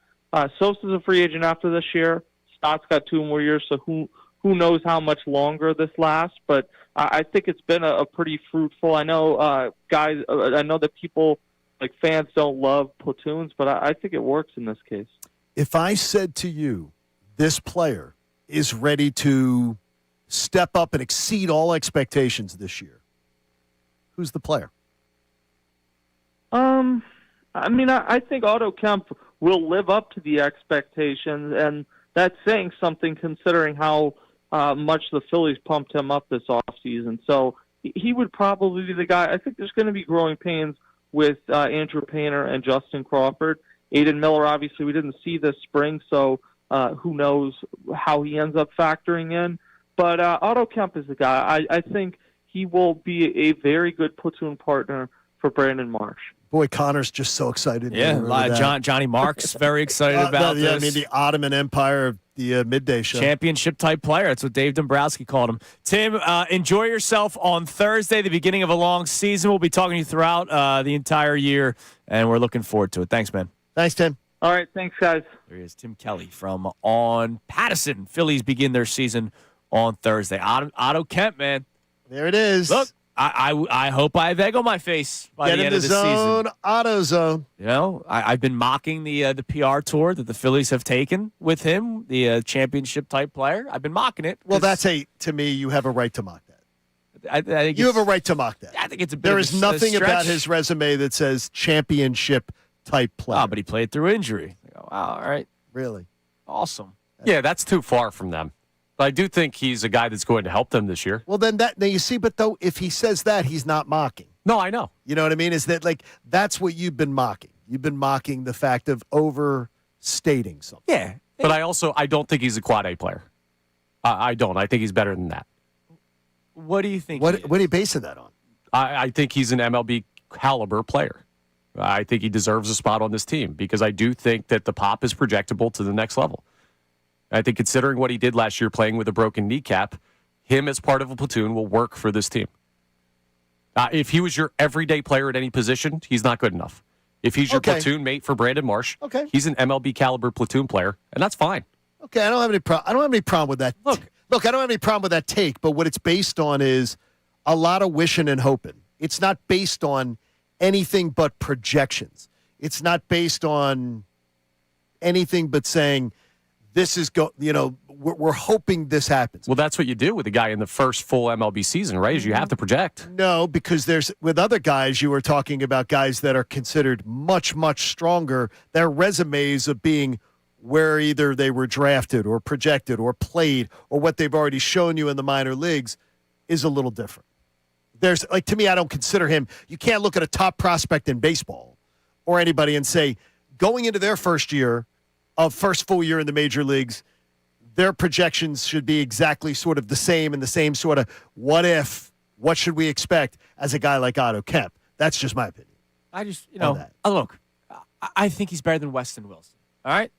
Sosa's a free agent after this year. Stott's got 2 more years, so who knows how much longer this lasts. But I think it's been a pretty fruitful. I know guys. I know that people, like fans, don't love platoons, but I think it works in this case. If I said to you, this player is ready to step up and exceed all expectations this year, who's the player? I mean, I think Otto Kemp will live up to the expectations, and that's saying something considering how much the Phillies pumped him up this offseason. So he would probably be the guy. I think there's going to be growing pains with Andrew Painter and Justin Crawford. Aiden Miller, obviously, we didn't see this spring, so who knows how he ends up factoring in. But Otto Kemp is the guy. I think he will be a very good platoon partner for Brandon Marsh. Boy, Connor's just so excited. Yeah, Johnny Marks very excited about this. I mean, the Ottoman Empire of the Midday Show. Championship-type player. That's what Dave Dombrowski called him. Tim, enjoy yourself on Thursday, the beginning of a long season. We'll be talking to you throughout the entire year, and we're looking forward to it. Thanks, man. Thanks, Tim. All right, thanks, guys. There he is, Tim Kelly from On Pattison. Phillies begin their season on Thursday. Otto Kemp, man. There it is. Look, I hope I have egg on my face by the end of the zone, season. Auto Zone. You know, I've been mocking the PR tour that the Phillies have taken with him, the championship-type player. I've been mocking it. Well, to me, you have a right to mock that. I think you have a right to mock that. I think it's a bit There of is a nothing stretch. about his resume that says championship-type player. Oh, but he played through injury. Wow, all right. Really? Awesome. Yeah, that's too far from them. But I do think he's a guy that's going to help them this year. Well, then you see, but though, if he says that, he's not mocking. No, I know. You know what I mean? Is that that's what you've been mocking? You've been mocking the fact of overstating something. Yeah. But I don't think he's a quad A player. I don't. I think he's better than that. What do you think? What are you basing that on? I think he's an MLB caliber player. I think he deserves a spot on this team because I do think that the pop is projectable to the next level. I think considering what he did last year playing with a broken kneecap, him as part of a platoon will work for this team. If he was your everyday player at any position, he's not good enough. If he's your platoon mate for Brandon Marsh, he's an MLB caliber platoon player, and that's fine. Okay, I don't have any problem with that. Look, I don't have any problem with that take, but what it's based on is a lot of wishing and hoping. It's not based on anything but projections. It's not based on anything but saying this is we're hoping this happens. Well, that's what you do with a guy in the first full MLB season, right? Is you have to project. No, because with other guys, you were talking about guys that are considered much, much stronger. Their resumes of being where either they were drafted or projected or played or what they've already shown you in the minor leagues is a little different. To me, I don't consider him. You can't look at a top prospect in baseball or anybody and say, going into their first full year in the major leagues, their projections should be exactly sort of the same and the same sort of what should we expect as a guy like Otto Kemp. That's just my opinion. I just, look, I think he's better than Weston Wilson. All right?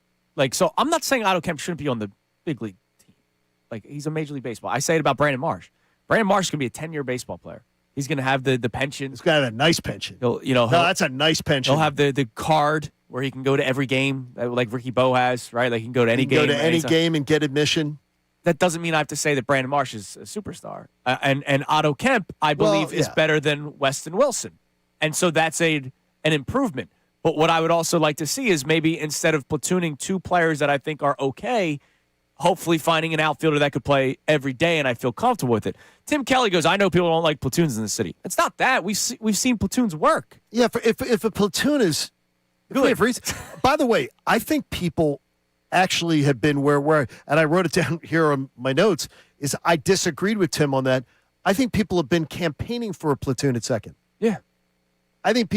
So I'm not saying Otto Kemp shouldn't be on the big league team. He's a Major League Baseball. I say it about Brandon Marsh. Brandon Marsh is going to be a 10-year baseball player. He's going to have the pension. He's going to have a nice pension. That's a nice pension. He'll have the card where he can go to every game, like Ricky Bo has, right? He can go to any game. Go to any game and get admission. That doesn't mean I have to say that Brandon Marsh is a superstar. And Otto Kemp, I believe, is better than Weston Wilson. And so that's an improvement. But what I would also like to see is maybe instead of platooning 2 players that I think are okay, hopefully finding an outfielder that could play every day, and I feel comfortable with it. Tim Kelly goes, I know people don't like platoons in the city. It's not that. We've seen platoons work. Yeah, if a platoon is good. By the way, I think people actually have been where and I wrote it down here on my notes, is I disagreed with Tim on that. I think people have been campaigning for a platoon at second. Yeah. I think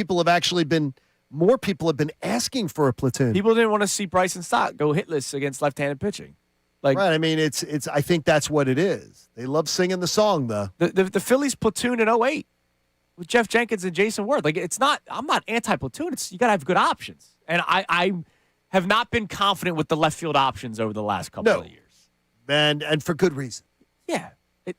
more people have been asking for a platoon. People didn't want to see Bryson Stott go hitless against left-handed pitching. Right. I mean, it's. I think that's what it is. They love singing the song, though. The Phillies platoon in 08 with Jeff Jenkins and Jason Worth. Like, it's not. I'm not anti-platoon. It's you got to have good options, and I have not been confident with the left field options over the last couple of years. And for good reason. Yeah.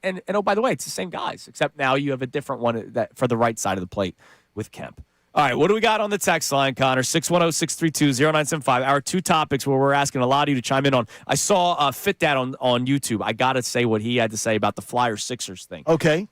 And oh, by the way, it's the same guys, except now you have a different one that for the right side of the plate with Kemp. All right, what do we got on the text line, Connor? 610-632-0975. Our two topics where we're asking a lot of you to chime in on. I saw Fit Dad on YouTube. I got to say what he had to say about the Flyers-Sixers thing. Okay.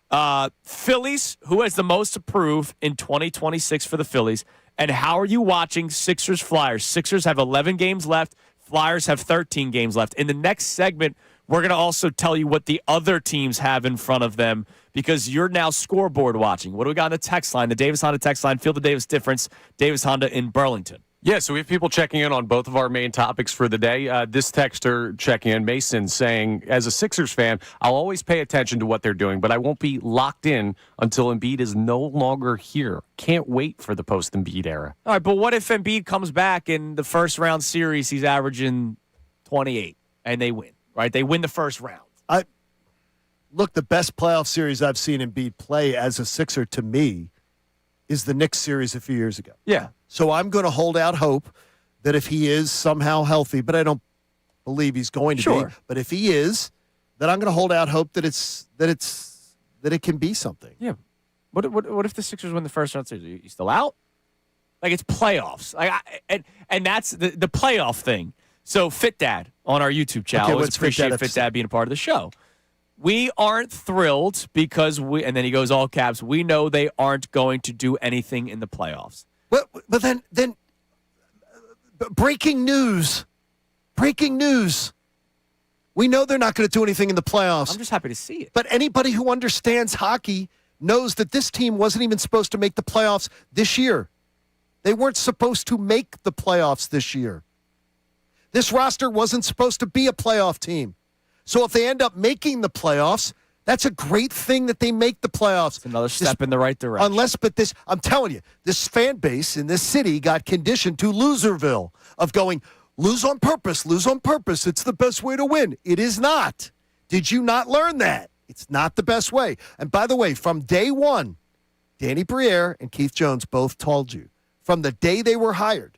Phillies, who has the most to prove in 2026 for the Phillies? And how are you watching Sixers-Flyers? Sixers have 11 games left. Flyers have 13 games left. In the next segment, we're going to also tell you what the other teams have in front of them because you're now scoreboard watching. What do we got on the text line? The Davis Honda text line. Feel the Davis difference. Davis Honda in Burlington. Yeah, so we have people checking in on both of our main topics for the day. This texter checking in, Mason, saying, as a Sixers fan, I'll always pay attention to what they're doing, but I won't be locked in until Embiid is no longer here. Can't wait for the post-Embiid era. All right, but what if Embiid comes back in the first-round series, he's averaging 28, and they win, right? They win the first round. Look, the best playoff series I've seen Embiid play as a Sixer to me is the Knicks series a few years ago. Yeah. So I'm going to hold out hope that if he is somehow healthy, but I don't believe he's going to be, but if he is, then I'm going to hold out hope that it can be something. Yeah. What if the Sixers win the first round series? Are you still out? Like, it's playoffs. And that's the playoff thing. So Fit Dad on our YouTube channel. Okay, Always appreciate Fit Dad being a part of the show. We aren't thrilled because and then he goes all caps, we know they aren't going to do anything in the playoffs. But then breaking news. We know they're not going to do anything in the playoffs. I'm just happy to see it. But anybody who understands hockey knows that this team wasn't even supposed to make the playoffs this year. They weren't supposed to make the playoffs this year. This roster wasn't supposed to be a playoff team. So if they end up making the playoffs, that's a great thing that they make the playoffs. It's another step in the right direction. I'm telling you, this fan base in this city got conditioned to Loserville of going, lose on purpose. It's the best way to win. It is not. Did you not learn that? It's not the best way. And by the way, from day one, Danny Briere and Keith Jones both told you, from the day they were hired,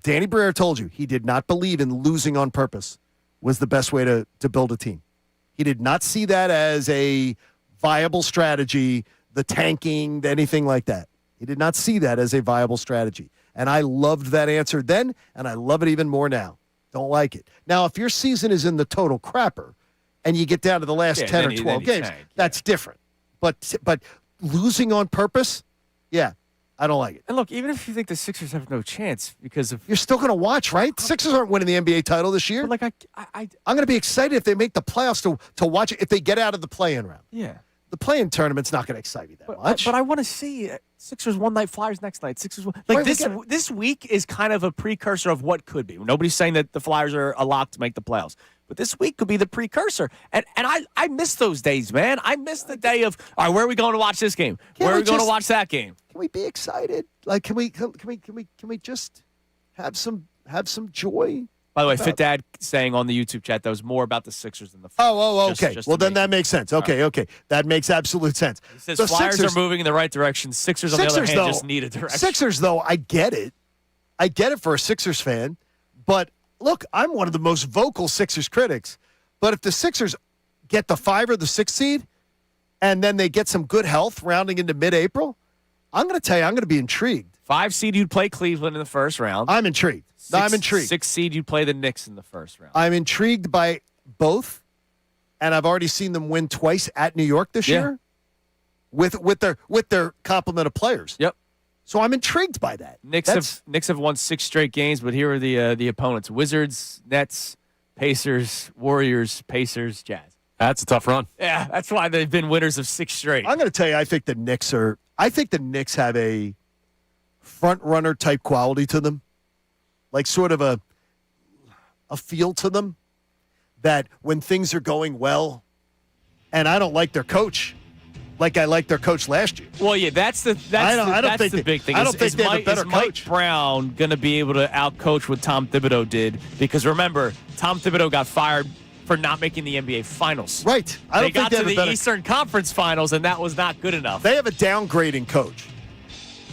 Danny Briere told you he did not believe in losing on purpose was the best way to build a team. He did not see that as a viable strategy, the tanking, anything like that. He did not see that as a viable strategy. And I loved that answer then, and I love it even more now. Don't like it. Now, if your season is in the total crapper and you get down to the last 10 or 12 games, that's different. But losing on purpose, yeah, I don't like it. And look, even if you think the Sixers have no chance because of... You're still going to watch, right? The Sixers aren't winning the NBA title this year. But I'm going to be excited if they make the playoffs to watch it, if they get out of the play-in round. Yeah. The play-in tournament's not going to excite me that much. But I want to see Sixers one night, Flyers next night. Sixers like this week is kind of a precursor of what could be. Nobody's saying that the Flyers are a lock to make the playoffs. But this week could be the precursor. And I miss those days, man. I miss the day of, all right, where are we going to watch this game? Where are we going to watch that game? Can we be excited? Like, can we just have some joy? By the way, Fit Dad saying on the YouTube chat that was more about the Sixers than the Flyers. Okay. Well, then that makes sense. Okay. That makes absolute sense. He says Flyers are moving in the right direction. Sixers, on the other hand, just need a direction. Sixers, though, I get it. I get it for a Sixers fan. But, look, I'm one of the most vocal Sixers critics. But if the Sixers get the 5 or the 6 seed and then they get some good health rounding into mid-April, I'm going to tell you, I'm going to be intrigued. 5 seed, you'd play Cleveland in the first round. I'm intrigued. 6 seed, you'd play the Knicks in the first round. I'm intrigued by both, and I've already seen them win twice at New York this year with their complement of players. Yep. So I'm intrigued by that. Knicks have won 6 straight games, but here are the opponents: Wizards, Nets, Pacers, Warriors, Pacers, Jazz. That's a tough run. Yeah, that's why they've been winners of 6 straight. I'm going to tell you, I think the Knicks have a front runner type quality to them. Like sort of a feel to them that when things are going well, and I don't like their coach like I liked their coach last year. Well, yeah, that's the big thing. I don't think they have a better is Mike coach. Brown going to be able to outcoach what Tom Thibodeau did? Because remember, Tom Thibodeau got fired for not making the NBA Finals. Right. I don't think they got have to the Eastern Conference Finals, and that was not good enough. They have a downgrading coach.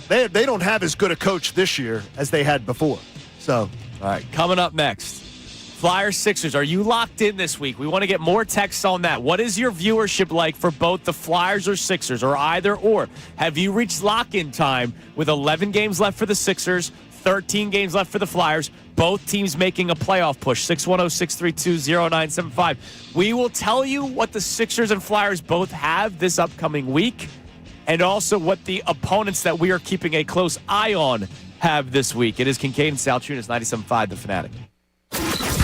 They don't have as good a coach this year as they had before. So, all right, coming up next, Flyers Sixers. Are you locked in this week? We want to get more texts on that. What is your viewership like for both the Flyers or Sixers, or either or? Have you reached lock-in time with 11 games left for the Sixers, 13 games left for the Flyers, both teams making a playoff push? 610-632-0975. We will tell you what the Sixers and Flyers both have this upcoming week, and also what the opponents that we are keeping a close eye on have this week. It is Kincade and Salciunas, 97.5 The Fanatic.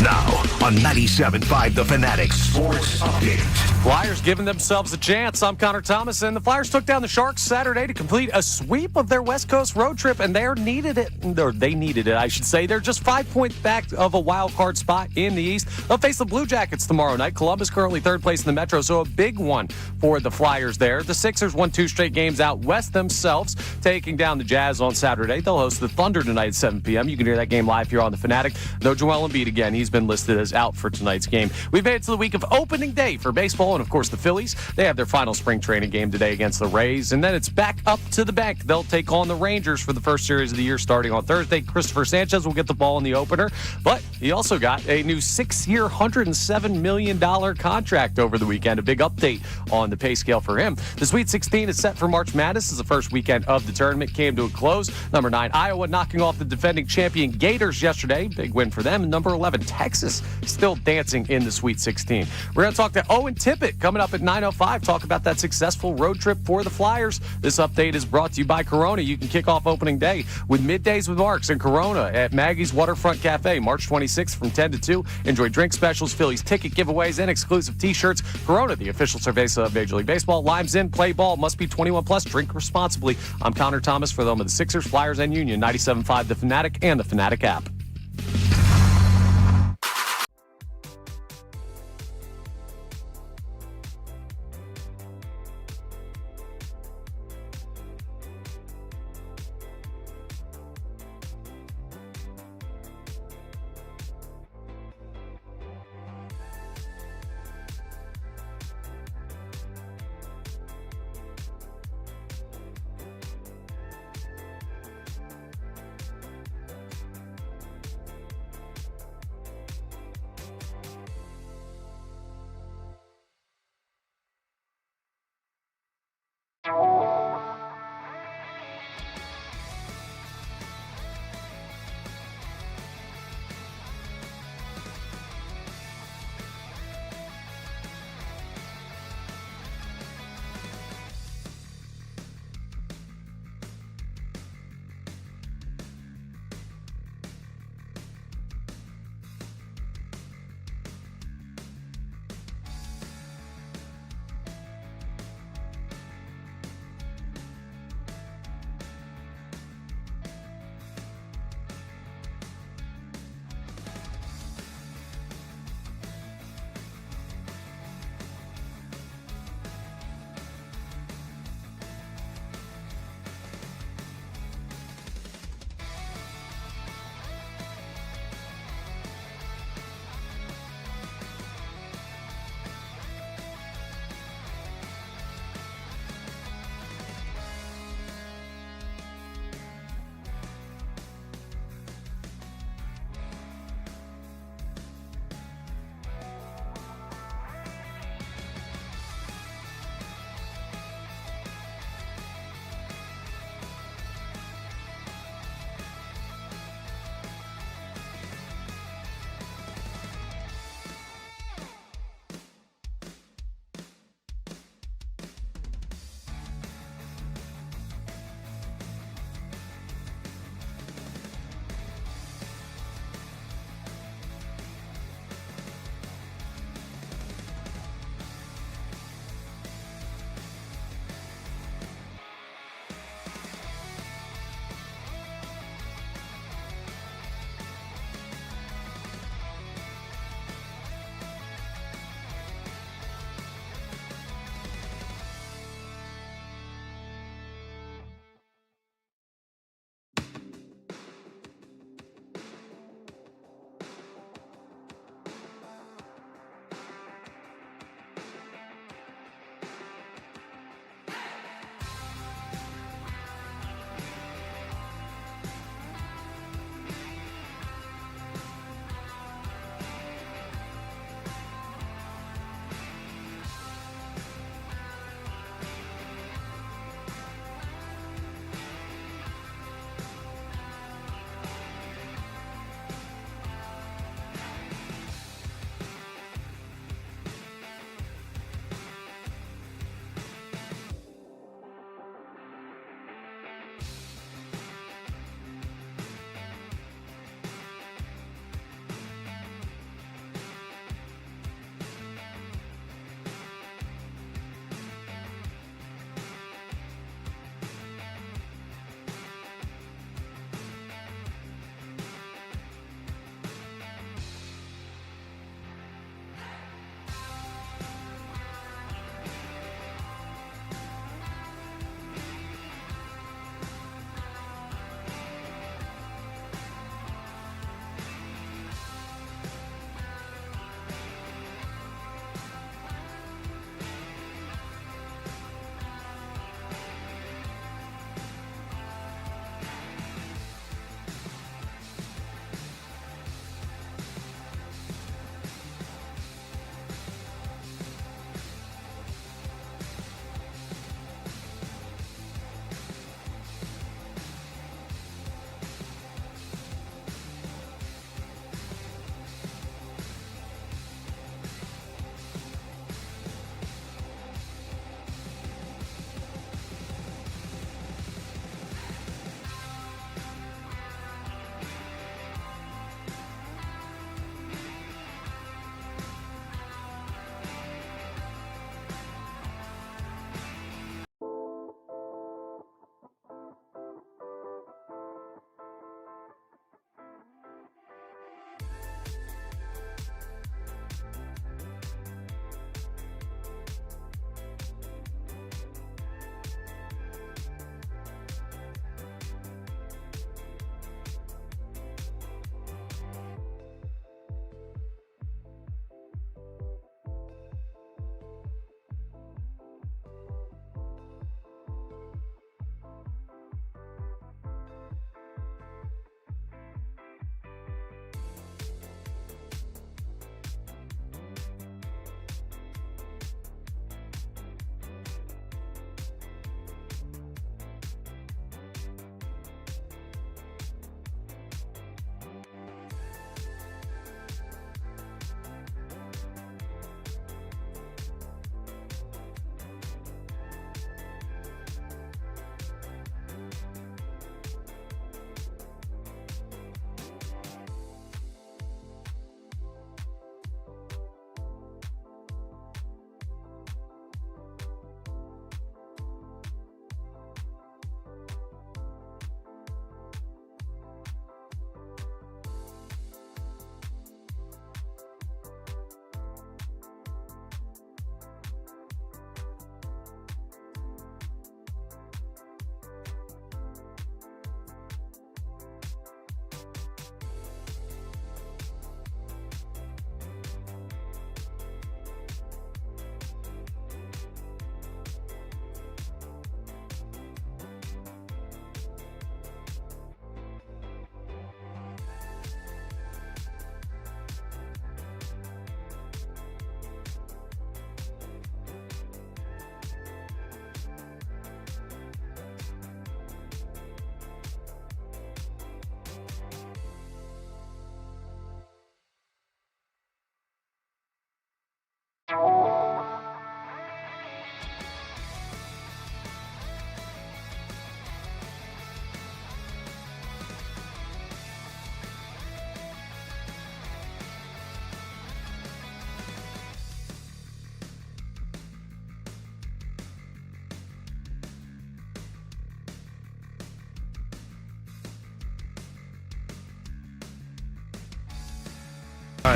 Now on 97.5 The Fanatic Sports Update. Flyers giving themselves a chance. I'm Connor Thomas, and the Flyers took down the Sharks Saturday to complete a sweep of their West Coast road trip, and they needed it, I should say. They're just 5 points back of a wild card spot in the East. They'll face the Blue Jackets tomorrow night. Columbus currently third place in the Metro, so a big one for the Flyers there. The Sixers won 2 straight games out west themselves, taking down the Jazz on Saturday. They'll host the Thunder tonight at 7 p.m. You can hear that game live here on the Fanatic. No Joel Embiid again. He's been listed as out for tonight's game. We've made it to the week of opening day for baseball, and of course the Phillies. They have their final spring training game today against the Rays, and then it's back up to the bank. They'll take on the Rangers for the first series of the year starting on Thursday. Christopher Sanchez will get the ball in the opener, but he also got a new 6-year, $107 million contract over the weekend. A big update on the pay scale for him. The Sweet 16 is set for March Madness as the first weekend of the tournament came to a close. Number 9, Iowa knocking off the defending champion Gators yesterday. Big win for them. And number 11, Texas, still dancing in the Sweet 16. We're going to talk to Owen Tippet coming up at 9:05. Talk about that successful road trip for the Flyers. This update is brought to you by Corona. You can kick off opening day with Middays with Marks and Corona at Maggie's Waterfront Cafe, March 26th from 10 to 2. Enjoy drink specials, Phillies ticket giveaways, and exclusive T-shirts. Corona, the official cerveza of Major League Baseball. Limes in, play ball, must be 21 plus. Drink responsibly. I'm Connor Thomas for the home of the Sixers, Flyers, and Union. 97.5 The Fanatic and the Fanatic app.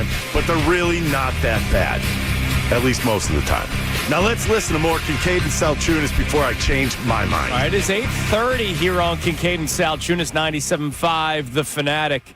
time, but they're really not that bad, at least most of the time. Now let's listen to more Kincade and Salciunas before I change my mind. All right, it's 8:30 here on Kincade and Salciunas, 97.5, The Fanatic.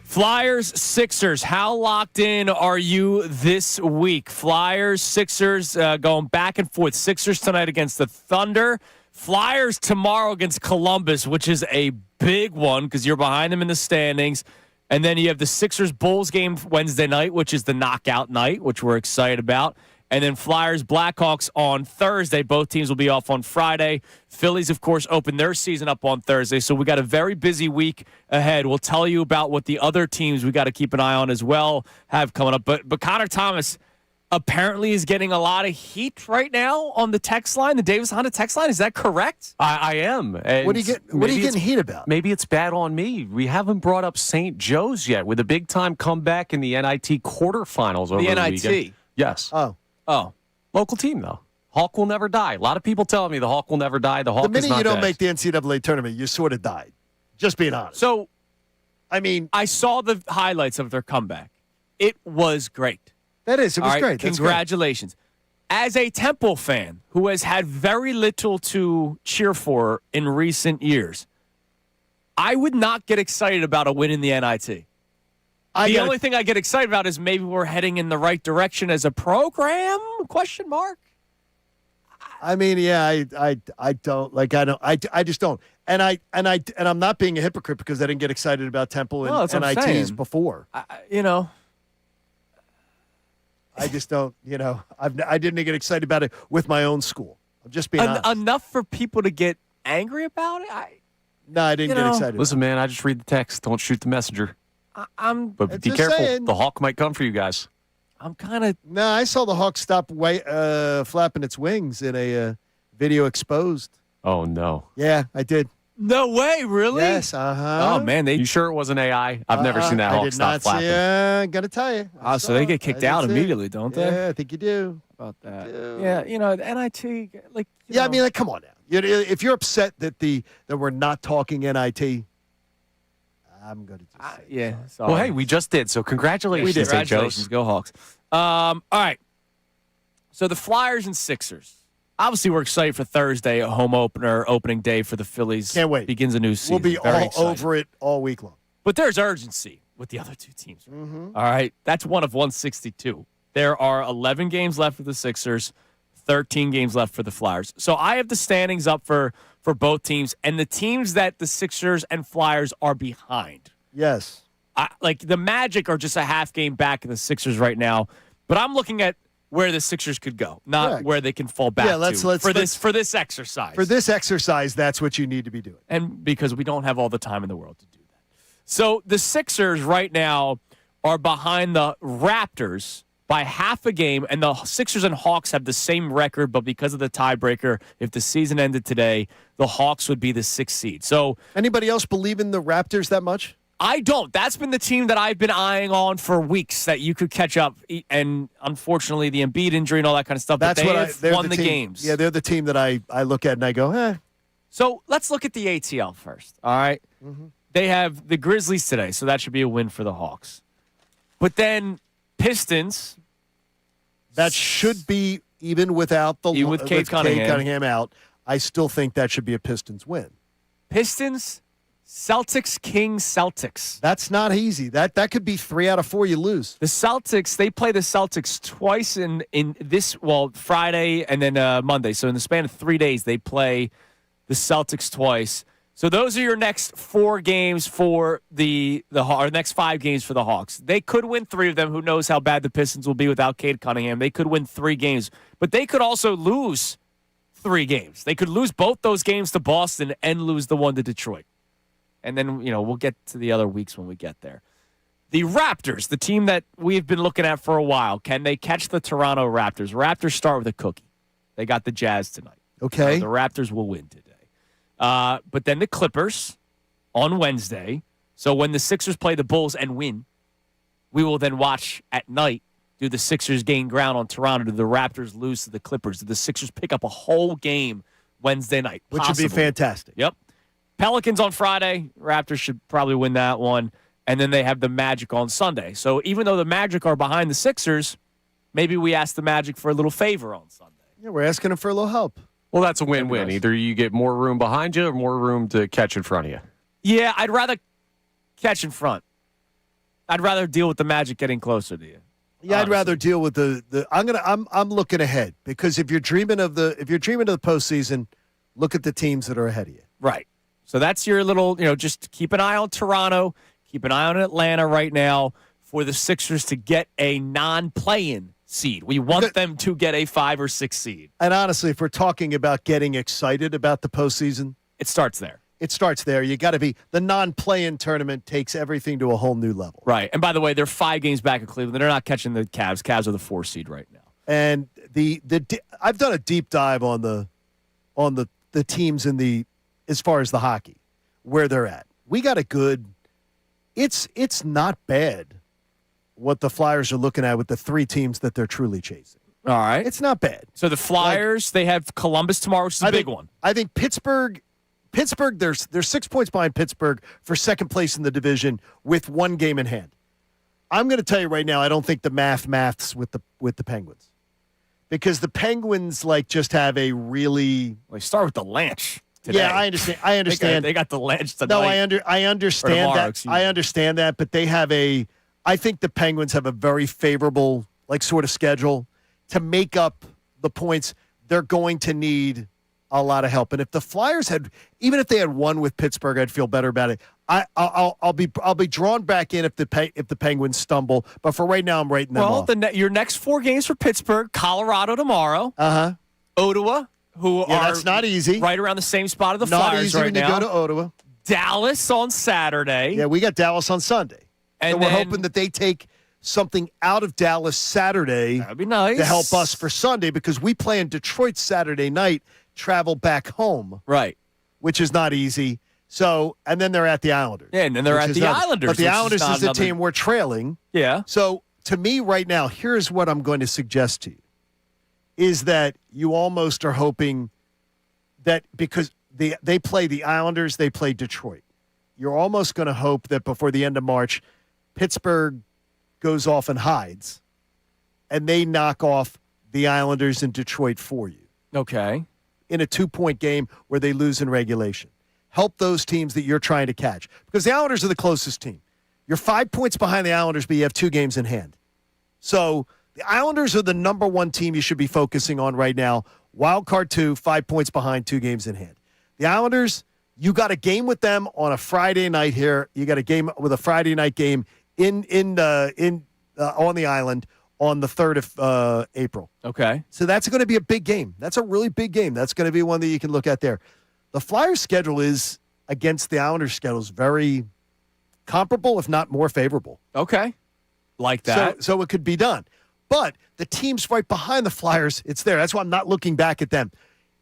Flyers, Sixers, how locked in are you this week? Flyers, Sixers going back and forth. Sixers tonight against the Thunder. Flyers tomorrow against Columbus, which is a big one because you're behind them in the standings. And then you have the Sixers-Bulls game Wednesday night, which is the knockout night, which we're excited about. And then Flyers-Blackhawks on Thursday. Both teams will be off on Friday. Phillies, of course, open their season up on Thursday. So we got a very busy week ahead. We'll tell you about what the other teams we got to keep an eye on as well have coming up. But Connor Thomas apparently is getting a lot of heat right now on the text line, the Davis Honda text line. Is that correct? I am. And What are you getting heat about? Maybe it's bad on me. We haven't brought up St. Joe's yet with a big-time comeback in the NIT quarterfinals over the NIT? weekend. Yes. Oh. Local team, though. Hawk will never die. A lot of people telling me the Hawk will never die. The Hawk The minute is not you don't dead. make the NCAA tournament, you sort of died. Just being honest. So I mean, I saw the highlights of their comeback. It was great. it was All right, great. That's congratulations. As a Temple fan who has had very little to cheer for in recent years, I would not get excited about a win in the NIT. The only thing I get excited about is maybe we're heading in the right direction as a program? Question mark. I mean, yeah, I don't like. I just don't. And I'm not being a hypocrite because I didn't get excited about Temple and No, that's what I'm NITs saying. before. I just don't. I didn't get excited about it with my own school. I'm just being honest. Enough for people to get angry about it. No, I didn't get excited. Listen, man, I just read the text. Don't shoot the messenger. But be just careful. saying. The Hawk might come for you guys. I'm kind of. No, I saw the Hawk stop flapping its wings in a video exposed. Oh, no. Yeah, I did. No way, really? Yes, Oh man, You sure it wasn't AI? I've never seen that I Hawk did stop not flapping. see. I gotta tell you. I so they saw get it. kicked I out did see it. immediately, don't they? Yeah, I think you do. About that. do. Yeah, NIT, like. I mean, like, come on now. If you're upset that we're not talking NIT, I'm gonna just say yeah. sorry. Well, hey, we just did, so congratulations, We did. St. Congratulations, Joe's. go Hawks. All right. So the Flyers and Sixers. Obviously, we're excited for Thursday, a home opening day for the Phillies. Can't wait. Begins a new season. We'll be Very all excited. over it all week long. But there's urgency with the other two teams. Mm-hmm. All right. That's one of 162. There are 11 games left for the Sixers, 13 games left for the Flyers. So I have the standings up for both teams, and the teams that the Sixers and Flyers are behind. Yes. Like the Magic are just a half game back in the Sixers right now, but I'm looking at where the Sixers could go, not Correct. where they can fall back for this exercise. For this exercise, that's what you need to be doing. And because we don't have all the time in the world to do that. So the Sixers right now are behind the Raptors by half a game, and the Sixers and Hawks have the same record, but because of the tiebreaker, if the season ended today, the Hawks would be the 6th seed. So Anybody else believe in the Raptors that much? I don't. That's been the team that I've been eyeing on for weeks that you could catch up. And unfortunately, the Embiid injury and all that kind of stuff. That's but what they've won the team, games. Yeah, they're the team that I look at and I go, eh. So let's look at the ATL first. All right? They have the Grizzlies today, so that should be a win for the Hawks. But then Pistons. That should be, even without Even with Cade Cunningham out, I still think that should be a Pistons win. Pistons, Celtics, Kings, Celtics. That's not easy. That could be 3 out of 4 you lose. The Celtics, they play the Celtics twice in this, Friday and then Monday. So in the span of 3 days, they play the Celtics twice. So those are your next 4 games for or next 5 games for the Hawks. They could win 3 of them. Who knows how bad the Pistons will be without Cade Cunningham. They could win 3 games, but they could also lose 3 games. They could lose both those games to Boston and lose the one to Detroit. And then, we'll get to the other weeks when we get there. The Raptors, the team that we've been looking at for a while, can they catch the Toronto Raptors? Raptors start with a cookie. They got the Jazz tonight. Okay. So the Raptors will win today. But then the Clippers on Wednesday. So when the Sixers play the Bulls and win, we will then watch at night. Do the Sixers gain ground on Toronto? Do the Raptors lose to the Clippers? Do the Sixers pick up a whole game Wednesday night? Which would be fantastic. Yep. Pelicans on Friday. Raptors should probably win that one. and then they have the Magic on Sunday. So even though the Magic are behind the Sixers, maybe we ask the Magic for a little favor on Sunday. Yeah, we're asking them for a little help. Well, that's a win-win. Either you get more room behind you or more room to catch in front of you. Yeah, I'd rather catch in front. I'd rather deal with the Magic getting closer to you. Yeah, I'd rather deal with the. I'm looking ahead because if you're dreaming of the postseason, look at the teams that are ahead of you. Right. So that's your little, just keep an eye on Toronto, keep an eye on Atlanta right now for the Sixers to get a non-play-in seed. We want them to get a 5 or 6 seed. And honestly, if we're talking about getting excited about the postseason, it starts there. It starts there. You got to be the non-play-in tournament takes everything to a whole new level. Right. And by the way, they're 5 games back in Cleveland. They're not catching the Cavs. Cavs are the 4 seed right now. And I've done a deep dive on the teams as far as the hockey where they're at. We got a good. It's not bad what the Flyers are looking at with the 3 teams that they're truly chasing. All right. It's not bad. So the Flyers, they have Columbus tomorrow, which is a big one. I think Pittsburgh, they're 6 points behind Pittsburgh for second place in the division with 1 game in hand. I'm going to tell you right now, I don't think the maths with the Penguins. Because the Penguins just have a really start with the Lanch today. Yeah, I understand. They got the Lanch tonight. No, I understand tomorrow, that. I understand that, but they have I think the Penguins have a very favorable sort of schedule to make up the points. They're going to need a lot of help. And if the Flyers even if they had won with Pittsburgh, I'd feel better about it. I'll be drawn back in if the Penguins stumble. But for right now, I'm writing them off. Your next 4 games for Pittsburgh: Colorado tomorrow, Ottawa, that's not easy. Right around the same spot of the not Flyers easy right when now. you go to Ottawa. Dallas on Saturday. Yeah, we got Dallas on Sunday, and we're hoping that they take something out of Dallas Saturday. That'd be nice to help us for Sunday because we play in Detroit Saturday night. Travel back home, right, which is not easy. So, and then they're at the Islanders. Yeah, and then they're at the Islanders. But the Islanders is the team we're trailing. Yeah. So, to me right now, here's what I'm going to suggest to you, is that you almost are hoping that because they play the Islanders, they play Detroit. You're almost going to hope that before the end of March, Pittsburgh goes off and hides, and they knock off the Islanders in Detroit for you. Okay. In a 2-point game where they lose in regulation. Help those teams that you're trying to catch. Because the Islanders are the closest team. You're 5 points behind the Islanders, but you have 2 games in hand. So the Islanders are the number 1 team you should be focusing on right now. Wild card 2, 5 points behind, 2 games in hand. The Islanders, you got a game with them on a Friday night here. You got a game with a Friday night game on the island on the 3rd of April. Okay. So that's going to be a big game. That's a really big game. That's going to be one that you can look at there. The Flyers' schedule is against the Islanders' schedule is very comparable, if not more favorable. Okay. Like that. So it could be done. But the teams right behind the Flyers, it's there. That's why I'm not looking back at them.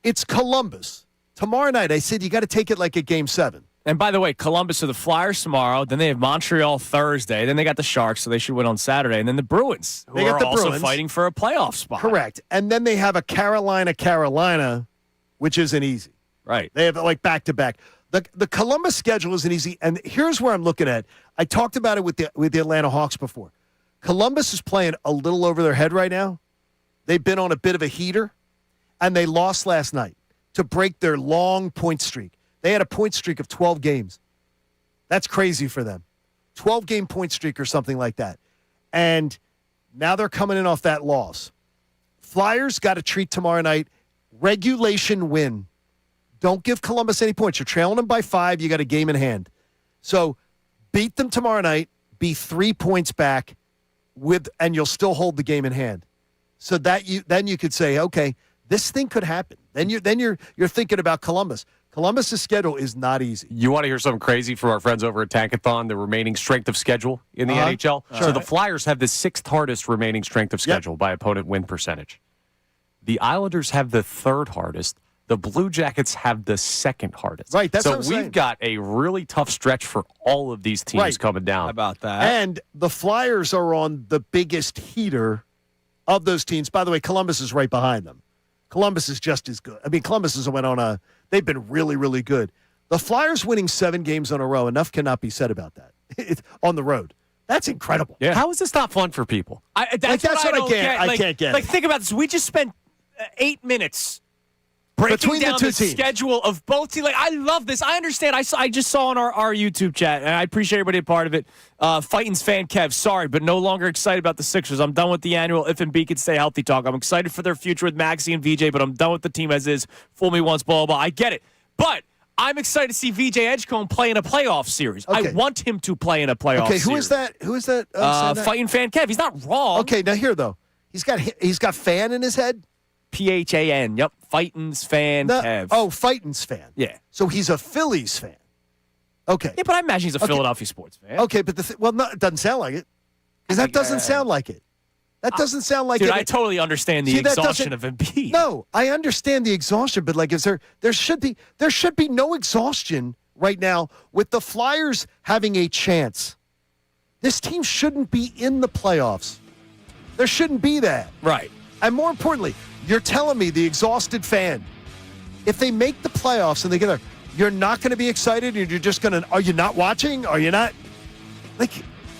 It's Columbus. Tomorrow night, I said you got to take it like a Game 7. And by the way, Columbus are the Flyers tomorrow. Then they have Montreal Thursday. Then they got the Sharks, so they should win on Saturday. And then the Bruins, who are also fighting for a playoff spot. Correct. And then they have a Carolina, which isn't easy. Right. They have back-to-back. The Columbus schedule isn't easy. And here's where I'm looking at. I talked about it with the Atlanta Hawks before. Columbus is playing a little over their head right now. They've been on a bit of a heater, and they lost last night to break their long point streak. They had a point streak of 12 games. That's crazy for them. 12-game point streak or something like that. And now they're coming in off that loss. Flyers got a treat tomorrow night. Regulation win. Don't give Columbus any points. You're trailing them by 5. You got a game in hand. So beat them tomorrow night. Be 3 points back and you'll still hold the game in hand. So that then you could say, okay, this thing could happen. Then you're thinking about Columbus. Columbus's schedule is not easy. You want to hear something crazy from our friends over at Tankathon, the remaining strength of schedule in the NHL? Sure. So the Flyers have the 6th hardest remaining strength of schedule by opponent win percentage. The Islanders have the 3rd hardest. The Blue Jackets have the 2nd hardest. Right, that's so what I'm saying. We've got a really tough stretch for all of these teams coming down. How about that? And the Flyers are on the biggest heater of those teams. By the way, Columbus is right behind them. Columbus is just as good. I mean, Columbus has went on they've been really, really good. The Flyers winning 7 games in a row, enough cannot be said about that. on the road. That's incredible. Yeah. How is this not fun for people? That's what I don't get. I can't get. Like, think about this. We just spent 8 minutes breaking Between down the two the teams. schedule of both teams. Like, I love this. I understand. I just saw on our YouTube chat, and I appreciate everybody a part of it. Fightins fan Kev, sorry, but no longer excited about the Sixers. I'm done with the annual if and B can stay healthy talk. I'm excited for their future with Maxey and VJ, but I'm done with the team as is. Fool me once, blah, blah, blah. I get it. But I'm excited to see VJ Edgecombe play in a playoff series. Okay. I want him to play in a playoff series. Okay, who is that? Who is that? Fighting fan Kev. He's not wrong. Okay, now here though, he's got fan in his head. PHAN. Yep. Fightins fan Kev. Oh, Fightins fan. Yeah. So he's a Phillies fan. Okay. Yeah, but I imagine he's a Philadelphia sports fan. Okay, but no, it doesn't sound like it. Because that doesn't sound like it. That doesn't sound like Dude, it. I totally understand the exhaustion of Embiid. No, I understand the exhaustion, but like, there should be no exhaustion right now with the Flyers having a chance. This team shouldn't be in the playoffs. There shouldn't be that. Right. And more importantly, you're telling me, the exhausted fan, if they make the playoffs and they get there, you're not going to be excited and you're just going to, are you not watching? Are you not? Like,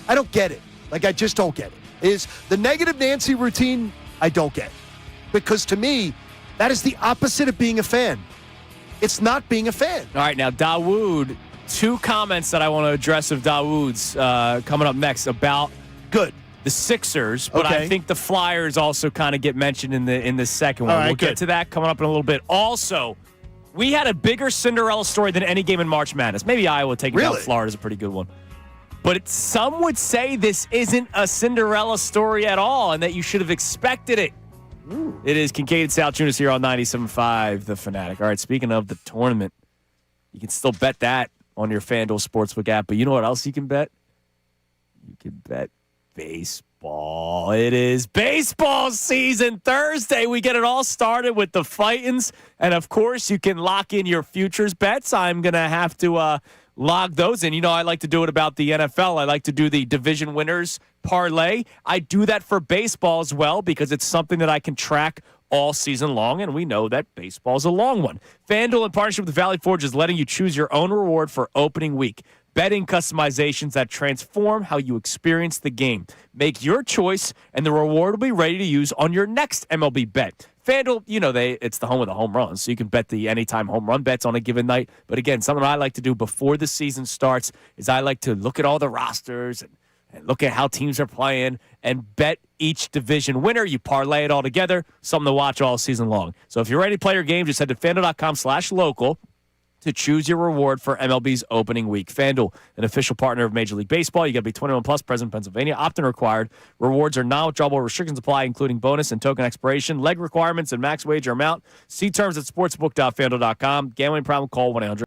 I don't get it. Like, I just don't get it. Is the negative Nancy routine, I don't get. Because to me, that is the opposite of being a fan. It's not being a fan. All right, now, Dawood, 2 comments that I want to address of Dawood's coming up next about the Sixers, but I think the Flyers also kind of get mentioned in the second one. All right, we'll get to that coming up in a little bit. Also, we had a bigger Cinderella story than any game in March Madness. Maybe Iowa taking down Florida is a pretty good one. But some would say this isn't a Cinderella story at all and that you should have expected it. Ooh. It is Kincade Salciunas here on 97.5 The Fanatic. All right, speaking of the tournament, you can still bet that on your FanDuel Sportsbook app. But you know what else you can bet? You can bet baseball. It is baseball season. Thursday, we get it all started with the Fightins. And, of course, you can lock in your futures bets. I'm going to have to log those in. You know, I like to do it about the NFL. I like to do the division winners parlay. I do that for baseball as well because it's something that I can track all season long, and we know that baseball is a long one. FanDuel, in partnership with Valley Forge, is letting you choose your own reward for opening week. Betting customizations that transform how you experience the game. Make your choice, and the reward will be ready to use on your next MLB bet. FanDuel, you know, it's the home of the home runs, so you can bet the anytime home run bets on a given night. But again, something I like to do before the season starts is I like to look at all the rosters and look at how teams are playing and bet each division winner. You parlay it all together, something to watch all season long. So if you're ready to play your game, just head to FanDuel.com/local to choose your reward for MLB's opening week. FanDuel, an official partner of Major League Baseball. You got to be 21 plus, present in Pennsylvania. Opt-in required. Rewards are non-withdrawable. Restrictions apply, including bonus and token expiration, leg requirements, and max wager amount. See terms at sportsbook.fanduel.com. Gambling problem? Call 1-800.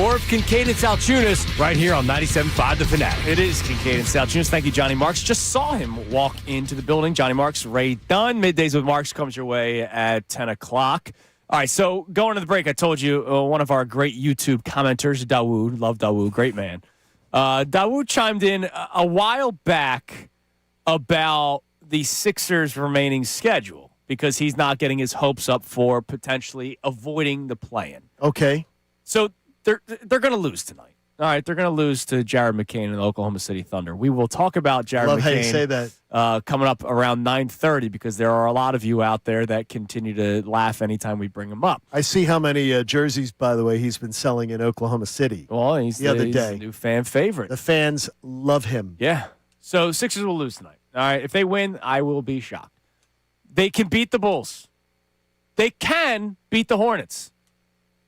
More of Kincade and Salciunas right here on 97.5 The Fanatic. It is Kincade and Salciunas. Thank you, Johnny Marks. Just saw him walk into the building. Johnny Marks, Ray Dunn. Middays with Marks comes your way at 10 o'clock. All right, so going to the break, I told you one of our great YouTube commenters, Dawood, love Dawood, great man. Dawood chimed in a while back about the Sixers' remaining schedule because he's not getting his hopes up for potentially avoiding the play-in. Okay. So they're going to lose tonight. All right, they're going to lose to Jared McCain and the Oklahoma City Thunder. We will talk about Jared Love McCain how you say that. Coming up around 9:30 because there are a lot of you out there that continue to laugh anytime we bring him up. I see how many jerseys, by the way, he's been selling in Oklahoma City. Well, he's the other he's day. the new fan favorite. The fans love him. Yeah. So Sixers will lose tonight. All right, if they win, I will be shocked. They can beat the Bulls. They can beat the Hornets.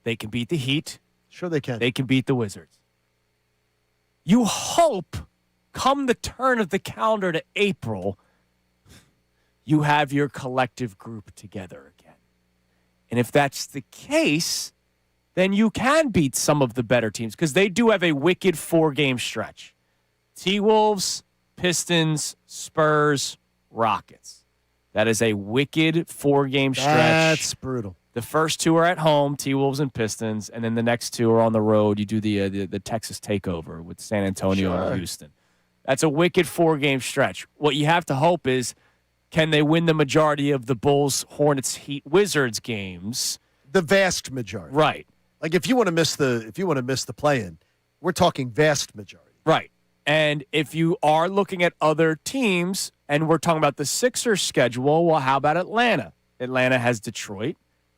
They can beat the Heat. Sure they can. They can beat the Wizards. You hope, come the turn of the calendar to April, you have your collective group together again. And if that's the case, then you can beat some of the better teams because they do have a wicked 4-game stretch. T-Wolves, Pistons, Spurs, Rockets. That is a wicked 4-game stretch. That's brutal. The first 2 are at home, T-Wolves and Pistons, and then the next 2 are on the road. You do the Texas takeover with San Antonio and Houston. That's a wicked 4-game stretch. What you have to hope is, can they win the majority of the Bulls, Hornets, Heat, Wizards games? The vast majority. Right. Like if you want to miss the play-in, we're talking vast majority. Right. And if you are looking at other teams, and we're talking about the Sixers schedule, well, how about Atlanta? Atlanta has Detroit.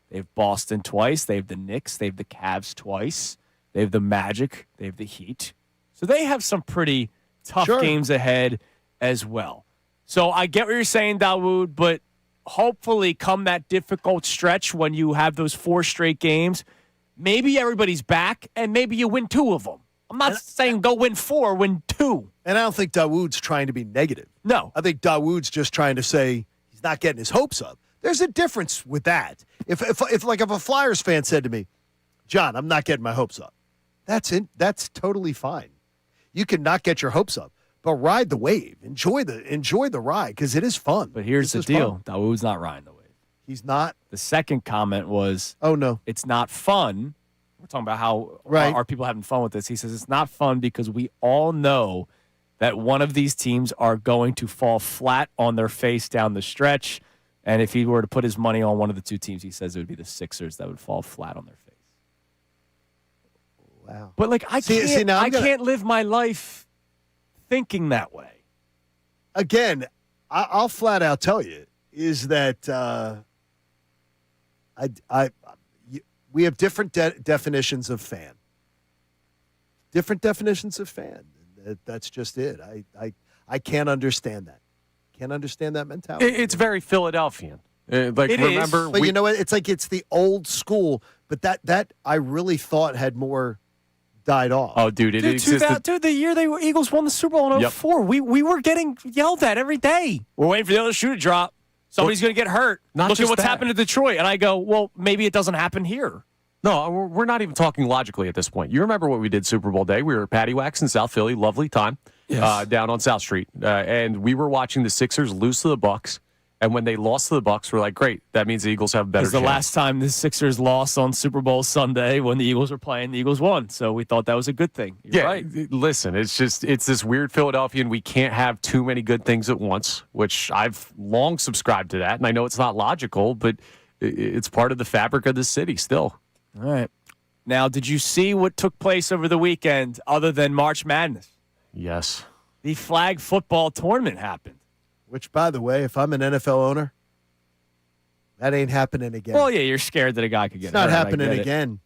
They have Boston twice. They have the Knicks. They have the Cavs twice. They have the Magic. They have the Heat. So they have some pretty tough games ahead as well. So I get what you're saying, Dawood, but hopefully come that difficult stretch when you have those 4 straight games, maybe everybody's back and maybe you win 2 of them. I'm not saying go win 4, win 2. And I don't think Dawood's trying to be negative. No. I think Dawood's just trying to say he's not getting his hopes up. There's a difference with that. If a Flyers fan said to me, John, I'm not getting my hopes up, that's it. That's totally fine. You can not get your hopes up, but ride the wave. Enjoy the ride because it is fun. But here's the deal. Dawood's not riding the wave. He's not. The second comment was, oh, no. It's not fun. We're talking about how are people having fun with this. He says it's not fun because we all know that one of these teams are going to fall flat on their face down the stretch. And if he were to put his money on one of the 2 teams, he says it would be the Sixers that would fall flat on their face. Wow. But, like, I can't live my life thinking that way. Again, I'll flat out tell you is that we have different definitions of fan. Different definitions of fan. That's just it. I can't understand that. Can't understand that mentality. It's very Philadelphian. Remember, but you know what? It's like it's the old school. But that I really thought had more died off. Oh, dude, it existed. Dude, the year the Eagles won the Super Bowl in 04, we were getting yelled at every day. We're waiting for the other shoe to drop. Somebody's going to get hurt. Look at what's happened to Detroit. And I go, well, maybe it doesn't happen here. No, we're not even talking logically at this point. You remember what we did Super Bowl day? We were at Patty Wax in South Philly. Lovely time. Yes. Down on South Street. And we were watching the Sixers lose to the Bucks. And when they lost to the Bucks, we're like, great, that means the Eagles have a better chance. The last time the Sixers lost on Super Bowl Sunday when the Eagles were playing, the Eagles won. So we thought that was a good thing. You're right. Listen, it's this weird Philadelphian. We can't have too many good things at once, which I've long subscribed to that. And I know it's not logical, but it's part of the fabric of the city still. All right. Now, did you see what took place over the weekend other than March Madness? Yes. The flag football tournament happened. Which, by the way, if I'm an NFL owner, that ain't happening again. Well, yeah, you're scared that a guy could get hurt. It's not happening again.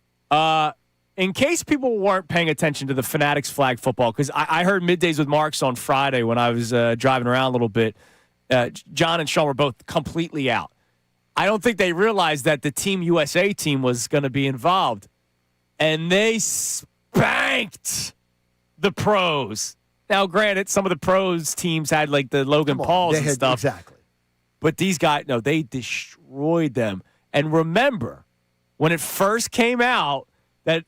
In case people weren't paying attention to the Fanatics flag football, because I heard Middays with Marks on Friday when I was driving around a little bit. John and Sean were both completely out. I don't think they realized that the Team USA team was going to be involved. And they spanked the pros. Now, granted, some of the pros teams had like the Logan Pauls and stuff. Exactly. But these guys, no, they destroyed them. And remember, when it first came out that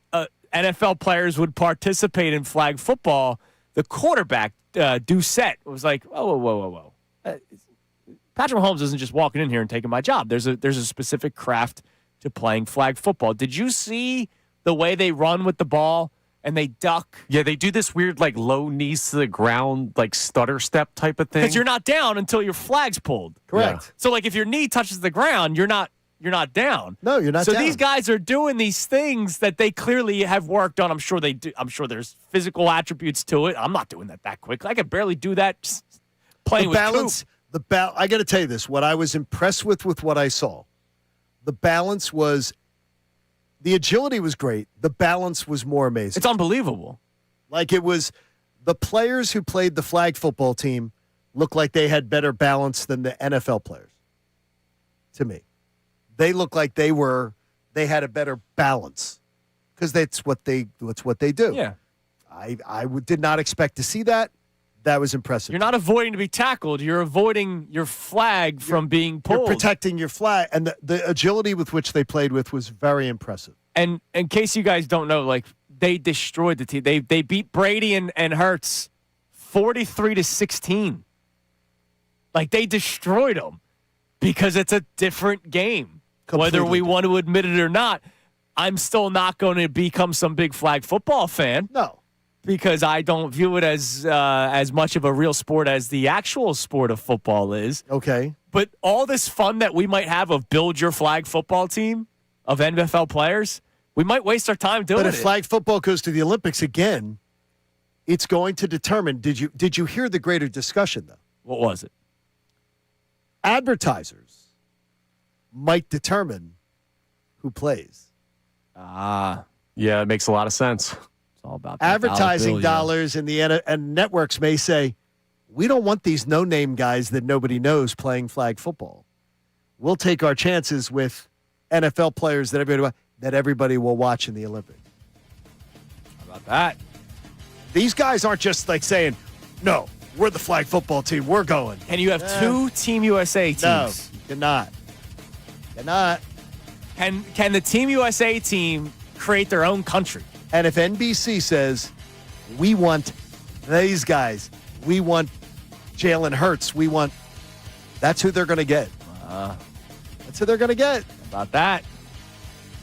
NFL players would participate in flag football, the quarterback, Doucette, was like, whoa. Patrick Mahomes isn't just walking in here and taking my job. There's a specific craft to playing flag football. Did you see the way they run with the ball and they duck? Yeah, they do this weird, like, low knees to the ground, like, stutter step type of thing. Because you're not down until your flag's pulled. Correct. Yeah. So, like, if your knee touches the ground, you're not down. No, you're not down. So these guys are doing these things that they clearly have worked on. I'm sure they do. I'm sure there's physical attributes to it. I'm not doing that quick. I could barely do that just playing with balance. I got to tell you this. What I was impressed with what I saw, the balance was, the agility was great. The balance was more amazing. It's unbelievable. Like, it was, the players who played the flag football team looked like they had better balance than the NFL players. To me, they looked like they had a better balance because that's what they do. Yeah. I did not expect to see that. That was impressive. You're not avoiding to be tackled. You're avoiding your flag from being pulled. You're protecting your flag. And the agility with which they played with was very impressive. And in case you guys don't know, like, they destroyed the team. They beat Brady and Hurts 43-16. Like, they destroyed them because it's a different game. Completely Whether we different. want to admit it or not, I'm still not going to become some big flag football fan. No. Because I don't view it as much of a real sport as the actual sport of football is. Okay. But all this fun that we might have of build your flag football team of NFL players, we might waste our time doing it. But if flag football goes to the Olympics again, it's going to determine. Did you hear the greater discussion, though? What was it? Advertisers might determine who plays. Ah. Yeah, it makes a lot of sense. All about that Advertising dollar bill, dollars and networks may say, we don't want these no-name guys that nobody knows playing flag football. We'll take our chances with NFL players that everybody will watch in the Olympics. How about that? These guys aren't just like saying, no, we're the flag football team, we're going. And you have two Team USA teams. No, you cannot. Can the Team USA team create their own country? And if NBC says, we want these guys, we want Jalen Hurts, that's who they're going to get. That's who they're going to get. How about that?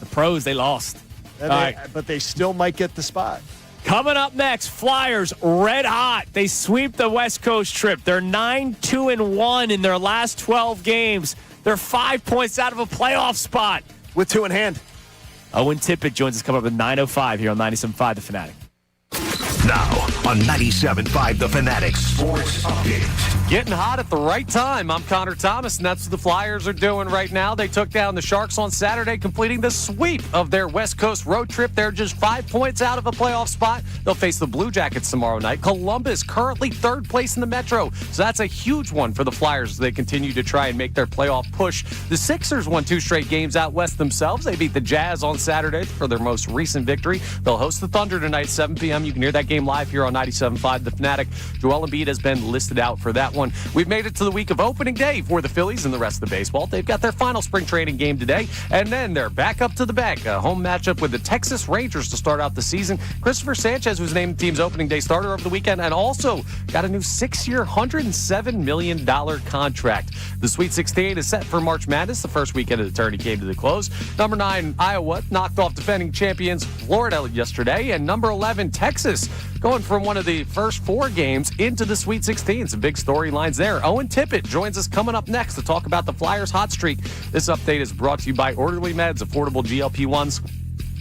The pros, they lost. But they still might get the spot. Coming up next, Flyers red hot. They sweep the West Coast trip. They're 9-2-1 in their last 12 games. They're 5 points out of a playoff spot. With two in hand. Owen Tippet joins us coming up at 9:05 here on 97.5 The Fanatic. Now on 97.5 The Fanatic Sports Update. Getting hot at the right time. I'm Connor Thomas, and that's what the Flyers are doing right now. They took down the Sharks on Saturday, completing the sweep of their West Coast road trip. They're just 5 points out of a playoff spot. They'll face the Blue Jackets tomorrow night. Columbus currently third place in the Metro, so that's a huge one for the Flyers as they continue to try and make their playoff push. The Sixers won 2 straight games out west themselves. They beat the Jazz on Saturday for their most recent victory. They'll host the Thunder tonight, 7 p.m. You can hear that game live here on 97.5 The Fanatic. Joel Embiid has been listed out for that one. We've made it to the week of opening day for the Phillies and the rest of the baseball. They've got their final spring training game today, and then they're back up to the bank. A home matchup with the Texas Rangers to start out the season. Christopher Sanchez was named the team's opening day starter over the weekend and also got a new 6-year, $107 million contract. The Sweet 16 is set for March Madness. The first weekend of the tourney came to the close. Number 9, Iowa, knocked off defending champions Florida yesterday, and number 11, Texas, going from one of the first 4 games into the Sweet 16. Some big storylines there. Owen Tippet joins us coming up next to talk about the Flyers' hot streak. This update is brought to you by Orderly Meds, affordable GLP-1s.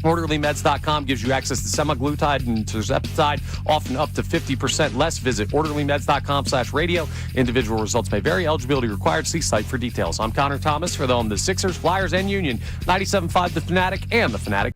OrderlyMeds.com gives you access to semaglutide and tirzepatide, often up to 50% less. Visit OrderlyMeds.com/radio. Individual results may vary. Eligibility required. See site for details. I'm Connor Thomas for the Sixers, Flyers, and Union. 97.5 The Fanatic and The Fanatic.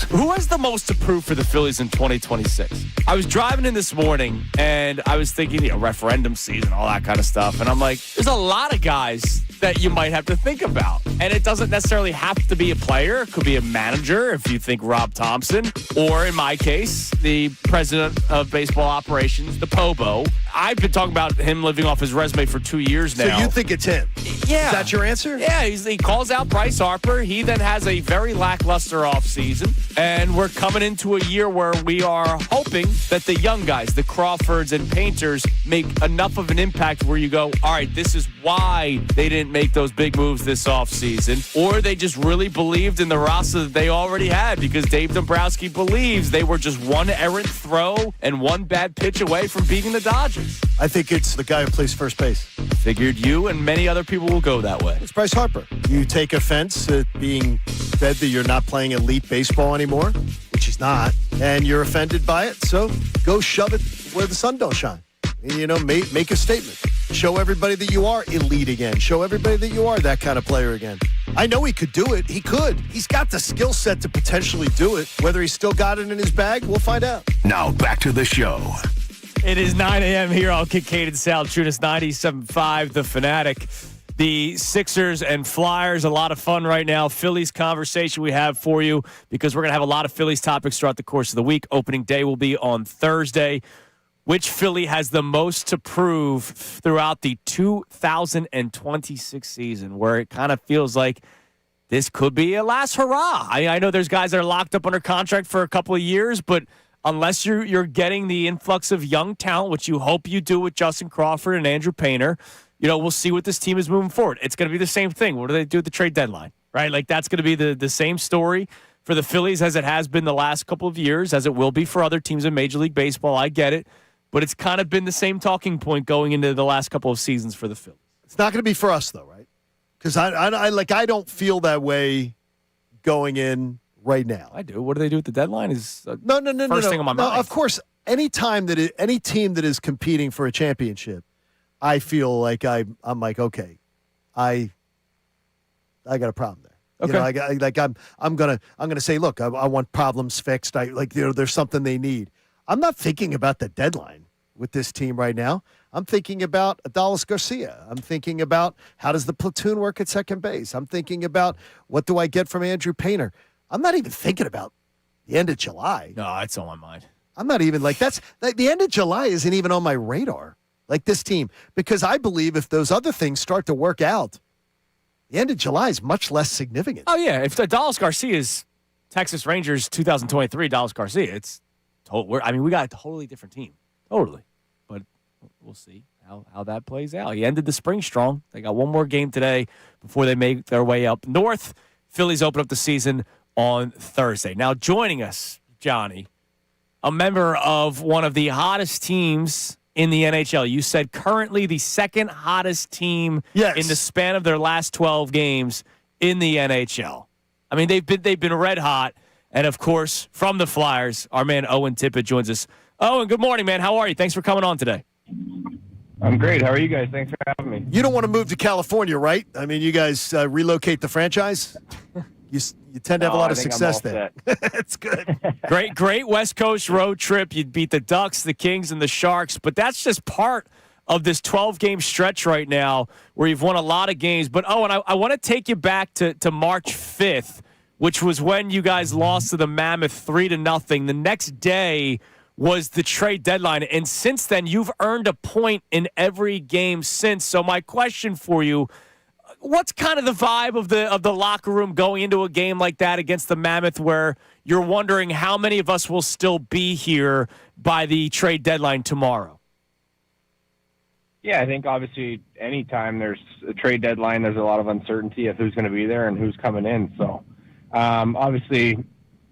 Who has the most to prove for the Phillies in 2026? I was driving in this morning, and I was thinking, referendum season, all that kind of stuff. And I'm like, there's a lot of guys that you might have to think about. And it doesn't necessarily have to be a player. It could be a manager, if you think Rob Thompson. Or, in my case, the president of baseball operations, the Pobo. I've been talking about him living off his resume for 2 years now. So you think it's him? Yeah. Is that your answer? Yeah, he calls out Bryce Harper. He then has a very lackluster offseason. And we're coming into a year where we are hoping that the young guys, the Crawfords and Painters, make enough of an impact where you go, all right, this is why they didn't make those big moves this offseason. Or they just really believed in the roster that they already had, because Dave Dombrowski believes they were just one errant throw and one bad pitch away from beating the Dodgers. I think it's the guy who plays first base. Figured you and many other people will go that way. It's Bryce Harper. You take offense at being said that you're not playing elite baseball anymore, which he's not, and you're offended by it, so go shove it where the sun don't shine. And, make a statement. Show everybody that you are elite again. Show everybody that you are that kind of player again. I know he could do it. He could. He's got the skill set to potentially do it. Whether he's still got it in his bag, we'll find out. Now back to the show. It is 9 a.m. here on Kincade Salciunas, 97.5 The Fanatic. The Sixers and Flyers, a lot of fun right now. Phillies conversation we have for you, because we're going to have a lot of Phillies topics throughout the course of the week. Opening day will be on Thursday. Which Philly has the most to prove throughout the 2026 season, where it kind of feels like this could be a last hurrah? I know there's guys that are locked up under contract for a couple of years, but unless you're getting the influx of young talent, which you hope you do with Justin Crawford and Andrew Painter, we'll see what this team is moving forward. It's going to be the same thing. What do they do at the trade deadline, right? Like, that's going to be the same story for the Phillies as it has been the last couple of years, as it will be for other teams in Major League Baseball. I get it. But it's kind of been the same talking point going into the last couple of seasons for the Phillies. It's not going to be for us, though, right? Because I don't feel that way going in right now. I do. What do they do at the deadline? Is no. First thing on my mind. Of course, any team that is competing for a championship, I feel like I'm like, okay, I got a problem there. Okay. I'm gonna say, look, I want problems fixed. There's something they need. I'm not thinking about the deadline with this team right now. I'm thinking about Adolis Garcia. I'm thinking about how does the platoon work at second base. I'm thinking about what do I get from Andrew Painter. I'm not even thinking about the end of July. No, it's on my mind. I'm not even the end of July isn't even on my radar, like this team, because I believe if those other things start to work out, the end of July is much less significant. Oh, yeah. If Adolis Garcia is Texas Rangers 2023 Adolis Garcia, it's we got a totally different team. Totally. But we'll see how that plays out. He ended the spring strong. They got one more game today before they make their way up north. Phillies open up the season on Thursday. Now, joining us, Johnny, a member of one of the hottest teams in the NHL. You said currently the second hottest team in the span of their last 12 games in the NHL. I mean, they've been red hot. And, of course, from the Flyers, our man Owen Tippet joins us. Owen, good morning, man. How are you? Thanks for coming on today. I'm great. How are you guys? Thanks for having me. You don't want to move to California, right? I mean, you guys relocate the franchise? You tend to have a lot of success there. That's good. Great West Coast road trip. You'd beat the Ducks, the Kings, and the Sharks. But that's just part of this 12-game stretch right now where you've won a lot of games. But, Owen, I want to take you back to March 5th. Which was when you guys lost to the Mammoth 3-0. The next day was the trade deadline. And since then, you've earned a point in every game since. So my question for you, what's kind of the vibe of the locker room going into a game like that against the Mammoth, where you're wondering how many of us will still be here by the trade deadline tomorrow? Yeah, I think obviously anytime there's a trade deadline, there's a lot of uncertainty of who's going to be there and who's coming in. So obviously,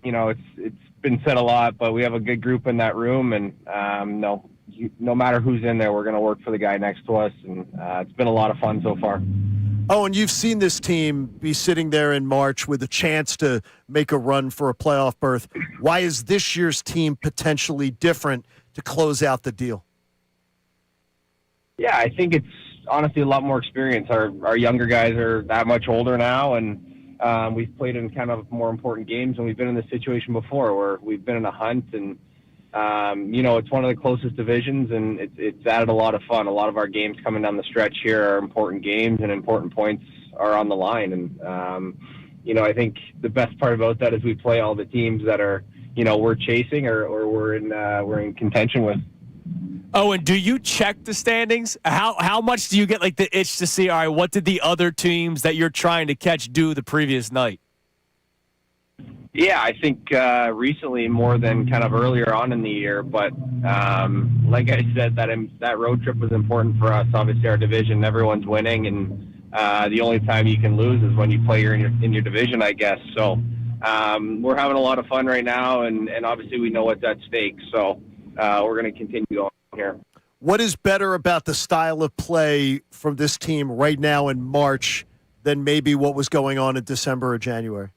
it's been said a lot, but we have a good group in that room, and no matter who's in there, we're going to work for the guy next to us, and it's been a lot of fun so far. Oh, and you've seen this team be sitting there in March with a chance to make a run for a playoff berth. Why is this year's team potentially different to close out the deal? Yeah, I think it's honestly a lot more experience. Our younger guys are that much older now, and we've played in kind of more important games, and we've been in this situation before where we've been in a hunt, and it's one of the closest divisions, and it's added a lot of fun. A lot of our games coming down the stretch here are important games, and important points are on the line. And I think the best part about that is we play all the teams that are we're chasing or we're in contention with. Oh, and do you check the standings? How much do you get like the itch to see, all right, what did the other teams that you're trying to catch do the previous night? Yeah, I think recently more than kind of earlier on in the year. But like I said, that road trip was important for us. Obviously, our division, everyone's winning, and the only time you can lose is when you play in your division, I guess. So we're having a lot of fun right now, and obviously we know what's at stake. So we're going to continue going here. What is better about the style of play from this team right now in March than maybe what was going on in December or January?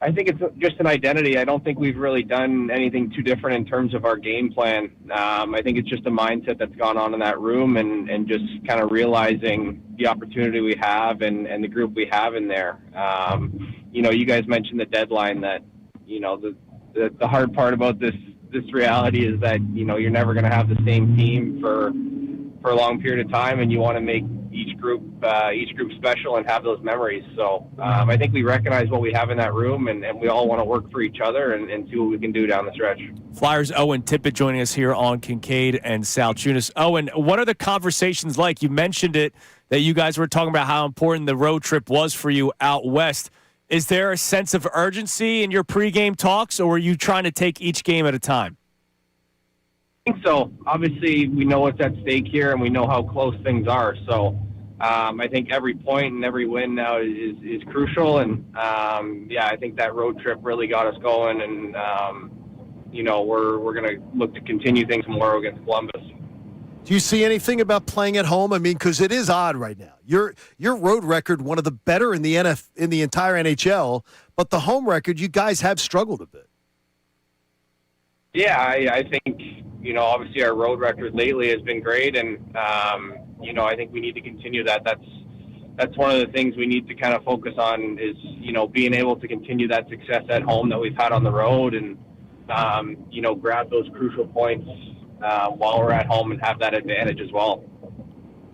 I think it's just an identity. I don't think we've really done anything too different in terms of our game plan. I think it's just a mindset that's gone on in that room, and just kind of realizing the opportunity we have and the group we have in there. You guys mentioned the deadline that, the hard part about this reality is that, you're never going to have the same team for a long period of time, and you want to make each group special and have those memories. So I think we recognize what we have in that room, and we all want to work for each other and see what we can do down the stretch. Flyers Owen Tippet joining us here on Kincade and Salciunas. Owen, what are the conversations like? You mentioned it, that you guys were talking about how important the road trip was for you out west. Is there a sense of urgency in your pregame talks, or are you trying to take each game at a time? I think so. Obviously, we know what's at stake here, and we know how close things are. So I think every point and every win now is crucial. And, I think that road trip really got us going. And, we're going to look to continue things tomorrow against Columbus. Do you see anything about playing at home? I mean, because it is odd right now. Your road record, one of the better in the entire NHL, but the home record, you guys have struggled a bit. Yeah, I think, obviously our road record lately has been great, and, I think we need to continue that. That's one of the things we need to kind of focus on is, being able to continue that success at home that we've had on the road, and, grab those crucial points while we're at home and have that advantage as well.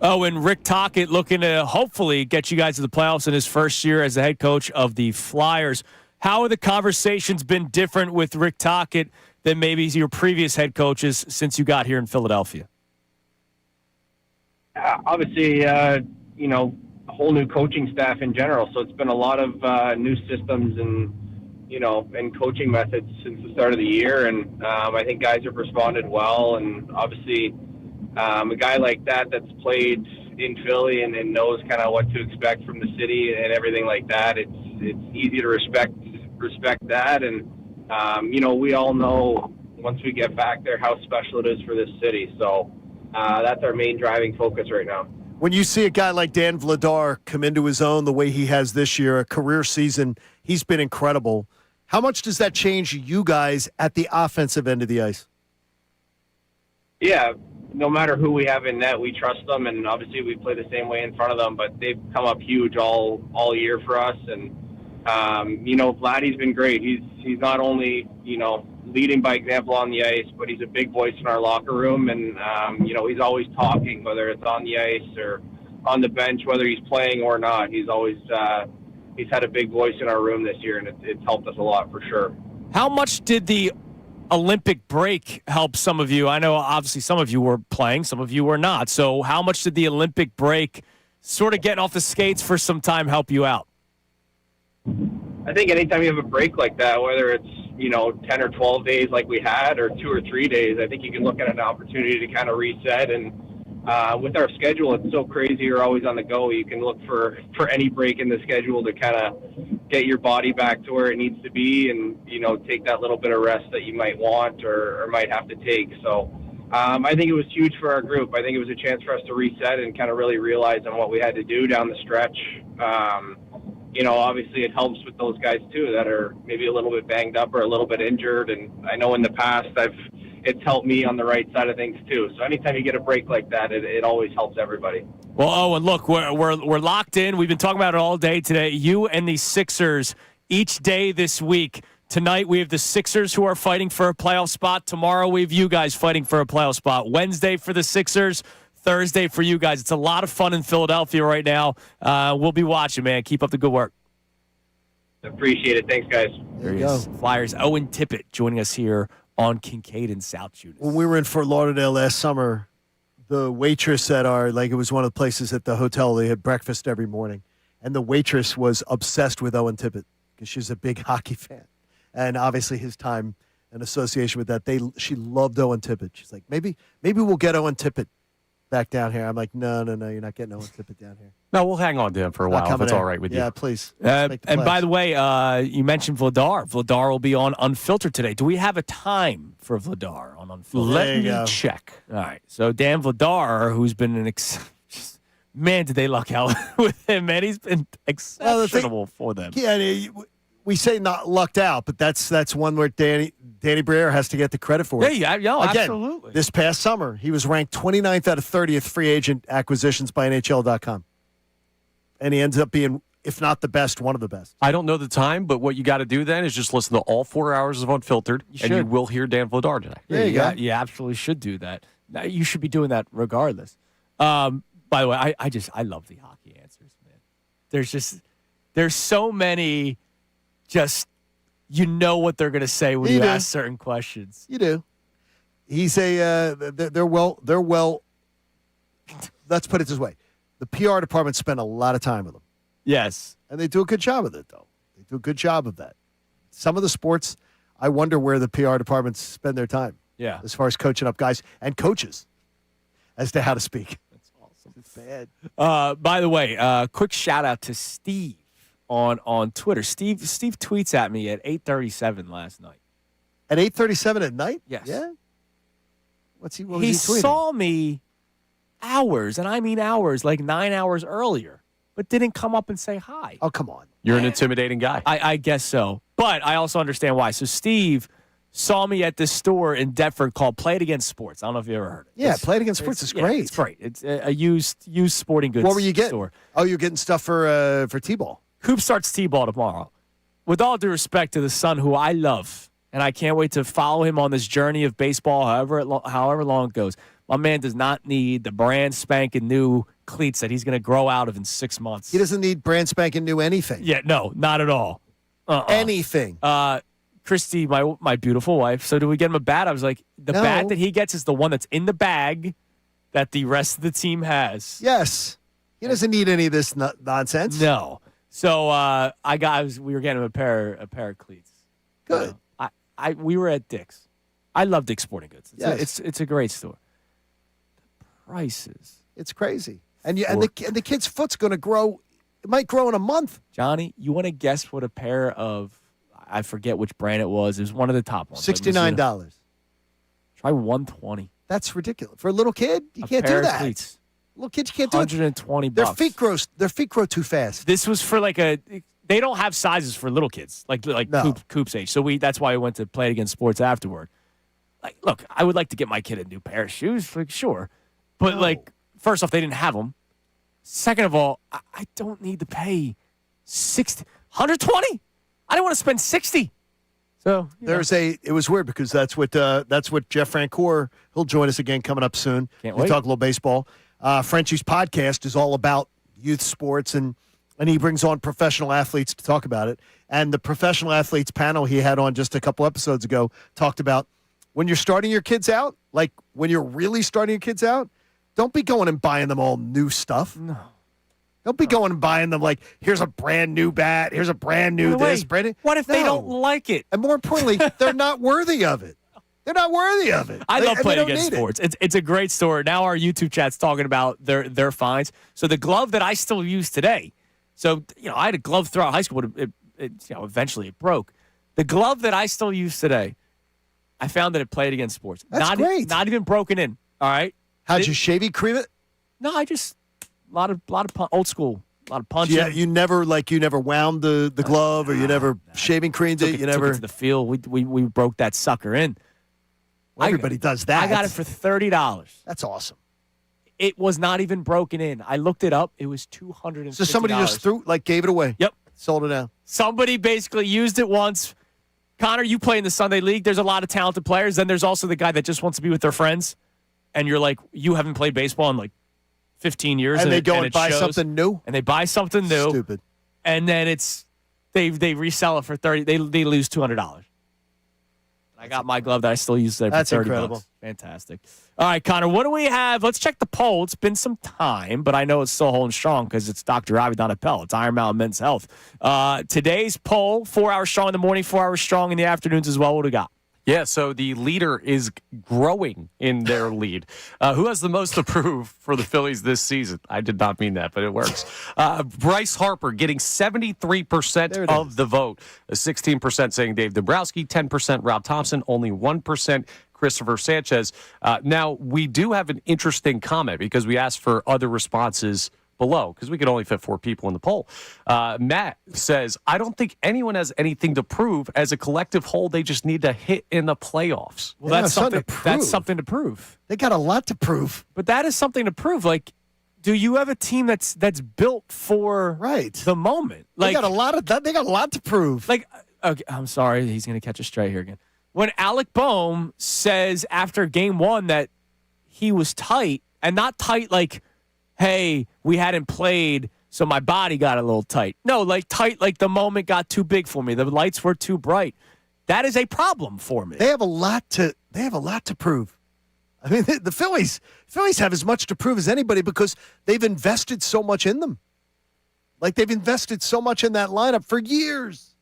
Oh, and Rick Tocchet looking to hopefully get you guys to the playoffs in his first year as the head coach of the Flyers. How have the conversations been different with Rick Tocchet than maybe your previous head coaches since you got here in Philadelphia? Obviously, a whole new coaching staff in general. So it's been a lot of new systems and coaching methods since the start of the year. And I think guys have responded well. And obviously, a guy like that's played in Philly and knows kind of what to expect from the city and everything like that. It's easy to respect that. And we all know once we get back there how special it is for this city. So that's our main driving focus right now. When you see a guy like Dan Vladar come into his own the way he has this year, a career season, he's been incredible. How much does that change you guys at the offensive end of the ice? Yeah, no matter who we have in net, we trust them, and obviously we play the same way in front of them, but they've come up huge all year for us. And Vladdy's been great. He's not only, leading by example on the ice, but he's a big voice in our locker room. And, he's always talking, whether it's on the ice or on the bench, whether he's playing or not. He's always he's had a big voice in our room this year, and it's helped us a lot for sure. How much did the Olympic break help some of you? I know obviously some of you were playing, some of you were not. So how much did the Olympic break, sort of getting off the skates for some time, help you out? I think anytime you have a break like that, whether it's 10 or 12 days like we had, or 2 or 3 days, I think you can look at an opportunity to kind of reset. And with our schedule, it's so crazy. You're always on the go. You can look for any break in the schedule to kind of get your body back to where it needs to be, and take that little bit of rest that you might want or might have to take. So I think it was huge for our group. I think it was a chance for us to reset and kind of really realize on what we had to do down the stretch. Obviously it helps with those guys too that are maybe a little bit banged up or a little bit injured. And I know in the past it's helped me on the right side of things too. So anytime you get a break like that, it always helps everybody. Well, Owen, look, we're locked in. We've been talking about it all day today. You and the Sixers each day this week. Tonight we have the Sixers who are fighting for a playoff spot. Tomorrow we have you guys fighting for a playoff spot. Wednesday for the Sixers. Thursday for you guys. It's a lot of fun in Philadelphia right now. We'll be watching, man. Keep up the good work. Appreciate it. Thanks, guys. There you go. Flyers, Owen Tippet joining us here on Kincade and Salciunas. When we were in Fort Lauderdale last summer, the waitress at it was one of the places at the hotel, they had breakfast every morning. And the waitress was obsessed with Owen Tippet because she's a big hockey fan. And obviously his time and association with that, she loved Owen Tippet. She's like, maybe we'll get Owen Tippet back down here. I'm like, no, you're not getting Owen Tippet down here. No, we'll hang on to him for a while if it's all right with you. Yeah, please. And by the way, you mentioned Vladar. Vladar will be on Unfiltered today. Do we have a time for Vladar on Unfiltered? Let me check. All right. So Dan Vladar, who's been man, did they luck out with him, man. He's been exceptional for them. Yeah, we say not lucked out, but that's one where Danny Briere has to get the credit for it. Yeah, Again, absolutely. This past summer, he was ranked 29th out of 30th free agent acquisitions by NHL.com. And he ends up being, if not the best, one of the best. I don't know the time, but what you got to do then is just listen to all 4 hours of Unfiltered, and you will hear Dan Vladar today. There you go. You absolutely should do that. You should be doing that regardless. By the way, I love the hockey answers, man. There's so many just, what they're going to say when you ask certain questions. You do. He's they're well, let's put it this way. The PR department spent a lot of time with him. Yes. And they do a good job of it, though. They do a good job of that. Some of the sports, I wonder where the PR departments spend their time. Yeah. As far as coaching up guys and coaches as to how to speak. That's awesome. It's bad. By the way, quick shout out to Steve on Twitter. Steve tweets at me at 8:37 last night. At 8:37 at night? Yes. Yeah. What was he tweeting? Saw me hours, and I mean hours, like 9 hours earlier, but didn't come up and say hi. Oh, come on. You're an intimidating guy. I guess so. But I also understand why. So Steve saw me at this store in Deptford called Play It Against Sports. I don't know if you ever heard it. Yeah, Play It Against Sports is great. It's great. It's a used sporting goods store. What were you getting? Oh, you're getting stuff for T-ball. Coop starts T-ball tomorrow. With all due respect to the son who I love, and I can't wait to follow him on this journey of baseball, however long it goes. My man does not need the brand spanking new cleats that he's going to grow out of in 6 months. He doesn't need brand spanking new anything. Yeah, no, not at all. Anything. Christy, my beautiful wife. So do we get him a bat? I was like, the bat that he gets is the one that's in the bag that the rest of the team has. Yes. He doesn't need any of this nonsense. No. So we were getting him a pair of cleats. Good. We were at Dick's. I love Dick's Sporting Goods. It's a great store. The prices. It's crazy. And the kid's foot's going to grow. It might grow in a month. Johnny, you want to guess what a pair of, I forget which brand it was. It was one of the top ones. $69. Try $120. That's ridiculous. For a little kid, you can't do that. Cleats. Little kids, you can't do it. $120. Their feet grow too fast. This was for they don't have sizes for little kids, No. Coop's age. So that's why we went to Play It Against Sports afterward. Look, I would like to get my kid a new pair of shoes, sure. But first off, they didn't have them. Second of all, I don't need to pay $120. I didn't want to spend $60. So it was weird because that's what Jeff Francoeur, he'll join us again coming up soon. Can't wait. We talk a little baseball. Frenchie's podcast is all about youth sports and he brings on professional athletes to talk about it. And the professional athletes panel he had on just a couple episodes ago talked about when you're starting your kids out, like when you're really starting your kids out, don't be going and buying them all new stuff. No. Don't be going and buying them like, here's a brand new bat, here's a brand new this, brand new. What if they don't like it? And more importantly, they're not worthy of it. They're not worty of it. I love Playing Against Sports. It's a great story. Now our YouTube chat's talking about their finds. So the glove that I still use today, so I had a glove throughout high school, but eventually it broke. The glove that I still use today, I found that it Played Against Sports. That's great. Not even broken in. All right. How'd you shave it, cream it? No, I just a lot of old school, a lot of punching. Yeah, you never wound the glove, or you never shaving creamed it. You never took it to the field. We broke that sucker in. Well, everybody does that. I got it for $30. That's awesome. it was not even broken in. I looked it up. It was $250. So somebody just gave it away. Yep. Sold it out. Somebody basically used it once. Connor, you play in the Sunday League. There's a lot of talented players. Then there's also the guy that just wants to be with their friends. And you're like, you haven't played baseball in like 15 years. And they go and buy something new? And they buy something new. Stupid. And then they resell it for $30. They lose $200. I got my glove that I still use there for $30. That's incredible. Fantastic. All right, Connor, what do we have? Let's check the poll. It's been some time, but I know it's still holding strong because it's Dr. Avi Appel. It's Iron Mountain Men's Health. Today's poll, 4 hours strong in the morning, 4 hours strong in the afternoons as well. What do we got? Yeah, so the leader is growing in their lead. Who has the most to prove for the Phillies this season? I did not mean that, but it works. Bryce Harper getting 73% of the vote. 16% saying Dave Dombrowski, 10% Rob Thompson, only 1% Christopher Sanchez. Now, we do have an interesting comment because we asked for other responses below because we could only fit 4 people in the poll. Matt says, I don't think anyone has anything to prove. As a collective whole, they just need to hit in the playoffs. Well, that's something to prove. They got a lot to prove. But that is something to prove. Like, do you have a team that's built for the moment? Like, they got a lot to prove. Like, okay, I'm sorry, he's going to catch us straight here again. When Alec Boehm says after game 1 that he was tight, and not tight like, hey, we hadn't played, so my body got a little tight. No, like tight, like the moment got too big for me. The lights were too bright. That is a problem for me. They have a lot to prove. I mean, the Phillies have as much to prove as anybody because they've invested so much in them. Like they've invested so much in that lineup for years.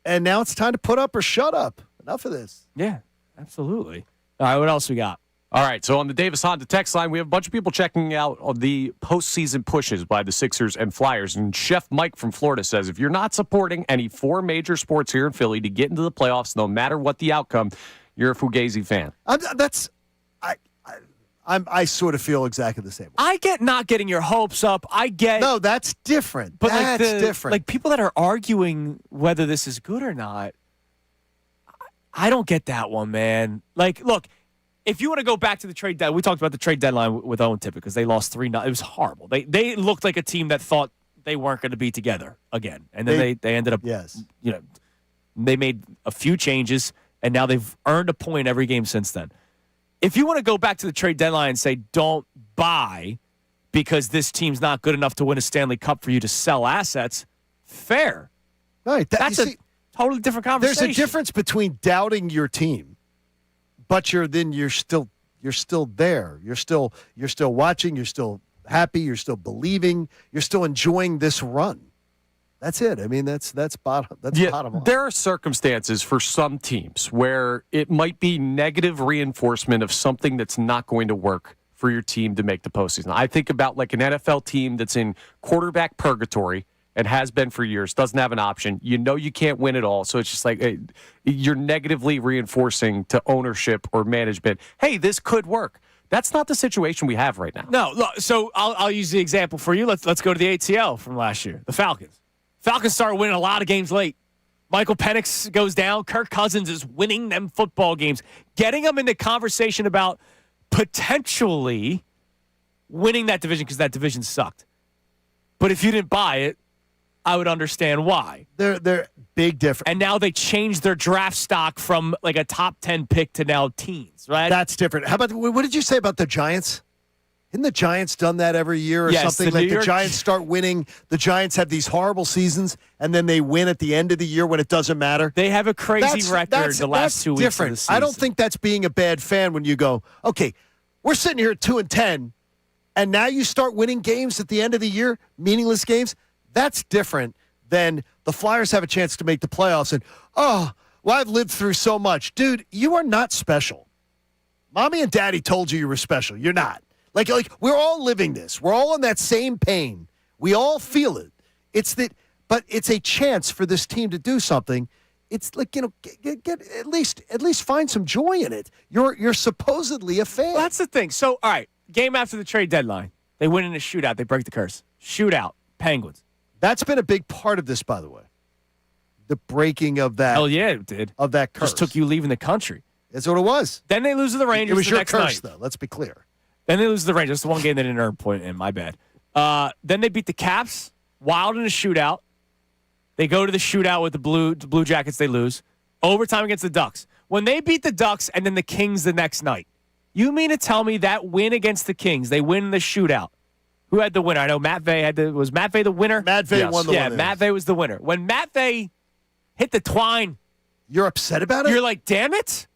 And now it's time to put up or shut up. Enough of this. Yeah, absolutely. All right, what else we got? All right, so on the Davis Honda text line, we have a bunch of people checking out on the postseason pushes by the Sixers and Flyers. And Chef Mike from Florida says, if you're not supporting any 4 major sports here in Philly to get into the playoffs, no matter what the outcome, you're a Fugazi fan. I sort of feel exactly the same way. I get not getting your hopes up. No, that's different. But that's different. Like people that are arguing whether this is good or not, I don't get that one, man. Like, look. If you want to go back to the trade deadline, we talked about the trade deadline with Owen Tippet because they lost 3-0. It was horrible. They looked like a team that thought they weren't going to be together again, and then they ended up. Yes. They made a few changes, and now they've earned a point every game since then. If you want to go back to the trade deadline and say don't buy because this team's not good enough to win a Stanley Cup for you to sell assets, fair. Right. That's a totally different conversation. There's a difference between doubting your team. But you're still there. You're still watching. You're still happy. You're still believing. You're still enjoying this run. That's it. I mean, that's bottom. That's bottom line. There are circumstances for some teams where it might be negative reinforcement of something that's not going to work for your team to make the postseason. I think about like an NFL team that's in quarterback purgatory. And has been for years, doesn't have an option. You know you can't win it all. So it's just like you're negatively reinforcing to ownership or management, hey, this could work. That's not the situation we have right now. No, look, so I'll use the example for you. Let's go to the ATL from last year, the Falcons. Falcons started winning a lot of games late. Michael Penix goes down. Kirk Cousins is winning them football games, getting them into conversation about potentially winning that division because that division sucked. But if you didn't buy it, I would understand why. They're big difference. And now they changed their draft stock from like a top 10 pick to now teens, right? That's different. How about, what did you say about the Giants? Isn't the Giants done that every year or something? Like the Giants start winning. The Giants have these horrible seasons, and then they win at the end of the year when it doesn't matter. They have a crazy record the last 2 weeks different. Of the season. I don't think that's being a bad fan when you go, okay, we're sitting here at 2-10, and now you start winning games at the end of the year, meaningless games. That's different than the Flyers have a chance to make the playoffs and, I've lived through so much. Dude, you are not special. Mommy and Daddy told you were special. You're not. Like we're all living this. We're all in that same pain. We all feel it. But it's a chance for this team to do something. It's like, get at least find some joy in it. You're supposedly a fan. Well, that's the thing. So, all right, game after the trade deadline, they win in a shootout. They break the curse. Shootout, Penguins. That's been a big part of this, by the way. The breaking of that. Hell yeah, it did. Of that curse. Just took you leaving the country. That's what it was. Then they lose to the Rangers. It was the your next curse, night. though. Let's be clear. Then they lose to the Rangers. That's the one game they didn't earn a point in. My bad. Then they beat the Caps, wild in a shootout. They go to the shootout with the Blue Jackets. They lose. Overtime against the Ducks. When they beat the Ducks and then the Kings the next night, you mean to tell me that win against the Kings, they win the shootout? Who had the winner? I know Matt Vey was Matt Vey the winner? Matt Vey won the winner. Yeah, Matt Vey was the winner. When Matt Vey hit the twine, you're upset about it? You're like, damn it?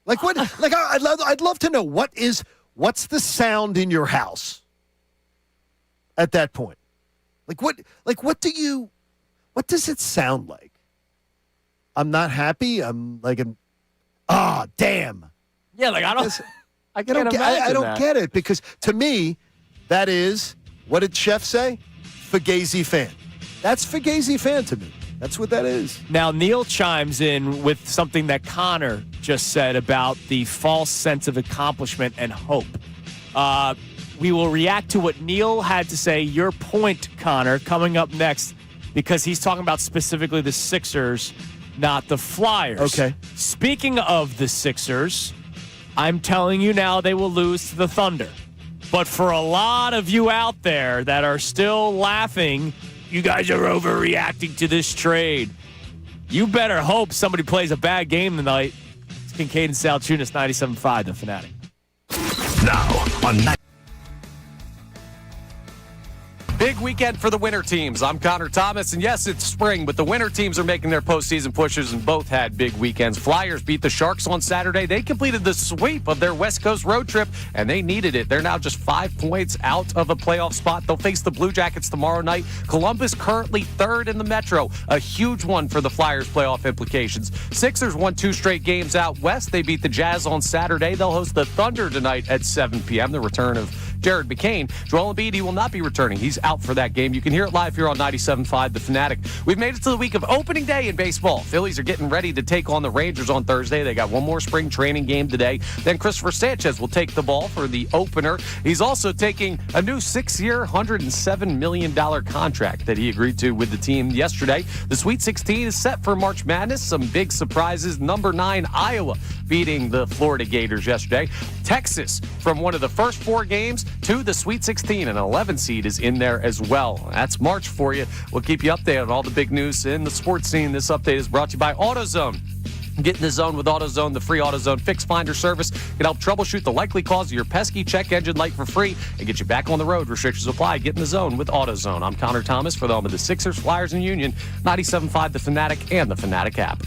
Like what? Like I'd love to know what's the sound in your house at that point? What does it sound like? I'm not happy. Damn. Yeah, like I don't get it because to me, that is, what did Chef say? Fugazi fan. That's Fugazi fan to me. That's what that is. Now, Neil chimes in with something that Connor just said about the false sense of accomplishment and hope. We will react to what Neil had to say, your point, Connor, coming up next, because he's talking about specifically the Sixers, not the Flyers. Okay. Speaking of the Sixers, I'm telling you now they will lose to the Thunder. But for a lot of you out there that are still laughing, you guys are overreacting to this trade. You better hope somebody plays a bad game tonight. It's Kincade and Salciunas, 97.5, The Fanatic. Now on Big weekend for the winter teams. I'm Connor Thomas, and yes, it's spring, but the winter teams are making their postseason pushes, and both had big weekends. Flyers beat the Sharks on Saturday. They completed the sweep of their West Coast road trip, and they needed it. They're now just 5 points out of a playoff spot. They'll face the Blue Jackets tomorrow night. Columbus currently third in the Metro, a huge one for the Flyers' playoff implications. Sixers won 2 straight games out west. They beat the Jazz on Saturday. They'll host the Thunder tonight at 7 p.m., the return of Jared McCain. Joel Embiid, he will not be returning. He's out for that game. You can hear it live here on 97.5 The Fanatic. We've made it to the week of opening day in baseball. Phillies are getting ready to take on the Rangers on Thursday. They got one more spring training game today. Then Christopher Sanchez will take the ball for the opener. He's also taking a new 6-year, $107 million contract that he agreed to with the team yesterday. The Sweet 16 is set for March Madness. Some big surprises. Number 9, Iowa, beating the Florida Gators yesterday. Texas, from one of the first 4 games to the Sweet 16, an 11 seed is in there as well. That's March for you. We'll keep you updated on all the big news in the sports scene. This update is brought to you by AutoZone. Get in the zone with AutoZone, the free AutoZone Fix Finder service. Can help troubleshoot the likely cause of your pesky check engine light for free and get you back on the road. Restrictions apply. Get in the zone with AutoZone. I'm Connor Thomas for the home of the Sixers, Flyers, and Union. 97.5 The Fanatic and the Fanatic app.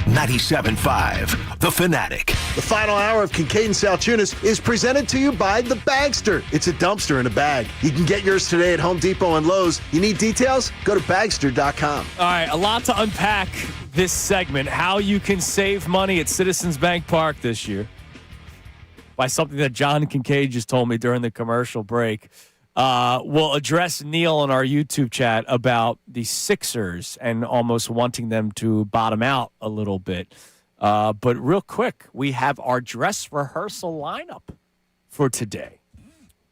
97.5, The Fanatic. The final hour of Kincade and Salciunas is presented to you by The Bagster. It's a dumpster in a bag. You can get yours today at Home Depot and Lowe's. You need details? Go to Bagster.com. All right, a lot to unpack this segment. How you can save money at Citizens Bank Park this year by something that John Kincade just told me during the commercial break. We'll address Neil in our YouTube chat about the Sixers and almost wanting them to bottom out a little bit. But real quick, we have our dress rehearsal lineup for today.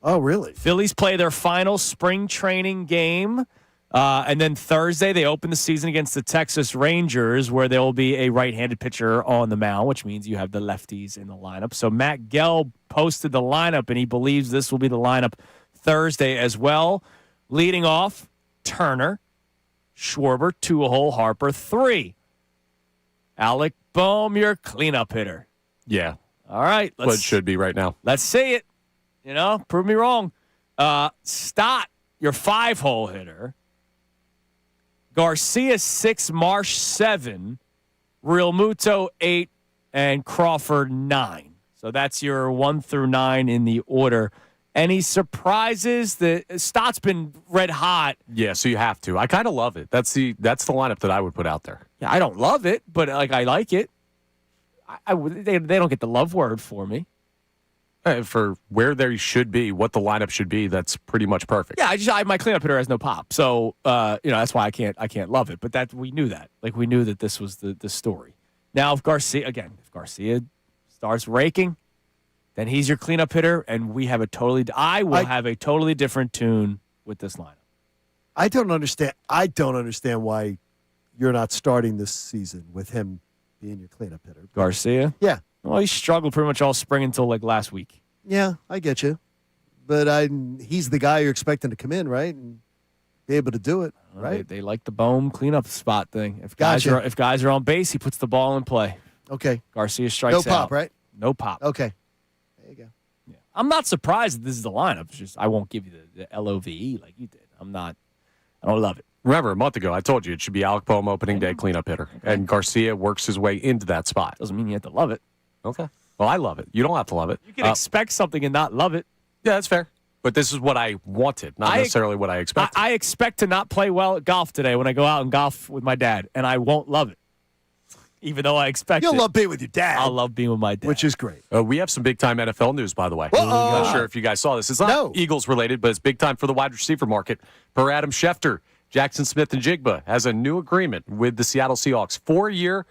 Oh, really? Phillies play their final spring training game. And then Thursday, they open the season against the Texas Rangers, where there will be a right-handed pitcher on the mound, which means you have the lefties in the lineup. So Matt Gell posted the lineup, and he believes this will be the lineup Thursday as well. Leading off, Turner, Schwarber, 2-hole, Harper, 3. Alec Boehm, your cleanup hitter. Yeah. All right. What it should be right now. Let's see it. Prove me wrong. Stott, your 5-hole hitter. Garcia, 6, Marsh, 7. Real Muto, 8, and Crawford, 9. So that's your 1 through 9 in the order. Any surprises? Stott's been red hot. Yeah, so you have to. I kind of love it. That's the lineup that I would put out there. Yeah, I don't love it, but I like it. They don't get the love word for me. For where they should be, what the lineup should be, that's pretty much perfect. Yeah, my cleanup hitter has no pop, so that's why I can't love it. But that we knew that, we knew that this was the story. Now, if Garcia starts raking, then he's your cleanup hitter, and we have I will have a totally different tune with this lineup. I don't understand why you're not starting this season with him being your cleanup hitter. Garcia? Yeah. Well, he struggled pretty much all spring until last week. Yeah, I get you. But he's the guy you're expecting to come in, right? And be able to do it, right? They like the Boehm cleanup spot thing. If guys are on base, he puts the ball in play. Okay. Garcia strikes out. No pop, right? No pop. Okay. There you go. Yeah. I'm not surprised that this is the lineup. It's just I won't give you the LOVE like you did. I don't love it. Remember, a month ago, I told you it should be Alec Boehm opening day cleanup hitter. And Garcia works his way into that spot. Doesn't mean you have to love it. Okay. Well, I love it. You don't have to love it. You can expect something and not love it. Yeah, that's fair. But this is what I wanted, not necessarily what I expected. I expect to not play well at golf today when I go out and golf with my dad, and I won't love it. Even though I expect You'll love being with your dad. I'll love being with my dad. Which is great. We have some big-time NFL news, by the way. I'm not sure if you guys saw this. It's not Eagles-related, but it's big time for the wide receiver market. Per Adam Schefter, Jackson Smith-Njigba has a new agreement with the Seattle Seahawks. 4-year,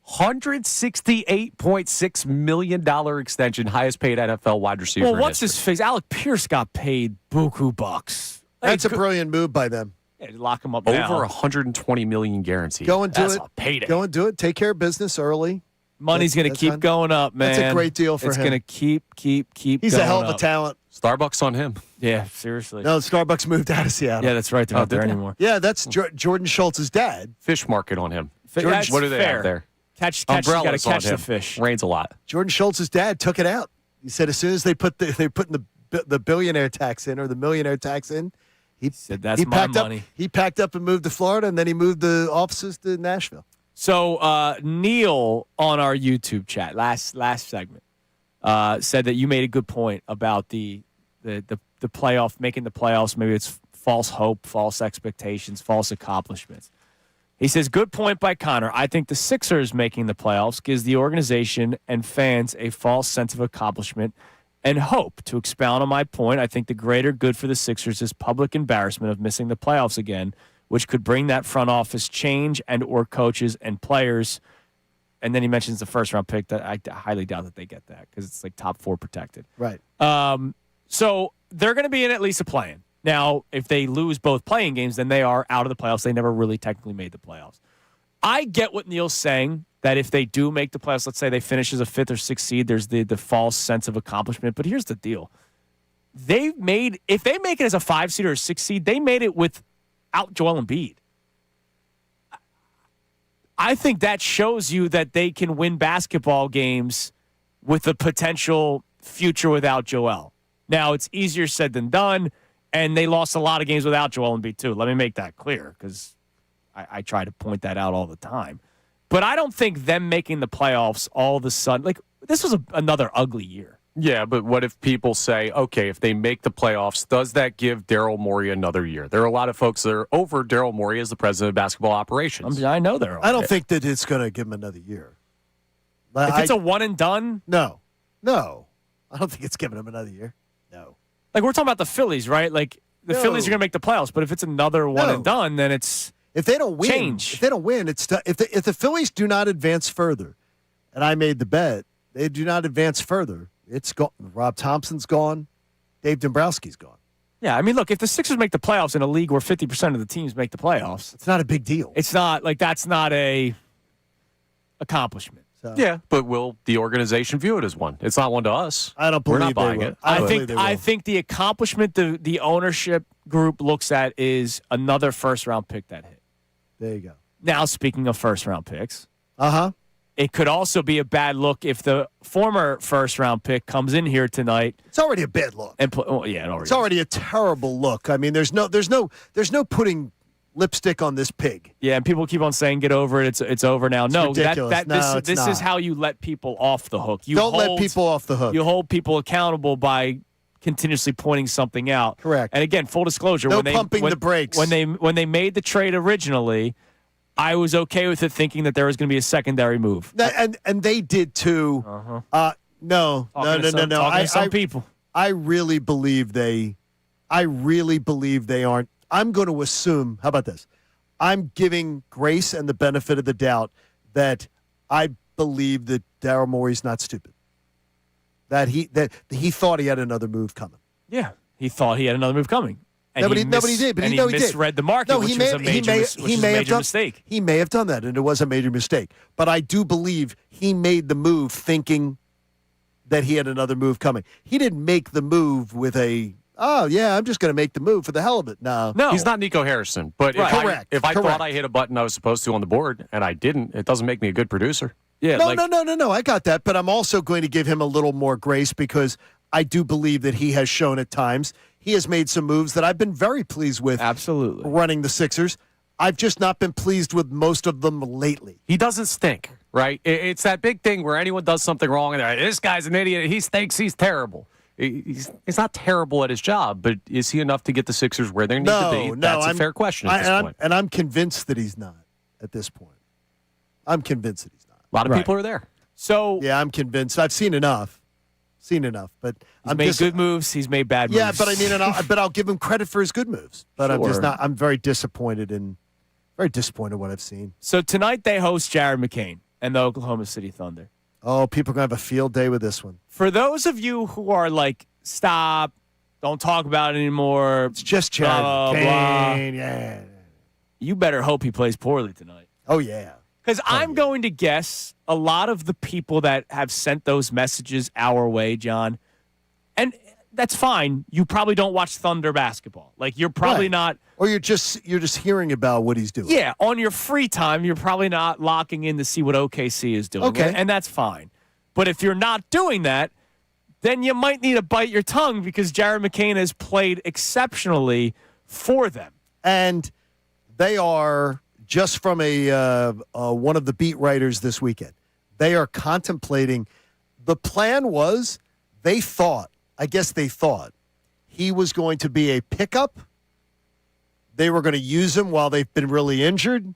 $168.6 million extension, highest-paid NFL wide receiver in what's history. his face? Alec Pierce got paid buku bucks. That's a brilliant move by them. Yeah, lock him up Over now. $120 million guaranteed. Go and do That's it. a payday. Go and do it. Take care of business early. Money's going to keep going up, man. That's a great deal for him. It's going to keep He's going a hell of up. a talent. Starbucks on him. Yeah, seriously. No, Starbucks moved out of Seattle. Yeah, that's right. They're not there anymore. Yeah, that's Jordan Schultz's dad. Fish market on him. That's What do they fair. have there? Catch you got to Umbrellas catch on the him. fish. Rains a lot. Jordan Schultz's dad took it out. He said as soon as they put the billionaire tax in or the millionaire tax in, he said that's my money. He packed up and moved to Florida, and then he moved the offices to Nashville. So Neil on our YouTube chat last segment said that you made a good point about the playoff, making the playoffs. Maybe it's false hope, false expectations, false accomplishments. He says, good point by Connor. I think the Sixers making the playoffs gives the organization and fans a false sense of accomplishment and hope. To expound on my point, I think the greater good for the Sixers is public embarrassment of missing the playoffs again, which could bring that front office change and or coaches and players. And then he mentions the first-round pick. That I highly doubt that they get that because it's like top 4 protected. Right. So they're going to be in at least a play-in. Now, if they lose both playing games, then they are out of the playoffs. They never really technically made the playoffs. I get what Neil's saying, that if they do make the playoffs, let's say they finish as a 5th or 6th seed, there's the false sense of accomplishment. But here's the deal. If they make it as a 5 seed or a 6 seed, they made it without Joel Embiid. I think that shows you that they can win basketball games with a potential future without Joel. Now, it's easier said than done. And they lost a lot of games without Joel Embiid, too. Let me make that clear because I try to point that out all the time. But I don't think them making the playoffs all of a sudden, like, this was another ugly year. Yeah, but what if people say, okay, if they make the playoffs, does that give Daryl Morey another year? There are a lot of folks that are over Daryl Morey as the president of basketball operations. I know there are. I don't think that it's going to give him another year. If it's a one and done? No. I don't think it's giving him another year. No. Like, we're talking about the Phillies, right? Like, the Phillies are going to make the playoffs, but if it's another one and done, then it's if they don't win, change. If they don't win, it's if the Phillies do not advance further, and I made the bet, they do not advance further, it's gone. Rob Thompson's gone. Dave Dombrowski's gone. Yeah, I mean, look, if the Sixers make the playoffs in a league where 50% of the teams make the playoffs, it's not a big deal. It's not like that's not a accomplishment. So. Yeah, but will the organization view it as one? It's not one to us. I don't believe We're not buying will. it. I think the accomplishment the ownership group looks at is another first-round pick that hit. There you go. Now, speaking of first-round picks, it could also be a bad look if the former first-round pick comes in here tonight. It's already a bad look. And it's already a terrible look. I mean, there's no putting lipstick on this pig. Yeah, and people keep on saying, "Get over it. It's over now." No, ridiculous. This is how you let people off the hook. You don't let people off the hook. You hold people accountable by continuously pointing something out. Correct. And again, full disclosure: no pumping the brakes. When they made the trade originally, I was okay with it, thinking that there was going to be a secondary move. And they did too. No. Some people. I really believe they aren't. I'm going to assume, how about this? I'm giving grace and the benefit of the doubt that I believe that Daryl Morey's not stupid. That he thought he had another move coming. Yeah, he thought he had another move coming. And nobody did, but he misread the market, which was a major mistake. He may have done that, and it was a major mistake. But I do believe he made the move thinking that he had another move coming. He didn't make the move with I'm just going to make the move for the hell of it. No. He's not Nico Harrison. But if I thought I hit a button I was supposed to on the board and I didn't, it doesn't make me a good producer. Yeah. No. I got that. But I'm also going to give him a little more grace because I do believe that he has shown at times he has made some moves that I've been very pleased with. Absolutely. Running the Sixers. I've just not been pleased with most of them lately. He doesn't stink, right? It's that big thing where anyone does something wrong and they're like, this guy's an idiot. He stinks. He's terrible. He's not terrible at his job, but is he enough to get the Sixers where they need to be? That's a fair question at this point. And I'm convinced that he's not at this point. I'm convinced that he's not. A lot of people are there. So yeah, I'm convinced. I've seen enough. But he's made good moves. He's made bad moves. Yeah, but I mean, I'll give him credit for his good moves. But I'm just not. I'm very disappointed in what I've seen. So tonight they host Jared McCain and the Oklahoma City Thunder. Oh, people are going to have a field day with this one. For those of you who are like, stop, don't talk about it anymore. It's just Jared McCain. Yeah. You better hope he plays poorly tonight. Oh, yeah. Because I'm going to guess a lot of the people that have sent those messages our way, John, and that's fine. You probably don't watch Thunder basketball. Like, you're probably not. Or you're just hearing about what he's doing. Yeah, on your free time, you're probably not locking in to see what OKC is doing. Okay. And that's fine. But if you're not doing that, then you might need to bite your tongue because Jared McCain has played exceptionally for them. And they are, just from one of the beat writers this weekend, they are contemplating. The plan was they thought he was going to be a pickup. They were going to use him while they've been really injured,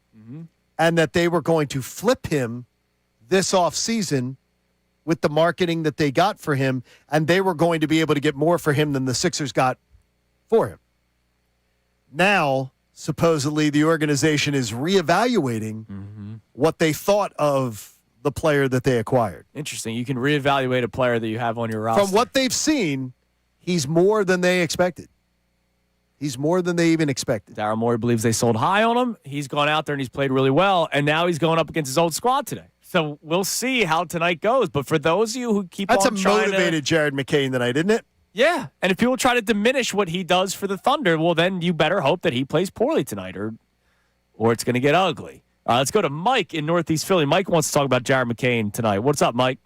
and that they were going to flip him this offseason with the marketing that they got for him, and they were going to be able to get more for him than the Sixers got for him. Now, supposedly, the organization is reevaluating what they thought of the player that they acquired. Interesting. You can reevaluate a player that you have on your roster. From what they've seen, he's more than they expected. He's more than they even expected. Daryl Morey believes they sold high on him. He's gone out there and he's played really well, and now he's going up against his old squad today. So we'll see how tonight goes. But for those of you who keep That's on a trying motivated Jared McCain tonight, isn't it? Yeah, and if people try to diminish what he does for the Thunder, well, then you better hope that he plays poorly tonight, or it's going to get ugly. Let's go to Mike in Northeast Philly. Mike wants to talk about Jared McCain tonight. What's up, Mike?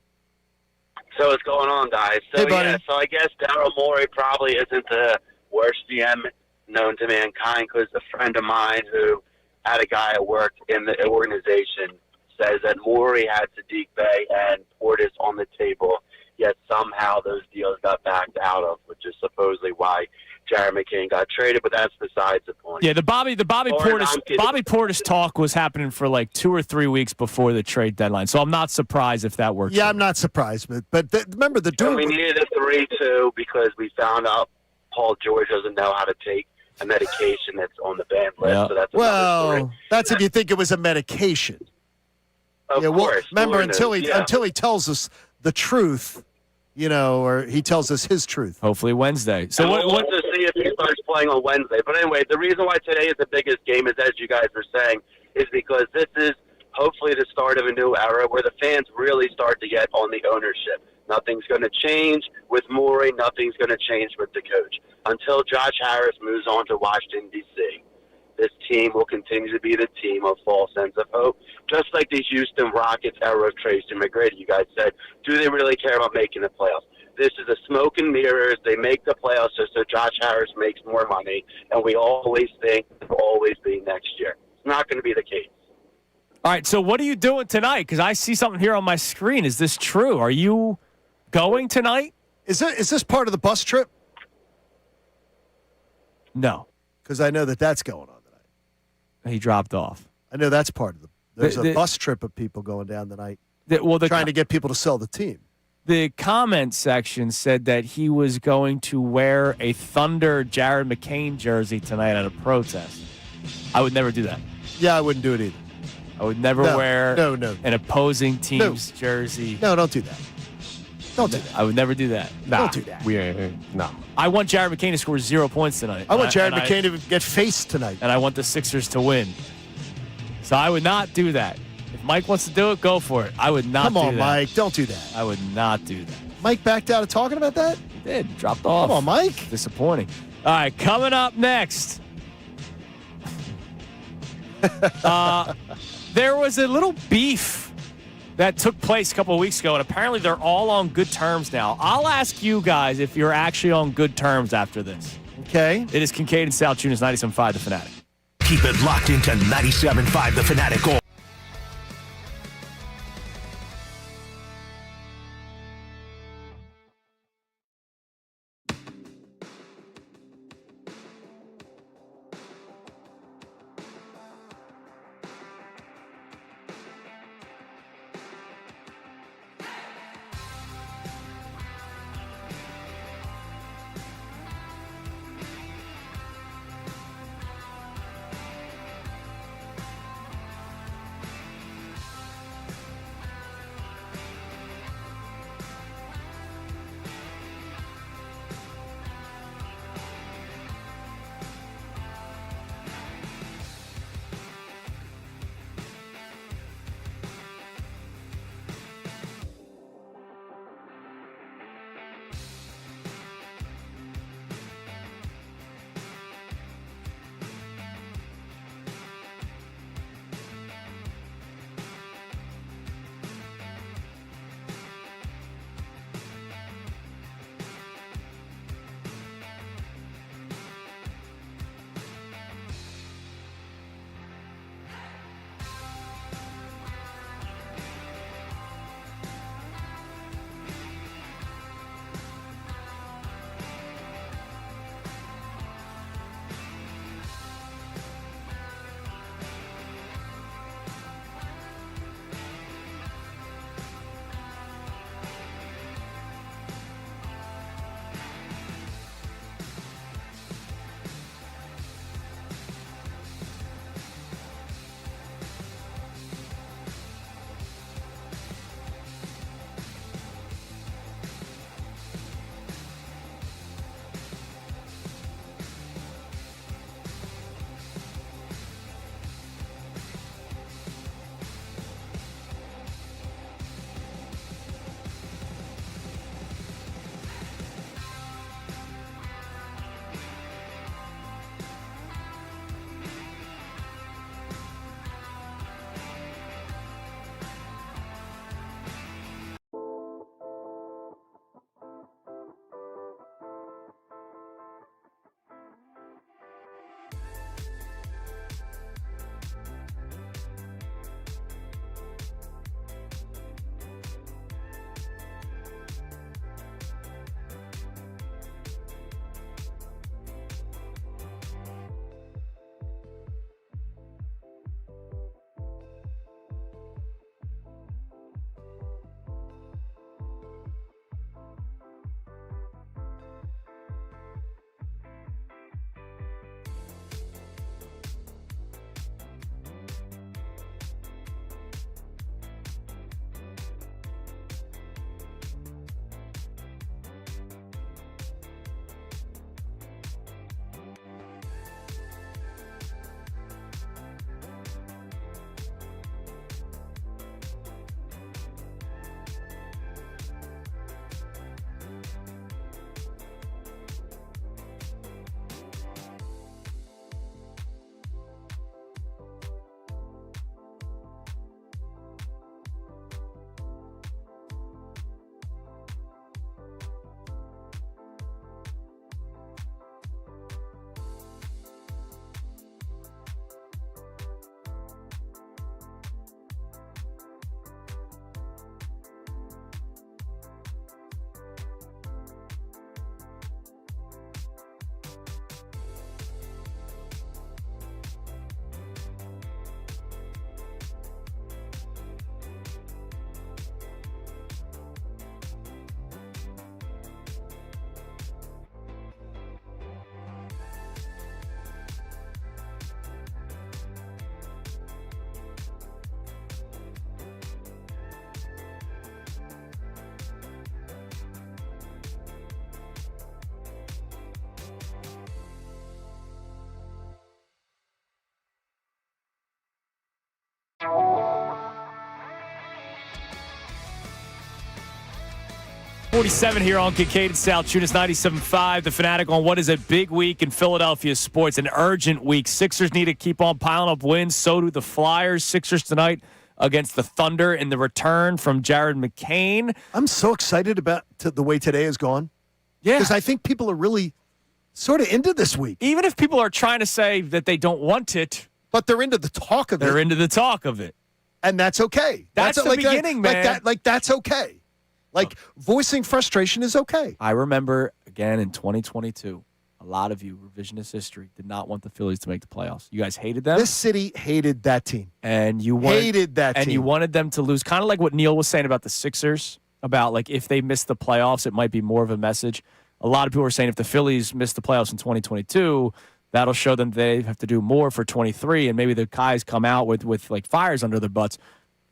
So what's going on, guys? Hey, buddy. Yeah, so I guess Daryl Morey probably isn't the worst GM known to mankind, because a friend of mine who had a guy that worked in the organization says that Morey had Sadiq Bey and Portis on the table, yet somehow those deals got backed out of, which is supposedly why Jared McCain got traded, but that's besides the point. Yeah, the Bobby Portis talk was happening for like 2 or 3 weeks before the trade deadline, so I'm not surprised if that works. Yeah, I'm not surprised, but remember the dude. We needed a 3-2 because we found out Paul George doesn't know how to take a medication that's on the banned list. Yeah. So that's another story. That's if you think it was a medication. Of course. Remember, Lord until knows. he tells us the truth, or he tells us his truth. Hopefully Wednesday. So we'll want to see if he starts playing on Wednesday. But anyway, the reason why today is the biggest game is, as you guys were saying, is because this is hopefully the start of a new era where the fans really start to get on the ownership. Nothing's going to change with Morey. Nothing's going to change with the coach. Until Josh Harris moves on to Washington, D.C., this team will continue to be the team of false sense of hope. Just like the Houston Rockets era of Tracy McGrady. You guys said, do they really care about making the playoffs? This is a smoke and mirrors. They make the playoffs so Josh Harris makes more money, and we always think it will always be next year. It's not going to be the case. All right, so what are you doing tonight? Because I see something here on my screen. Is this true? Are you going tonight? Is this part of the bus trip? No. Because I know that's going on tonight. He dropped off. I know that's part of there's a bus trip of people going down tonight trying to get people to sell the team. The comment section said that he was going to wear a Thunder Jared McCain jersey tonight at a protest. I would never do that. Yeah, I wouldn't do it either. I would never wear an opposing team's jersey. No, don't do that. Don't do that. I would never do that. Don't do that. No. I want Jared McCain to score 0 points tonight. I want Jared McCain to get faced tonight. And I want the Sixers to win. So I would not do that. If Mike wants to do it, go for it. I would not do that. Come on, Mike. Don't do that. I would not do that. Mike backed out of talking about that? He did. Dropped off. Come on, Mike. Disappointing. All right, coming up next. There was a little beef that took place a couple of weeks ago, and apparently they're all on good terms now. I'll ask you guys if you're actually on good terms after this. Okay. It is Kincade and Salciunas, 97.5 The Fanatic. Keep it locked into 97.5 The Fanatic. 5:47 here on Kincade Salciunas 97.5. The Fanatic on what is a big week in Philadelphia sports, an urgent week. Sixers need to keep on piling up wins. So do the Flyers. Sixers tonight against the Thunder in the return from Jared McCain. I'm so excited about the way today has gone. Yeah. Because I think people are really sort of into this week. Even if people are trying to say that they don't want it. But they're into the talk of it. They're into the talk of it. And that's okay. That's the beginning, man. That's okay. Voicing frustration is okay. I remember, again, in 2022, a lot of you, revisionist history, did not want the Phillies to make the playoffs. You guys hated them. This city hated that team. And you hated that team. And you wanted them to lose. Kind of like what Neil was saying about the Sixers, about like if they missed the playoffs, it might be more of a message. A lot of people were saying if the Phillies miss the playoffs in 2022, that'll show them they have to do more for 23, and maybe the guys come out with like fires under their butts.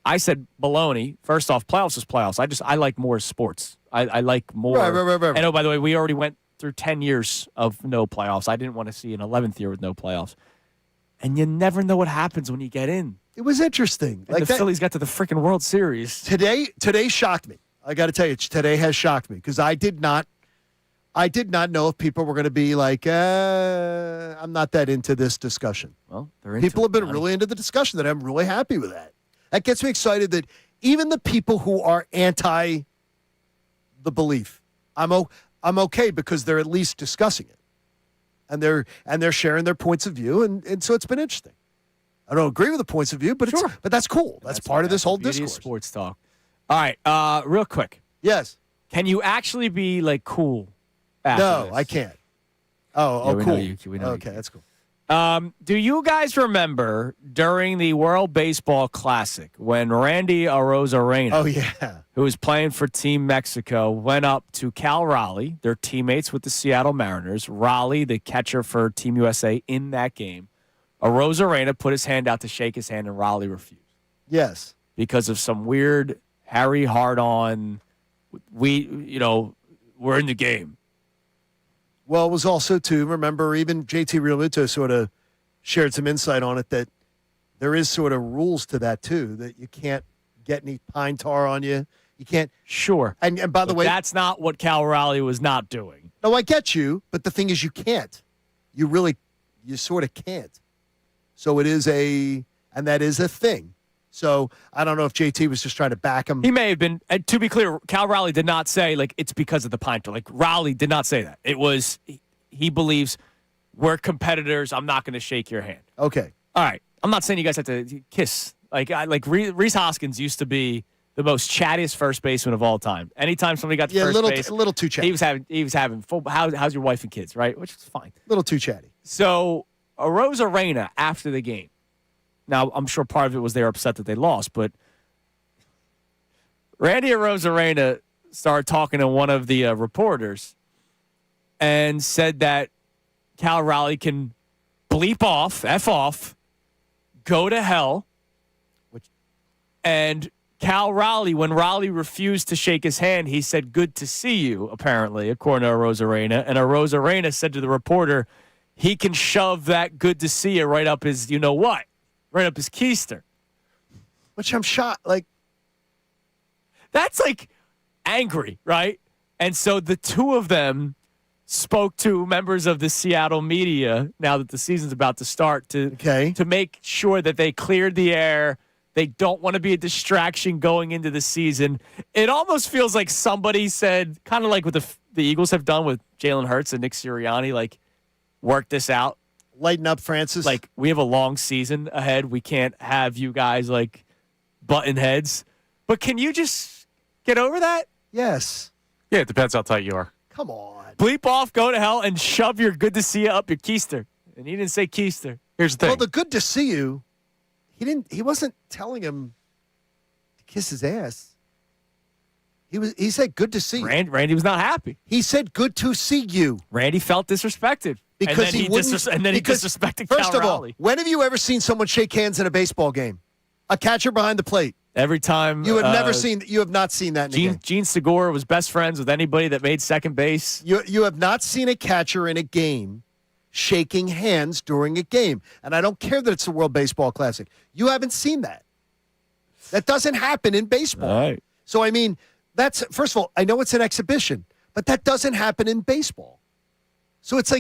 I said baloney. First off, playoffs is playoffs. I like more sports. I like more. Right. And oh, by the way, we already went through 10 years of no playoffs. I didn't want to see an 11th year with no playoffs. And you never know what happens when you get in. It was interesting. And the Phillies got to the freaking World Series. Today shocked me. I got to tell you, today has shocked me because I did not know if people were going to be like, I'm not that into this discussion. Well, they're into people have been really into the discussion. That I'm really happy with that. That gets me excited that even the people who are anti the belief, I'm okay because they're at least discussing it, and they're sharing their points of view, and so it's been interesting. I don't agree with the points of view, but but that's cool. That's part of this whole discourse. Sports talk. All right, real quick. Yes. Can you actually be like cool? No, this? I can't. Yeah, Cool. We know okay, that's cool. Do you guys remember during the World Baseball Classic when Randy Arozarena, who was playing for Team Mexico, went up to Cal Raleigh, their teammates with the Seattle Mariners, Raleigh, the catcher for Team USA in that game. Arozarena put his hand out to shake his hand, and Raleigh refused. Yes. Because of some weird Harry hard-on, we're in the game. Well, it was also, too, remember, even JT Realmuto sort of shared some insight on it that there is sort of rules to that, too, that you can't get any pine tar on you. You can't. Sure. And by the way. That's not what Cal Raleigh was not doing. No, I get you, but the thing is you can't. You sort of can't. So it is and that is a thing. So I don't know if JT was just trying to back him. He may have been. And to be clear, Cal Raleigh did not say, like, it's because of the pine tar. Like, Raleigh did not say that. It was, he believes we're competitors. I'm not going to shake your hand. Okay. All right. I'm not saying you guys have to kiss. Like Rhys Hoskins used to be the most chattiest first baseman of all time. Anytime somebody got to first base. A little too chatty. He was having full, how's your wife and kids, right? Which is fine. A little too chatty. So, Arozarena after the game. Now, I'm sure part of it was they were upset that they lost, but Randy Arozarena started talking to one of the reporters and said that Cal Raleigh can bleep off, F off, go to hell. And Cal Raleigh, when Raleigh refused to shake his hand, he said, good to see you, apparently, according to Arozarena. And Arozarena said to the reporter, he can shove that good to see you right up his you-know-what. Right up his keister. Which I'm shocked. Like, that's like angry, right? And so the two of them spoke to members of the Seattle media now that the season's about to start to make sure that they cleared the air. They don't want to be a distraction going into the season. It almost feels like somebody said, kind of like what the Eagles have done with Jalen Hurts and Nick Sirianni, like, work this out. Lighten up, Francis. Like, we have a long season ahead. We can't have you guys, like, button heads. But can you just get over that? Yes. Yeah, it depends how tight you are. Come on. Bleep off, go to hell, and shove your good to see you up your keister. And he didn't say keister. Here's the thing. Well, the good to see you, he wasn't telling him to kiss his ass. He said good to see you. Randy was not happy. He said good to see you. Randy felt disrespected. Because he disrespected Cal First of all, Raleigh. when have you ever seen someone shake hands in a baseball game? A catcher behind the plate. Every time. You have not seen that in a game. Gene Segura was best friends with anybody that made second base. You have not seen a catcher in a game shaking hands during a game. And I don't care that it's the World Baseball Classic. You haven't seen that. That doesn't happen in baseball. All right. So, I mean, That's, first of all, I know it's an exhibition, but that doesn't happen in baseball. So it's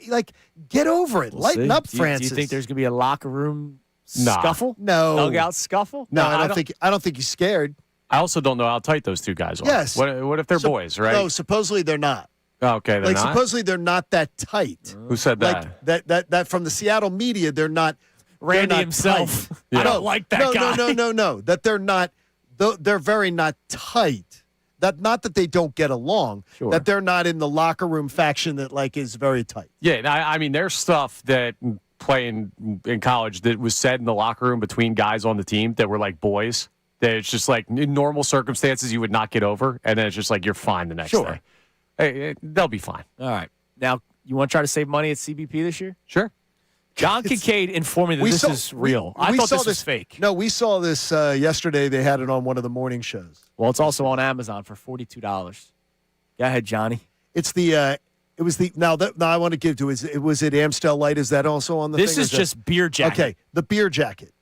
like get over it. Lighten up, Francis. Do you think there's going to be a locker room scuffle? No. Dugout scuffle? No, I don't think he's scared. I also don't know how tight those two guys are. Yes. What if they're boys, right? No, supposedly they're not. Okay, they're not? Supposedly they're not that tight. Who said that? That from the Seattle media, they're not. Randy they're not himself. Tight. I don't like that guy. No. That they're not. They're very not tight. Not that they don't get along. Sure. That they're not in the locker room faction that is very tight. Yeah, I mean, there's stuff that playing in college that was said in the locker room between guys on the team that were like boys. That it's just like in normal circumstances you would not get over, and then it's just like you're fine the next day. Hey, they'll be fine. All right. Now, you want to try to save money at CBP this year? Sure. John Kincade informed me that this is real. I thought this was fake. No, we saw this yesterday. They had it on one of the morning shows. Well, it's also on Amazon for $42. Go ahead, Johnny. It's the. It was the. Now I want to give to. Was it Amstel Light? Is that also on the This thing? is just beer jacket. Okay, the beer jacket.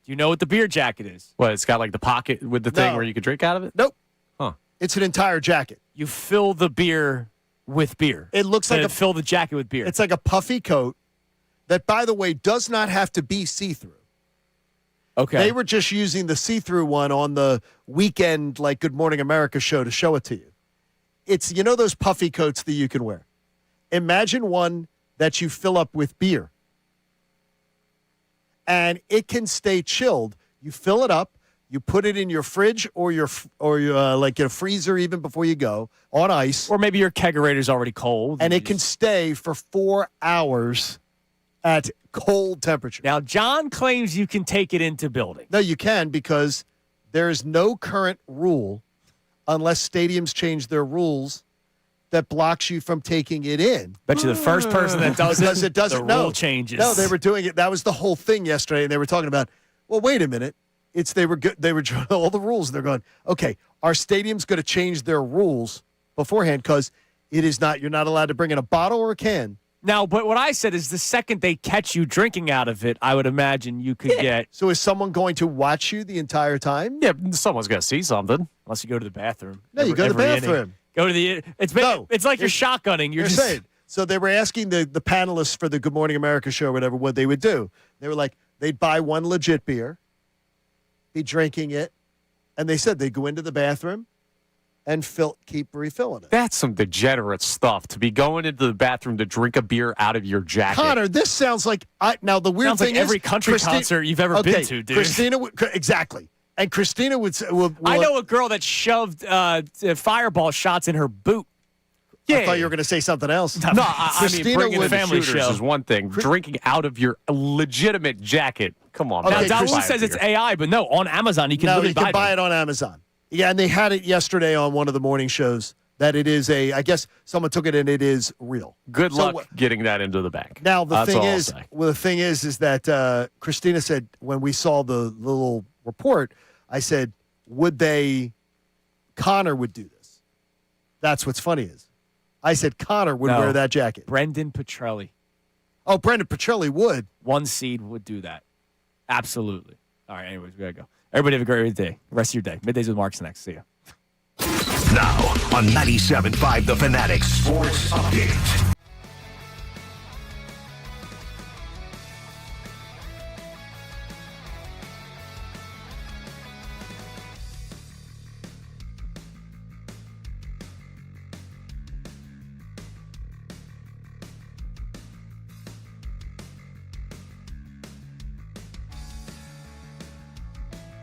Do you know what the beer jacket is? What, it's got like the pocket with the thing where you could drink out of it? Nope. Huh. It's an entire jacket. You fill the beer with beer. It looks like fill the jacket with beer. It's like a puffy coat that, by the way, does not have to be see-through. Okay. They were just using the see-through one on the weekend, like Good Morning America show to show it to you. It's, those puffy coats that you can wear. Imagine one that you fill up with beer. And it can stay chilled. You fill it up, you put it in your fridge or your like a freezer even before you go on ice. Or maybe your kegerator's already cold. And it can stay for 4 hours at cold temperature. Now, John claims you can take it into buildings. No, you can, because there is no current rule, unless stadiums change their rules, that blocks you from taking it in. Bet you the first person that does it, because it doesn't. the rule changes. No, they were doing it. That was the whole thing yesterday, and they were talking about, well, wait a minute. They were drawing all the rules, and they're going, okay, our stadium's going to change their rules beforehand, because it is not. You're not allowed to bring in a bottle or a can. Now, but what I said is the second they catch you drinking out of it, I would imagine you could get. So is someone going to watch you the entire time? Yeah, someone's going to see something. Unless you go to the bathroom. No, you go to the bathroom. Inning. Go to the. It's like you're shotgunning. You're just saying. So they were asking the panelists for the Good Morning America show or whatever what they would do. They were like, they'd buy one legit beer, be drinking it, and they said they'd go into the bathroom and keep refilling it. That's some degenerate stuff, to be going into the bathroom to drink a beer out of your jacket. Connor, this sounds like now the weird thing like every is country concert you've ever been to, dude. Christina exactly. And Christina would I know a girl that shoved fireball shots in her boot. Yeah, I thought you were going to say something else. No, I mean, bringing the family show is one thing. Drinking out of your legitimate jacket, come on. Okay, now, Dawu says it's AI, but no, on Amazon you can buy it on Amazon. Yeah, and they had it yesterday on one of the morning shows that it is I guess someone took it and it is real. Good luck getting that into the bank. Now the thing is that Christina said when we saw the little report, I said, Connor would do this. That's what's funny is. I said Connor would wear that jacket. Brendan Petrelli. Oh, Brendan Petrelli would. One seed would do that. Absolutely. All right, anyways, we got to go. Everybody have a great day. The rest of your day. Middays with Mark's next. See ya. Now on 97.5 The Fanatic Sports Update.